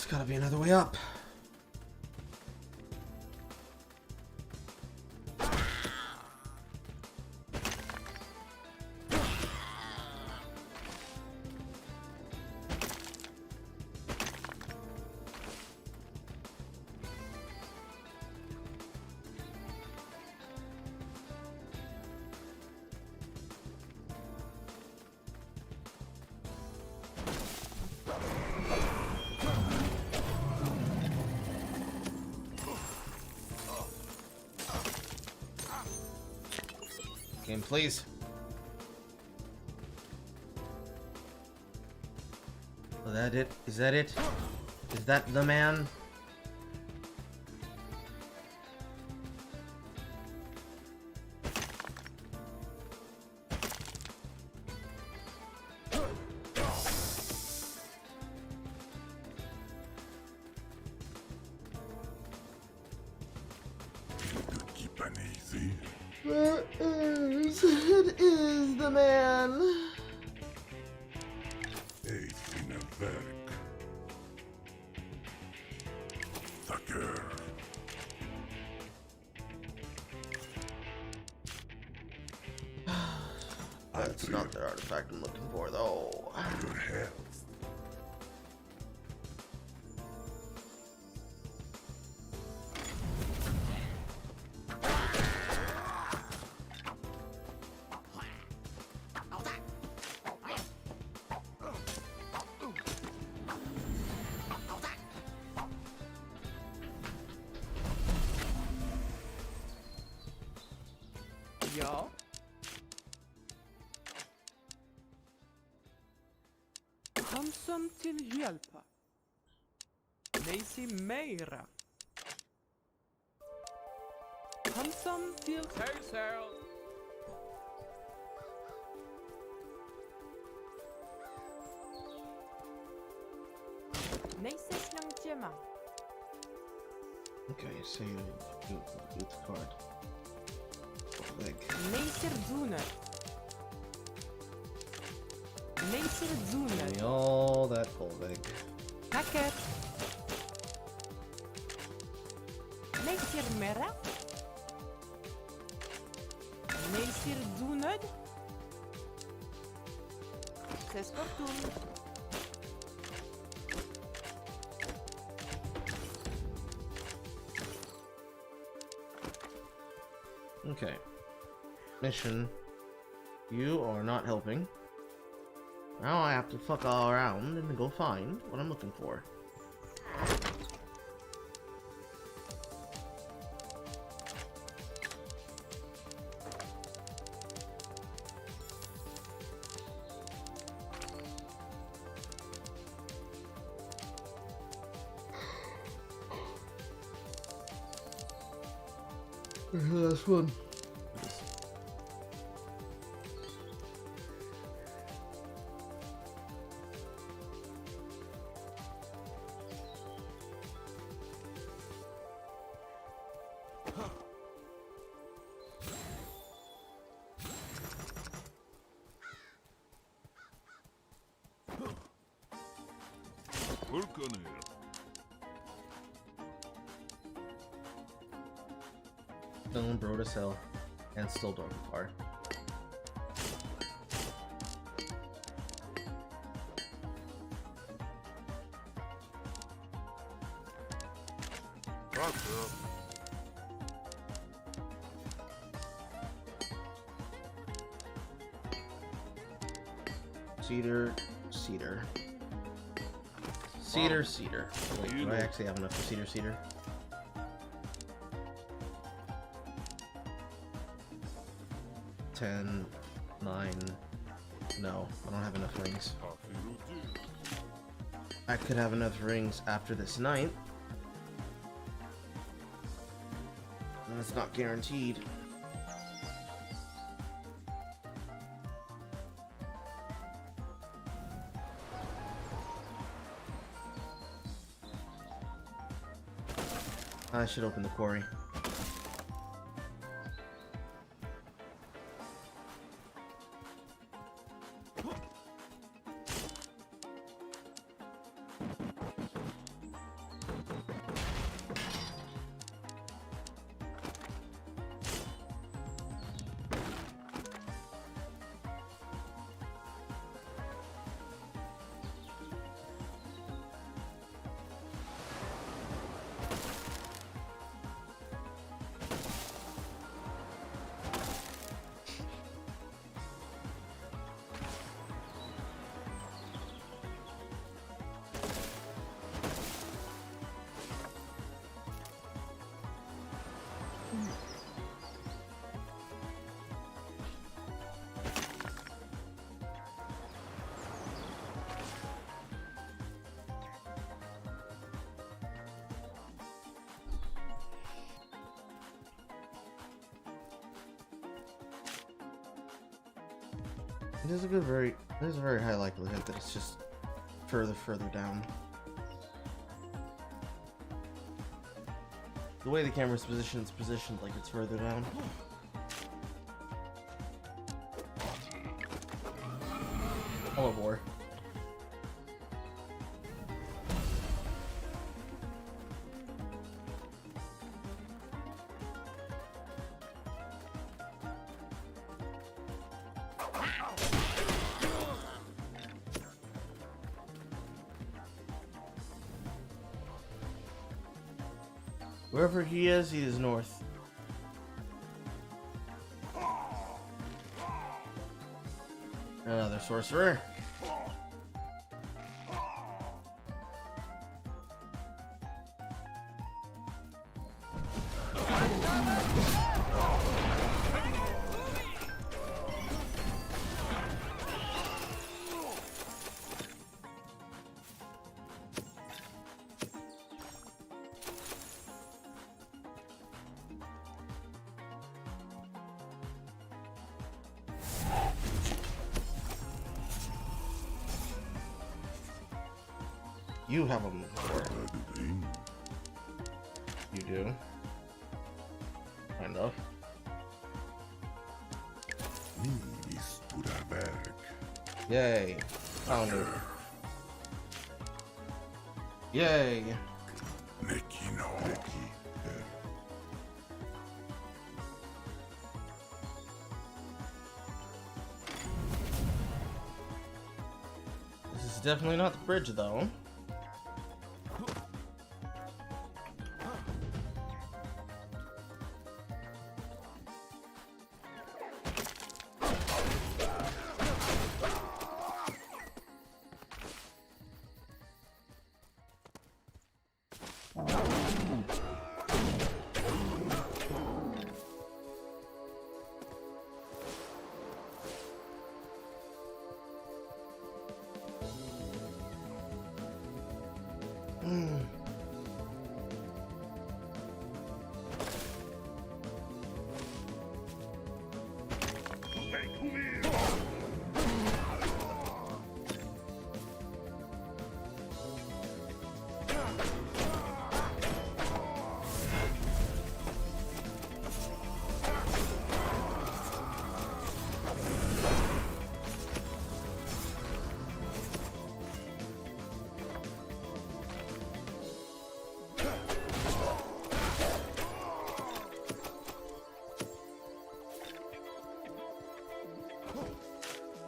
There's gotta be another way up. Game, please. Is that it? Is that it? Is that the man? Keep an easy. It is the man. Hey, fina verk. Sucker. That's not the artifact I'm looking for, though. Your health. Ja. Handsome till hjälpa. Lazy mera. Handsome till Taser. Naces lang Gemma. Okay, so you get the card. Leg. Nacer Zuner. Nacer Zuner. Give me all that full leg. Hacker. Nacer Mera. Nacer Zuner. Tres Fortun. Okay. Mission. You are not helping. Now I have to fuck all around and go find what I'm looking for. Last one. Work on it. Stone, Brodus Hill, and still don't far. Cedar, cedar. Cedar, cedar. Wait, do I actually have enough for cedar, cedar? Ten, 9. No, I don't have enough rings. I could have enough rings after this night. And it's not guaranteed. I should open the quarry. There's a very high likelihood that it's just further down. The way the camera's positioned, it's positioned like it's further down. Hello, boy. Wherever he is north. Another sorcerer. You have a move for it. You do. Kind of. Yay. Found it. Yay. This is definitely not the bridge, though.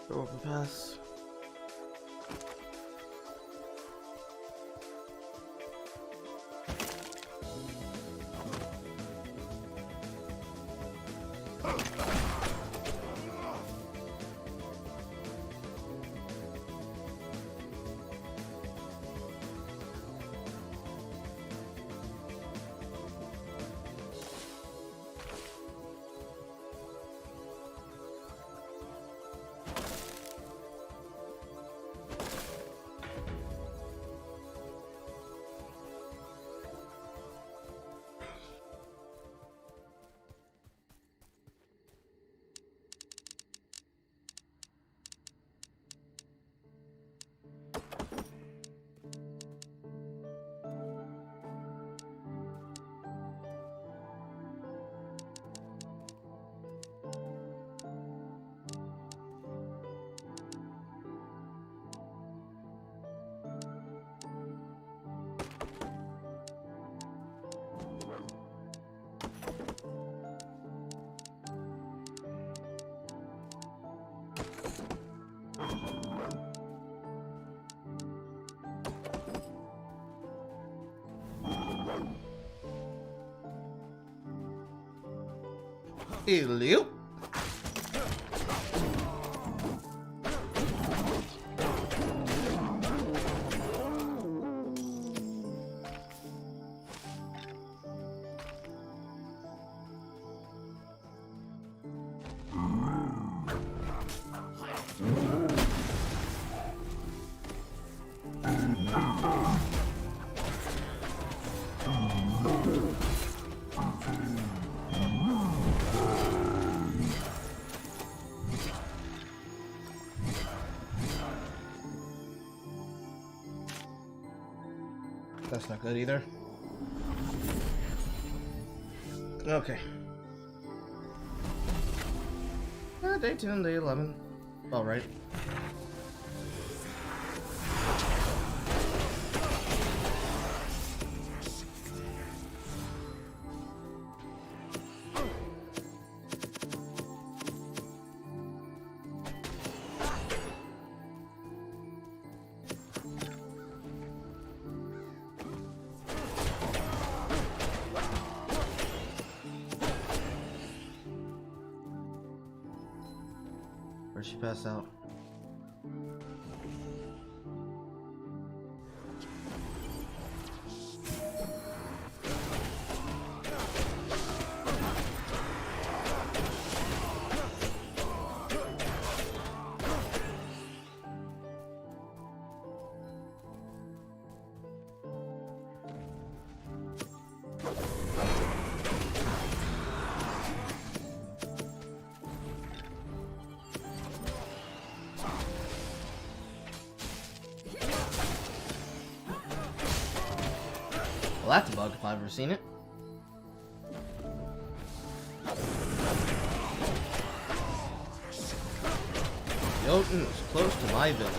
Overpass. Hello. That's not good either. Okay. Day 10, day 11. All right. Where'd she pass out? Well, that's a bug if I've ever seen it. Jotun is close to my village.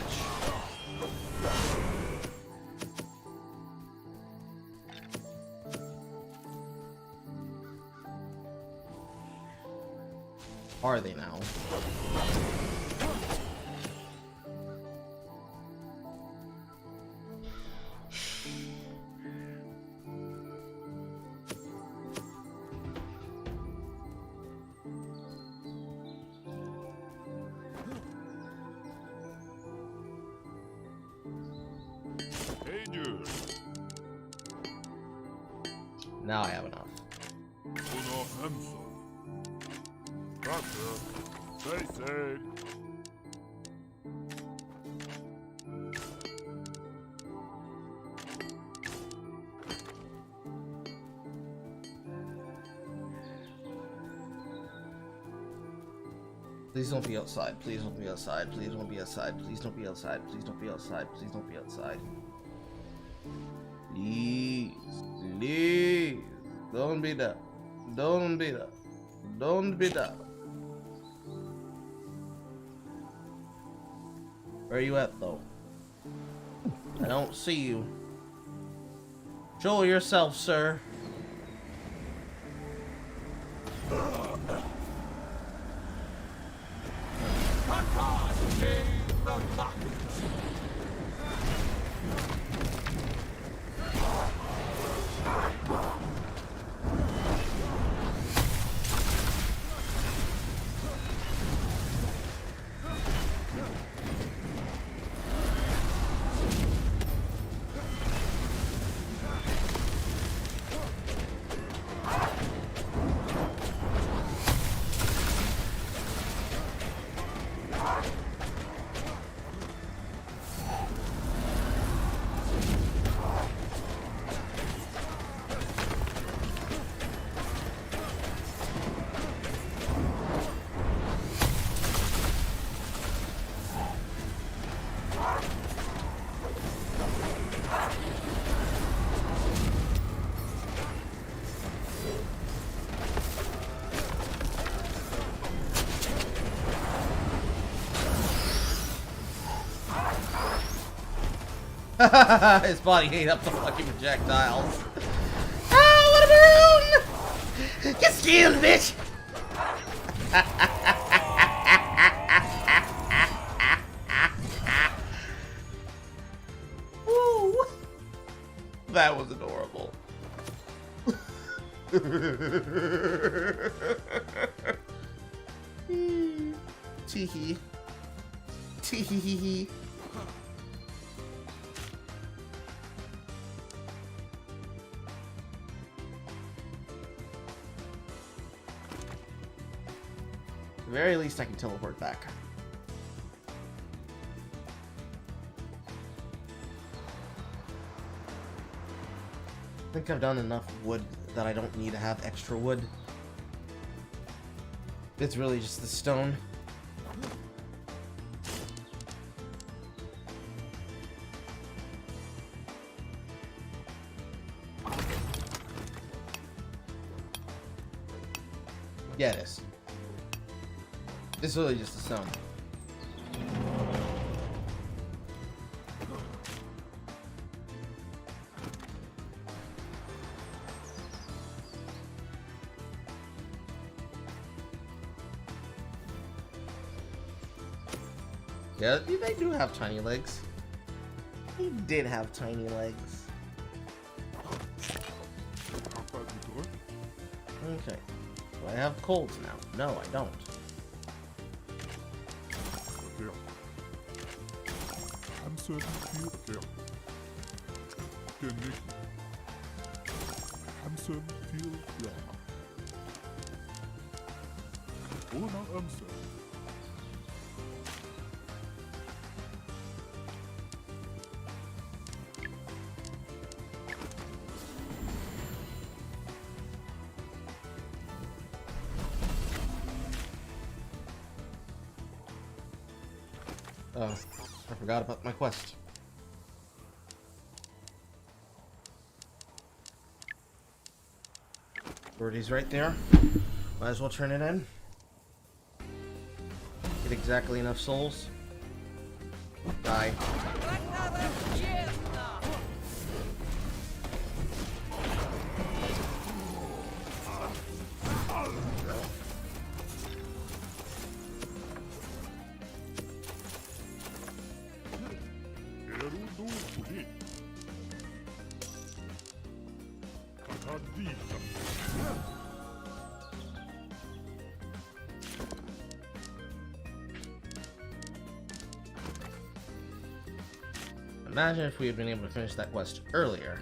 Are they now? Now I have enough. Please don't be outside. Please don't be outside. Please don't be outside. Please don't be outside. Please don't be outside. Please don't be outside. Please. Please. Don't be that. Don't be that. Don't be that. Where are you at, though? I don't see you. Show yourself, sir. His body ate up the fucking projectiles. Ah, what a maroon! Get skilled, bitch! Woo! That was adorable. Tee-hee. Tee-hee-hee-hee. At the very least, I can teleport back. I think I've done enough wood that I don't need to have extra wood. It's really just the stone. Yeah, it is. It's really just the stone. Yeah, they do have tiny legs. He did have tiny legs. Okay. Do I have colds now? No, I don't. Oh, I forgot about my quest. Birdie's right there. Might as well turn it in. Get exactly enough souls. Die. Imagine if we had been able to finish that quest earlier.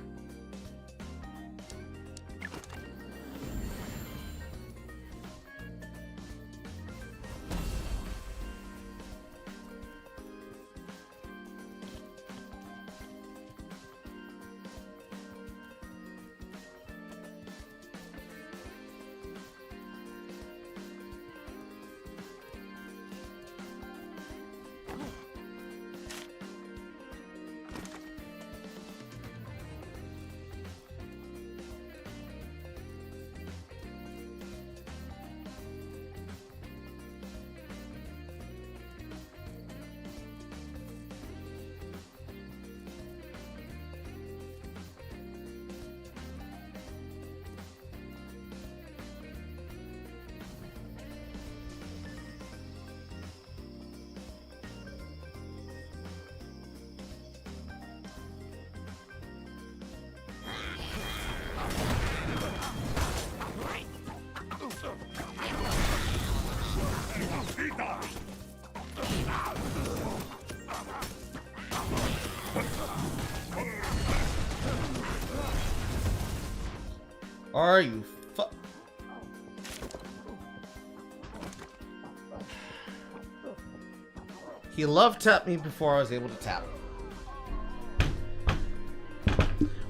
Are you He love tapped me before I was able to tap.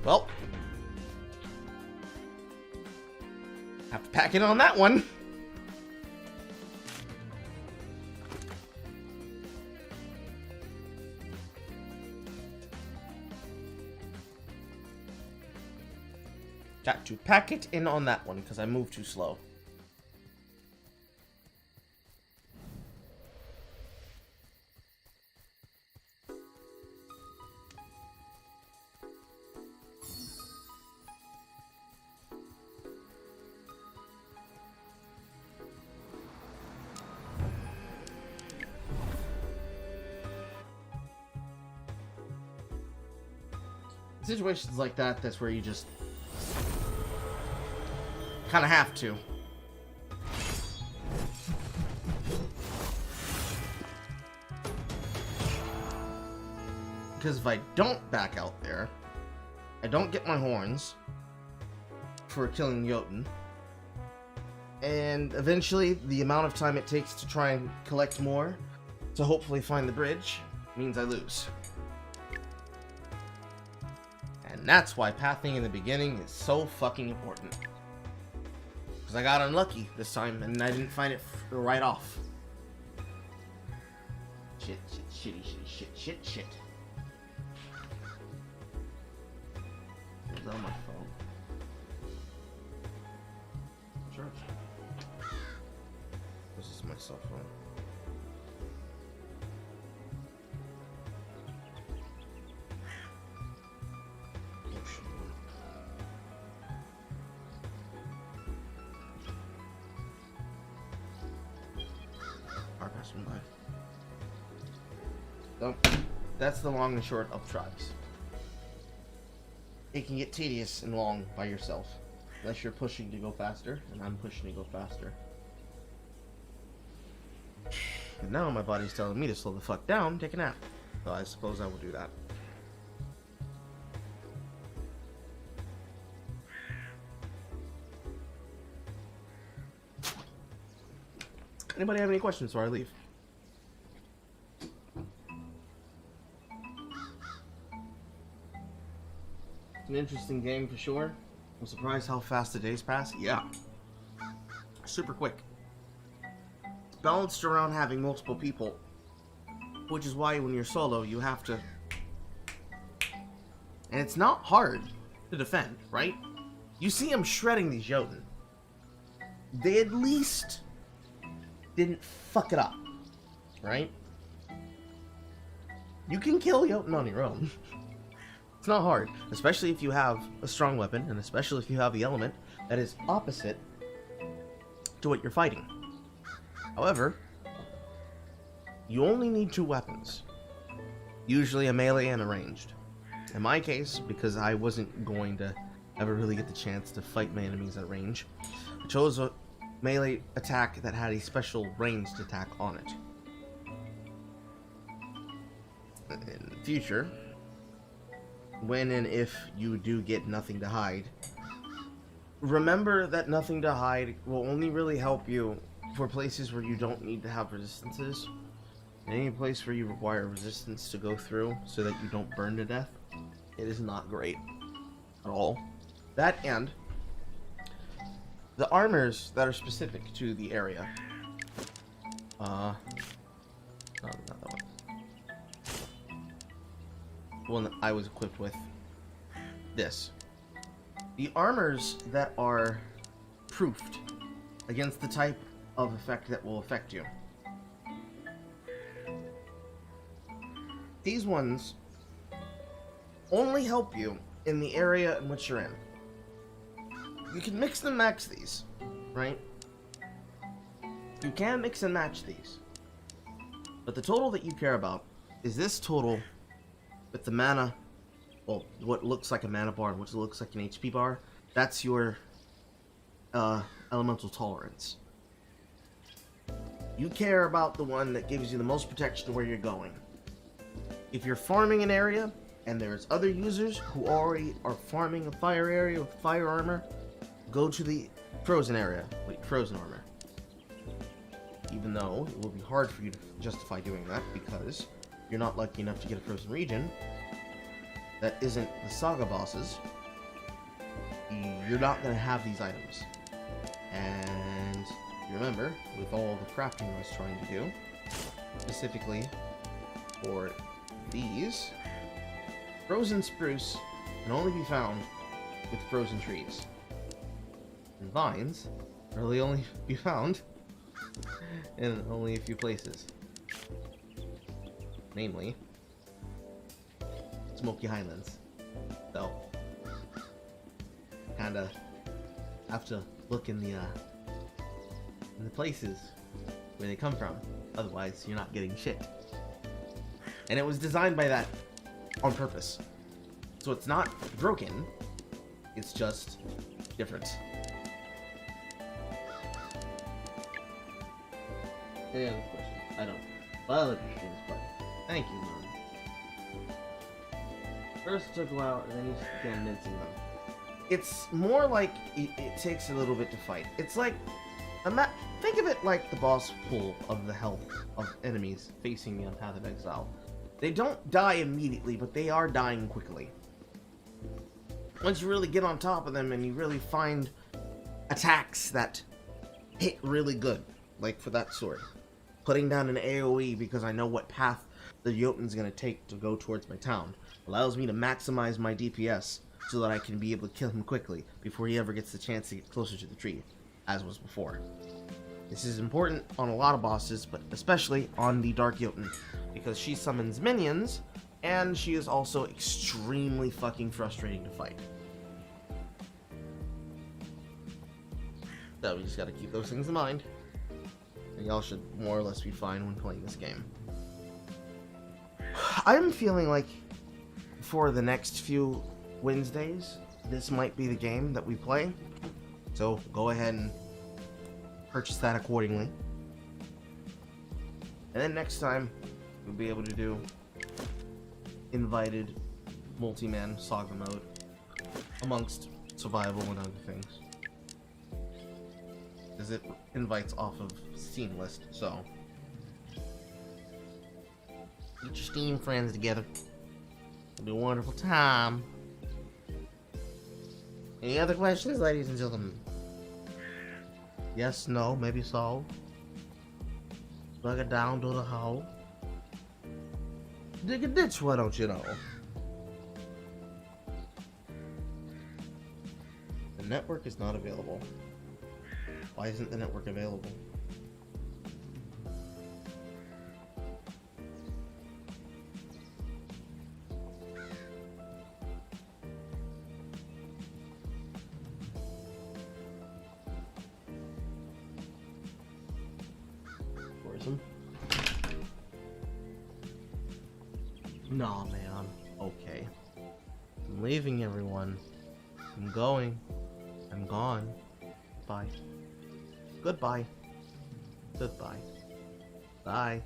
Well, have to pack it on that one. Got to pack it in on that one because I moved too slow. Situations like that, that's where you just kind of have to. Because if I don't back out there, I don't get my horns for killing Jotun. And eventually, the amount of time it takes to try and collect more to hopefully find the bridge means I lose. And that's why pathing in the beginning is so fucking important. Because I got unlucky this time and I didn't find it right off. Shit. It's on my phone. Sure. This is my cell phone. So, that's the long and short of Tribes. It can get tedious and long by yourself, unless you're pushing to go faster, and I'm pushing to go faster. And now my body's telling me to slow the fuck down, take a nap. So I suppose I will do that. Anybody have any questions before I leave? It's an interesting game for sure. I'm surprised how fast the days pass. Yeah. Super quick. It's balanced around having multiple people, which is why when you're solo, you have to... And it's not hard to defend, right? You see him shredding these Jotun. They at least didn't fuck it up, right? You can kill Jotun on your own. It's not hard, especially if you have a strong weapon, and especially if you have the element that is opposite to what you're fighting. However, you only need 2 weapons. Usually a melee and a ranged. In my case, because I wasn't going to ever really get the chance to fight my enemies at range, I chose a melee attack that had a special ranged attack on it. In the future, when and if you do get nothing to hide, remember that nothing to hide will only really help you for places where you don't need to have resistances. Any place where you require resistance to go through so that you don't burn to death, it is not great at all. That and the armors that are specific to the area. No, not that one. The one that I was equipped with. This. The armors that are proofed against the type of effect that will affect you. These ones only help you in the area in which you're in. You can mix and match these, right? You can mix and match these. But the total that you care about is this total with the mana, well, what looks like a mana bar, which looks like an HP bar. That's your elemental tolerance. You care about the one that gives you the most protection where you're going. If you're farming an area, and there's other users who already are farming a fire area with fire armor, go to the frozen area with frozen armor. Even though it will be hard for you to justify doing that because you're not lucky enough to get a frozen region that isn't the saga bosses, you're not going to have these items. And remember, with all the crafting I was trying to do, specifically for these, frozen spruce can only be found with frozen trees. And vines can really only be found in only a few places. Namely, Smoky Highlands. So, kinda have to look in the places where they come from. Otherwise, you're not getting shit. And it was designed by that on purpose. So it's not broken, it's just different. Any other questions? I don't. Well, other questions, but thank you, Mom. First it took a while, and then you began mincing them. It's more like it takes a little bit to fight. It's like, think of it like the boss pool of the health of enemies facing the Untitled Exile. They don't die immediately, but they are dying quickly. Once you really get on top of them and you really find attacks that hit really good, like for that sword. Putting down an AoE because I know what path the Jotun's going to take to go towards my town allows me to maximize my DPS so that I can be able to kill him quickly before he ever gets the chance to get closer to the tree, as was before. This is important on a lot of bosses, but especially on the Dark Jotun, because she summons minions, and she is also extremely fucking frustrating to fight. So we just gotta keep those things in mind, and y'all should more or less be fine when playing this game. I'm feeling like for the next few Wednesdays, this might be the game that we play, so go ahead and purchase that accordingly. And then next time, we'll be able to do invited multi-man saga mode amongst survival and other things. As it invites off of Steam list, so get your Steam friends together. It'll be a wonderful time. Any other questions, ladies and gentlemen? Yes, no, maybe so. Plug it down to the hole. Dig a ditch, why don't you know? The network is not available. Why isn't the network available? Tourism? Nah, man. Okay. I'm leaving, everyone. I'm going. I'm gone. Bye. Goodbye. Goodbye. Bye.